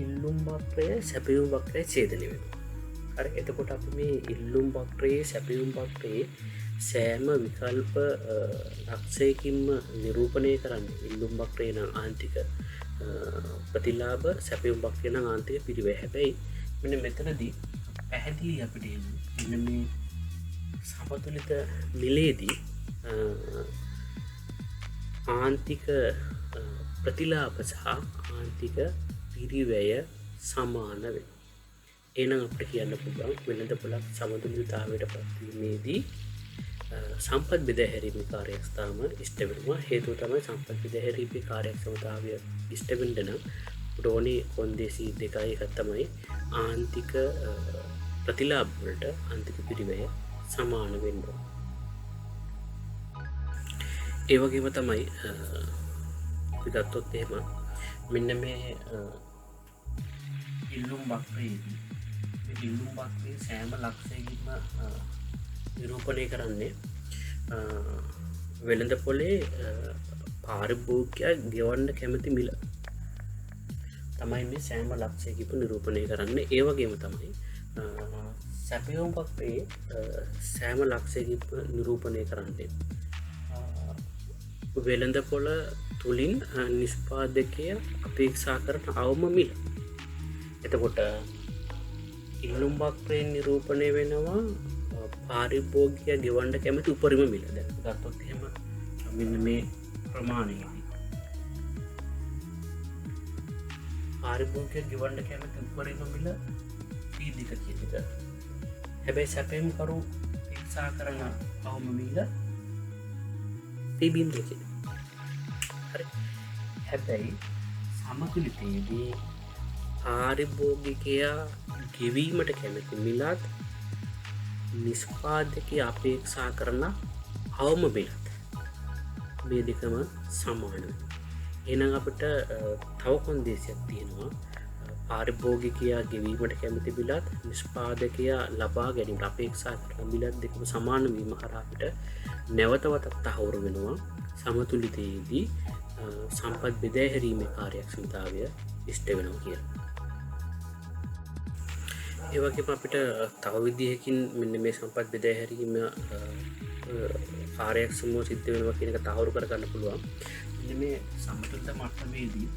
ඉල්ලුම් වක්‍රය සැපයුම් වක්‍රය ඡේදනය වෙනවා. හරි. එතකොට අපි මේ ඉල්ලුම් වක්‍රයේ සැපයුම් වක්‍රයේ සෑම විකල්ප ලක්ෂයකින්ම නිරූපණය කරන්නේ ඉල්ලුම් වක්‍රයේ නම් ආන්තික ප්‍රතිලාභ සැපයුම් වක්‍රයේ නම් ආන්තික පිරිවැය. හැබැයි මෙන්න මෙතනදී පැහැදිලි අපිට මෙන්න මේ සමතුලිත මිලේදී ආන්තික ප්‍රතිලාභ සහ ආන්තික පිරිවැය සමාන වෙනවා. එහෙනම් අපිට කියන්න පුළුවන් වෙළඳපොළක් සමතුලිතතාවයට පත්වීමේදී සම්පත් බෙදා හැරීමේ කාර්යක්ෂමතාව ඉෂ්ට වෙනවා. හේතුව තමයි සම්පත් බෙදා හැරීමේ කාර්යක්ෂමතාවය ඉෂ්ට වෙන්න නම් උඩෝනේ කොන්දේසි දෙකයි එකක් තමයි ආන්තික ප්‍රතිලාභ වලට ආන්තික පිරිවැය සමාන වෙන්න ඕන. ඒ වගේම තමයි අපි ගත්තොත් එහෙම මෙන්න මේ ඉල්ලුම් වක්‍රයේදී මේ ඉල්ලුම් වක්‍රයේ සෑම ලක්ෂයකින්ම නිරූපණය කරන්නේ වෙළඳපොලේ පාරිභෝගිකයා ගෙවන්න කැමති මිල තමයි මේ සෑම ලක්ෂයකින්ම නිරූපණය කරන්නේ. ඒ වගේම තමයි සැපයුම් වක්‍රයේ සෑම ලක්ෂයකින්ම නිරූපණය කරන්නේ වෙළඳපොළ තුලින් නිෂ්පාදකයා අපේක්ෂා කරන අවම මිල. එතකොට ඉල්ලුම් වක්‍රයෙන් නිරූපණය වෙනවා පාරිභෝගිකයා ගෙවන්න කැමති උපරිම මිල. දැන් ගත්තොත් එහෙම මෙන්න මේ ප්‍රමාණයේදී පාරිභෝගිකයා ගෙවන්න කැමති උපරිම මිල P2 කියන එක. හැබැයි සැපයුම් කරු අපේක්ෂා කරන අවම මිල P3 කියන. හරි. හැබැයි සමතුලිතයේදී පාරිභෝගිකයා ගෙවීමට කැමති මිලත් නිෂ්පාදකයා අපේක්ෂා කරන අවම මිලත් මේ දෙකම සමාන වෙනවා. එහෙනම් අපිට තව කොන්දේසියක් තියෙනවා. පාරිභෝගිකයා ගෙවීමට කැමති මිලත් නිෂ්පාදකයා ලබා ගැනීමට අපේක්ෂා කරන මිලත් දෙකම සමාන වීම හරහා අපිට නැවත වතත් තහවුරු වෙනවා සමතුලිතයේදී සම්පත් බෙදා හැරීමේ කාර්යක්ෂමතාවය ඉෂ්ට වෙනවා කියලා. ඒ වගේම අපිට තව විදිහකින් මෙන්න මේ සම්පත් බෙදා හැරීම කාර්යක්ෂමව සිද්ධ වෙනවා කියන එක තහවුරු කරගන්න පුළුවන්. මෙන්න මේ සමතුලිත මට්ටමේදී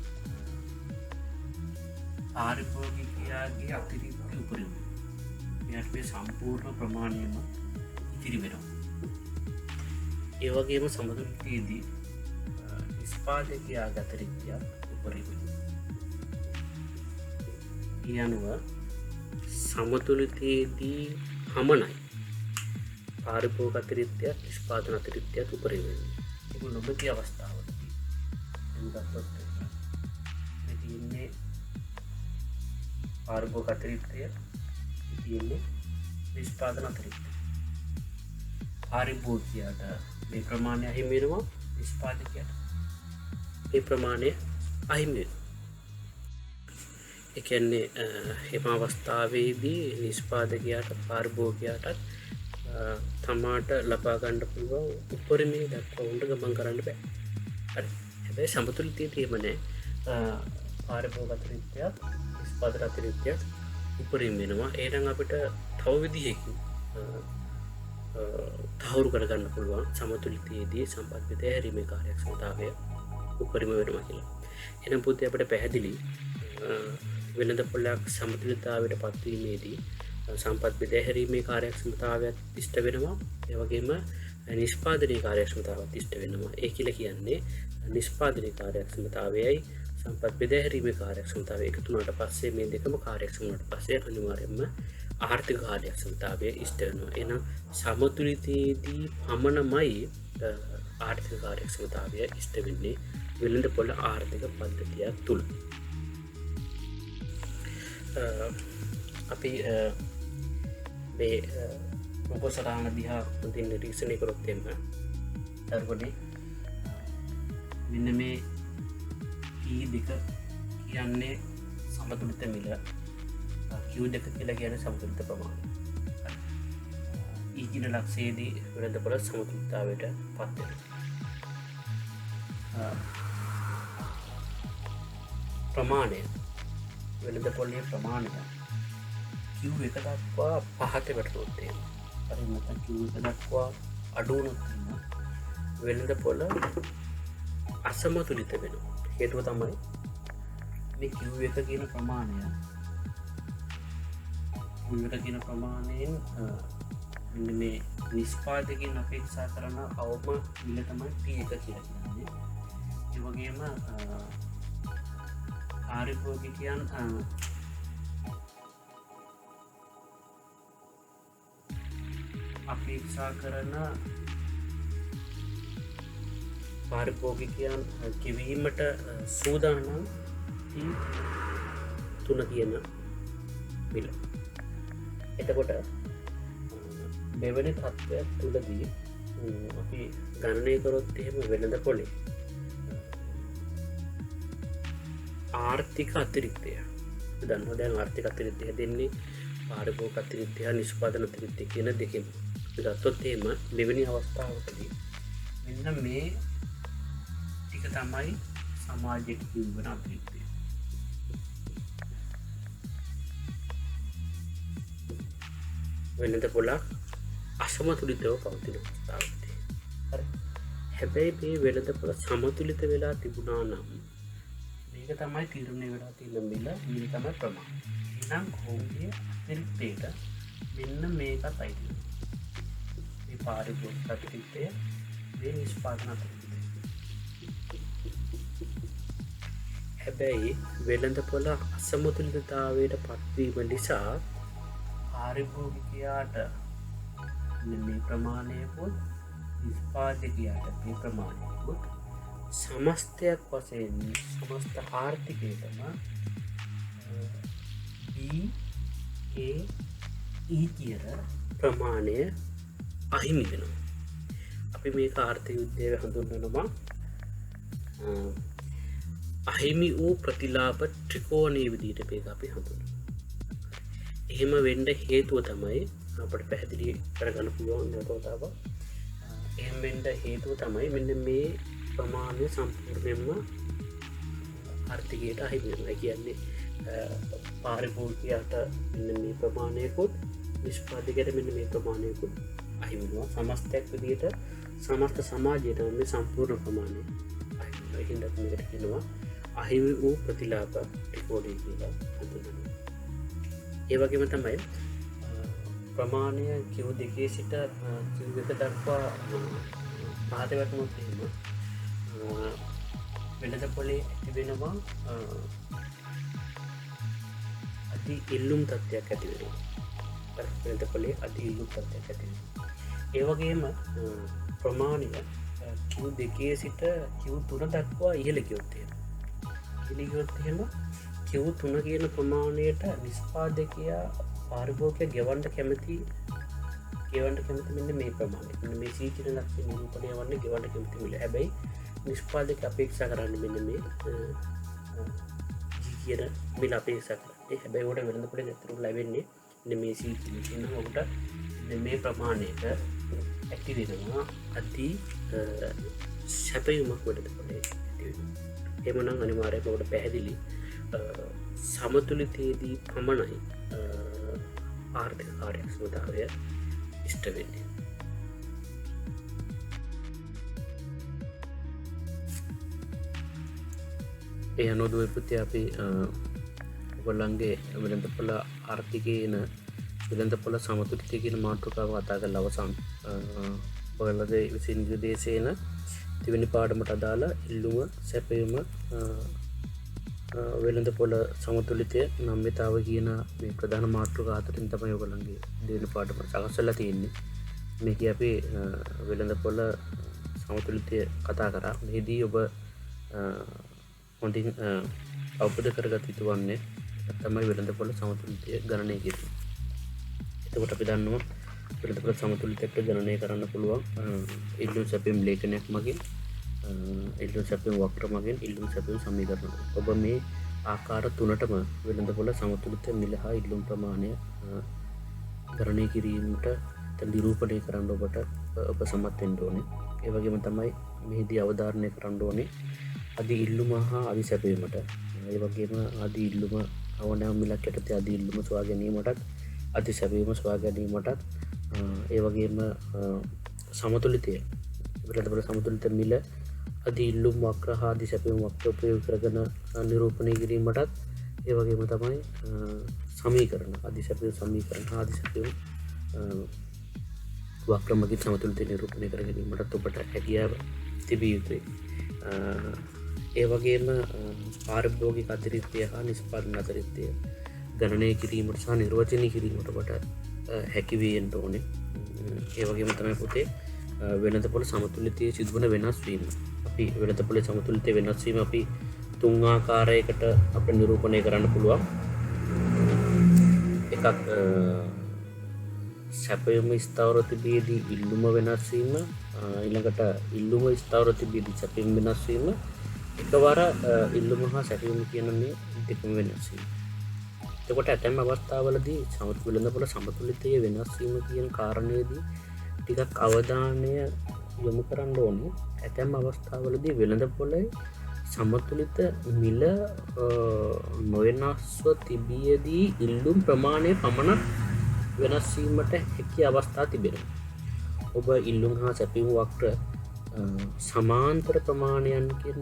පාරිභෝගිකයාගේ අතිරික්ත උපරිම මෙයාට මේ සම්පූර්ණ ප්‍රමාණයම ඉතිරි වෙනවා. ඒ වගේම සමතුලිතයේදී නිෂ්පාදකයාගේ අතිරික්තයක් උපරිම. ඒ අනුව සමතුලිතයේදී පමණයි පාරිභෝගික අතිරික්තයක් නිෂ්පාදන අතිරික්තයක් උපරිම වෙන්නේ. ඒක නොමැති අවස්ථාවකදී එන්දපොත් මේ තියෙන්නේ පාරිභෝගික අතිරික්තය තියෙන්නේ නිෂ්පාදන අතිරික්තය. පාරිභෝගිකයාට මේ ප්‍රමාණය අහිමි වෙනවා, නිෂ්පාදකයාට මේ ප්‍රමාණය අහිමි වෙනවා. ඒ කියන්නේ එම අවස්ථාවේදී නිෂ්පාදකයාට පාරිභෝගිකයාට තමාට ලබා ගන්න පුළුවන් උපරිමයේ දක්වා උන්ට ගමන් කරන්න බෑ. හරි. හැබැයි සමතුලිතයේ තියෙම නැහැ. පාරිභෝගික අතිරික්තයක් නිෂ්පාදන අතිරික්තයක් උපරිම වෙනවා. එහෙනම් අපිට තව විදිහකින් තහවුරු කරගන්න පුළුවන් සමතුලිතයේදී සම්පත් බෙදා හැරීමේ කාර්යක්ෂමතාවය උපරිම වෙනවා කියලා. එහෙනම් පුතේ අපිට පැහැදිලි වෙළඳපොළක් සමතුලිතතාවයට පත්වීමේදී සම්පත් බෙදා හැරීමේ කාර්යක්ෂමතාවයත් ඉෂ්ට වෙනවා. ඒ වගේම නිෂ්පාදනයේ කාර්යක්ෂමතාවත් ඉෂ්ට වෙනවා. ඒ කියලා කියන්නේ නිෂ්පාදනයේ කාර්යක්ෂමතාවයයි සම්පත් බෙදා හැරීමේ කාර්යක්ෂමතාවය එකතු වුණාට පස්සේ මේ දෙකම කාර්යක්ෂම වුණාට පස්සේ අනිවාර්යයෙන්ම ආර්ථික කාර්යක්ෂමතාවය ඉෂ්ට වෙනවා. එහෙනම් සමතුලිතයේදී පමණමයි ආර්ථික කාර්යක්ෂමතාවය ඉෂ්ට වෙන්නේ වෙළඳපොළ ආර්ථික පද්ධතිය තුළ. අපි මේ උපසරාණ දිහා හොඳින් නිරීක්ෂණය කරොත් එන්න දරුවනේ මෙන්න මේ P2 කියන්නේ සමතුලිත මිල, Q2 කියලා කියන්නේ සමතුලිත ප්‍රමාණය. E කියන ලක්ෂයේදී වෙළඳපොළ සමතුලිතතාවයට පත් වෙනවා. ප්‍රමාණය වෙළඳපොළේ ප්‍රමාණය Q1 දක්වා පහත වැටුනොත් එහෙම. හරි නැත්නම් Q1 දක්වා අඩු වුණොත් එහෙම වෙළඳපොළ අසමතුලිත වෙනවා. හේතුව තමයි මේ Q1 කියන ප්‍රමාණය කියන ප්‍රමාණයෙන් මේ නිෂ්පාදකයන් අපේක්ෂා කරන අවම මිල තමයි P1 කියලා කියන්නේ. ඒ වගේම පාරිභෝගිකයන් අපේක්ෂා කරන පාරිභෝගිකයන් ගෙවීමට සූදානම් P3 කියන මිල. එතකොට මෙවැනි තත්ත්වයක් තුළදී අපි ගණනය කරොත් එහෙම වෙළඳපොළේ ආර්ථික අතිරික්තය දන්නවා. දැන් ආර්ථික අතිරික්තය දෙන්නේ පාරිභෝගික අතිරික්තය නිෂ්පාදන අතිරික්තය කියන දෙකෙන්. අපි ගත්තොත් එහෙම මෙවැනි අවස්ථාවකදී මෙන්න මේ ටික තමයි සමාජයට කියවන අතිරික්තය. වෙළඳපොළක් අසමතුලිතව පවතින අවස්ථාවකදී. හරි. හැබැයි මේ වෙළඳපොළ සමතුලිත වෙලා තිබුණා නම් මේක තමයි තීරණය වෙලා තියෙන මිල, මේ තමයි ප්‍රමාණය. එහෙනම් ඔවුන්ගේ අතිරික්තයට මෙන්න මේකත් අයිති. මේ පාරිභෝගික අතිරික්තය, මේ නිෂ්පාදන අතිරික්තය. හැබැයි වෙළඳපොළ අසමතුලිතතාවයට පත්වීම නිසා පාරිභෝගිකයාට මේ ප්‍රමාණයකුත් නිෂ්පාදකයාට මේ ප්‍රමාණයකුත් සමස්තයක් වශයෙන් සමස්ත ආර්ථිකයටම E කියන ප්‍රමාණය අහිමි වෙනවා. අපි මේක ආර්ථික විද්‍යාවේ හඳුන්වනවා අහිමි වූ ප්‍රතිලාභ ත්‍රිකෝණයේ විදිහට මේක අපි හඳුන්වනවා. එහෙම වෙන්න හේතුව තමයි අපට පැහැදිලි කරගන්න පුළුවන් නේද? එහෙම වෙන්න හේතුව තමයි මෙන්න මේ ප්‍රමාණය සම්පූර්ණයෙන්ම ආර්ථිකයට අහිමි වෙනවා. කියන්නේ පාරිභෝගිකයාට මෙන්න මේ ප්‍රමාණයකුත් නිෂ්පාදකයට මෙන්න මේ ප්‍රමාණයකුත් අහිමිනවා. සමස්තයක් විදියට සමස්ත සමාජයට මේ සම්පූර්ණ ප්‍රමාණය හින්දත් මේකට කියනවා අහිමි වූ ප්‍රතිලාභ ත්‍රිකෝණය කියලා හඳුන්වනවා. ඒ වගේම තමයි ප්‍රමාණය කිව් දෙකේ සිට කිව් එක දක්වා පහත වැටුණොත් එහෙම වෙළඳ පොලේ ඇතිවෙනවා අති ඉල්ලුම් තත්ත්වයක් ඇති වෙනවා. වෙළඳ පොලේ අති ඉල්ලුම් තත්ත්වයක් ඇති වෙනවා. ඒ වගේම ප්‍රමාණය කිව් දෙකේ සිට කිව් 3 දක්වා ඉහළ ගියොත් එහෙම කිව් 3 කියන ප්‍රමාණයට නිෂ්පාදකයා පාරිභෝගිකයා ගෙවන්න කැමති මෙන්න මේ ප්‍රමාණය. මෙන්න මේ C කියන ලක්ෂණ නිරූපණය වන්නේ ගෙවන්න කැමති මිල. හැබැයි නිෂ්පාදකයා අපේක්ෂා කරන්නේ මෙන්න මේ G කියන මිල අපේක්ෂා කරන්නේ. හැබැයි උඩ වෙළඳ පොලේ ඇතුළු ලැබෙන්නේ මෙන්න මේ C කියන උඩ මේ ප්‍රමාණයට ඇති වෙනවා අති සැපයුමක් වෙළඳ පොලේ ඇති වෙනවා. එහෙමනම් අනිවාර්යයෙන්ම ඔබට පැහැදිලි සමතුලිතයේදී පමණයි ආර්ථික කාර්යක්ෂමතාවය ඉෂ්ට වෙන්නේ. ඒ අනුව දුවපුතේ අපි ඔයගොල්ලන්ගේ වෙළඳපොළ ආර්ථිකයේන වෙළඳපොළ සමතුලිතය කියන මාතෘකාව කතා කරලා අවසන් ඔයගොල්ලගේ විසින් විදේශේන දෙවෙනි පාඩමට අදාළ ඉල්ලුම සැපයුම වෙළඳපොළ සමතුලිතය නම්‍යතාව කියන මේ ප්‍රධාන මාතෘකා හතරෙන් තමයි ඔයගොල්ලන්ගේ දෙවෙනි පාඩම සකස් වෙලා තියෙන්නේ. මේක අපි වෙළඳපොළ සමතුලිතය කතා කරා. මේදී ඔබ හොඳින් අවබෝධ කරගත යුතු වන්නේ තමයි වෙළඳපොළ සමතුලිතය ගණනය කිරීම. එතකොට අපි දන්නවා වෙළඳපොළ සමතුලිතයට ගණනය කරන්න පුළුවන් ඉල්ලුම් සැපයුම් ලේඛනයක් මගින්, ඉල්ලුම් සැපයුම් වක්‍ර මගින්, ඉල්ලුම් සැපයුම් සමීකරණ. ඔබ මේ ආකාර තුනටම වෙළඳපොළ සමතුලිත මිල හා ඉල්ලුම් ප්‍රමාණය ගණනය කිරීමට නිරූපණය කරන්න ඔබ සමත් වෙන්න ඕනේ. ඒ වගේම තමයි මෙහිදී අවධාරණය කරන්න ඕනේ අධි ඉල්ලුම හා අධි සැපයීමට. ඒ වගේම අධි ඉල්ලුම ඕනෑම මිලක් යටතේ අධි ඉල්ලුම සොයා ගැනීමටත් අධි සැපයීම සොයා ගැනීමටත් ඒ වගේම සමතුලිතය වෙළඳපොළ සමතුලිත මිල අධි ඉල්ලුම් වක්‍ර හා අධි සැපයීම වක්‍ර උපයෝග කරගෙන නිරූපණය කිරීමටත් ඒ වගේම තමයි සමීකරණ අධි සැපයීම සමීකරණ හා අධි සැපයීම වක්‍ර මගින් සමතුලිතය නිරූපණය කර ගැනීමටත් ඔබට හැකියාව තිබිය යුතුයි. ඒ වගේම පාරිභෝගික අතිරික්තය හා නිෂ්පාදන අතිරික්තය ගණනය කිරීමට සහ නිර්වචනය කිරීමට ඔබට හැකි වෙන්න ඕනේ. ඒ වගේම තමයි පුතේ වෙළඳපොළ සමතුලිතයේ සිදුවන වෙනස් වීම. අපි වෙළඳපොළ සමතුලිතය වෙනස් වීම අපි තුන් ආකාරයකට අපිට නිරූපණය කරන්න පුළුවන්. එකක් සැපයුම ස්ථාවර තිබියදී ඉල්ලුම වෙනස් වීම, ඊළඟට ඉල්ලුම ස්ථාවර තිබියදී සැපයුම වෙනස් වීම, එකවර ඉල්ලුම හා සැපයුම කියන මේ දෙකම වෙනස් වීම. එතකොට ඇතැම් අවස්ථාවලදී වෙළඳපොළ සමතුලිතයේ වෙනස් වීම කියන කාරණයේදී ටිකක් අවධානය යොමු කරන්න ඕනේ. ඇතැම් අවස්ථාවලදී වෙළඳපොළේ සමතුලිත මිල නොවෙනස්ව තිබියදී ඉල්ලුම් ප්‍රමාණය පමණක් වෙනස් වීමට හැකි අවස්ථා තිබෙනවා. ඔබ ඉල්ලුම් හා සැපයුම් වක්‍ර සමාන්තර ප්‍රමාණයන්ගෙන්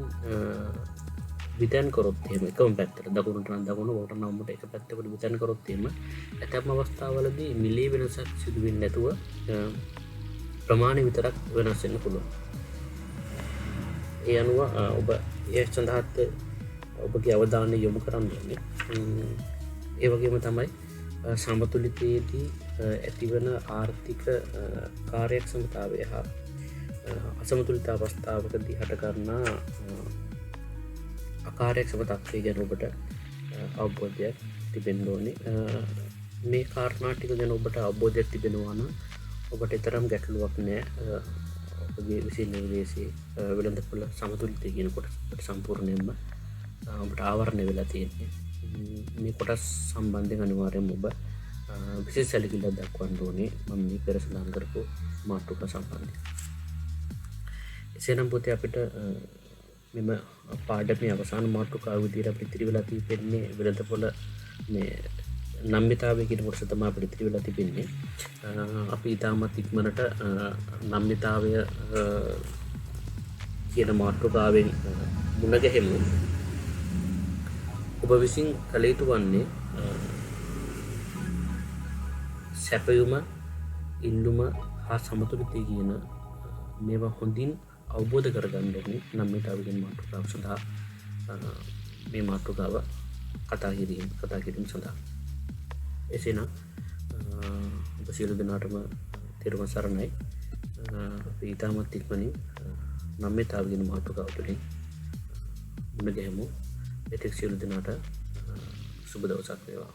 විතන් කරොත් එහෙම එකම පැත්තට දකුණට නම් දකුණ වලට නම් උඹට එක පැත්තකට විතන් කරොත් එහෙම ඇතැම් අවස්ථාවලදී මිලේ වෙනසක් සිදු වෙන්නේ නැතුව ප්‍රමාණය විතරක් වෙනස් වෙන්න පුළුවන්. ඒ අනුව ඔබ ඒ සඳහාත් ඔබගේ අවධානය යොමු කරන්න ඕනේ. ඒ වගේම තමයි සමතුලිතයේදී ඇතිවන ආර්ථික කාර්යක්ෂමතාවය හා අසමතුලිත අවස්ථාවකදී හට ගන්නා අකාර්යක්ෂම තත්ත්වය ගැන ඔබට අවබෝධයක් තිබෙන්න ඕනේ. මේ කාරණා ටික ගැන ඔබට අවබෝධයක් තිබෙනවා නම් ඔබට තරම් ගැටලුවක් නැහැ. ඔබගේ විසින් විදේශයේ වෙළඳපොළ සමතුලිතය කියන කොටසට සම්පූර්ණයෙන්ම ඔබට ආවරණය වෙලා තියෙන්නේ. මේ කොටස් සම්බන්ධයෙන් අනිවාර්යයෙන්ම ඔබ විශේෂ සැලකිල්ලක් දක්වන්න ඕනේ මම මේ පෙර සඳහන් කරපු මාතෘකා සම්බන්ධයෙන්. එසේනම් පුතේ අපිට මෙම පාඩමේ අවසාන මාතෘකාව විදිහට අපිට ඉතිරි වෙලා තිබෙන්නේ වෙළඳපොළ මේ නම්‍යතාවය කියන කොටස තමයි අපිට ඉතිරි වෙලා තිබෙන්නේ. අපි ඊටමත් ඉක්මනට නම්‍යතාවය කියන මාතෘකාවෙන් මුණ ගැහෙමු. ඔබ විසින් කළ යුතු වන්නේ සැපයුම, ඉල්ලුම හා සමතුලිතය කියන මේවා හොඳින් අවබෝධ කරගන්න ඕනේ නම්‍යතාවය කියන මාතෘකාව සඳහා මේ මාතෘකාව කතා කිරීම සඳහා. එසේනම් ඔබ සියලු දෙනාටම තෙරුවන් සරණයි. අපි ඊටමත් ඉක්මනින් නම්‍යතාවය කියන මාතෘකාව තුළින් මුණ ගැහෙමු. එතෙක් සියලු දෙනාට සුබ දවසක් වේවා.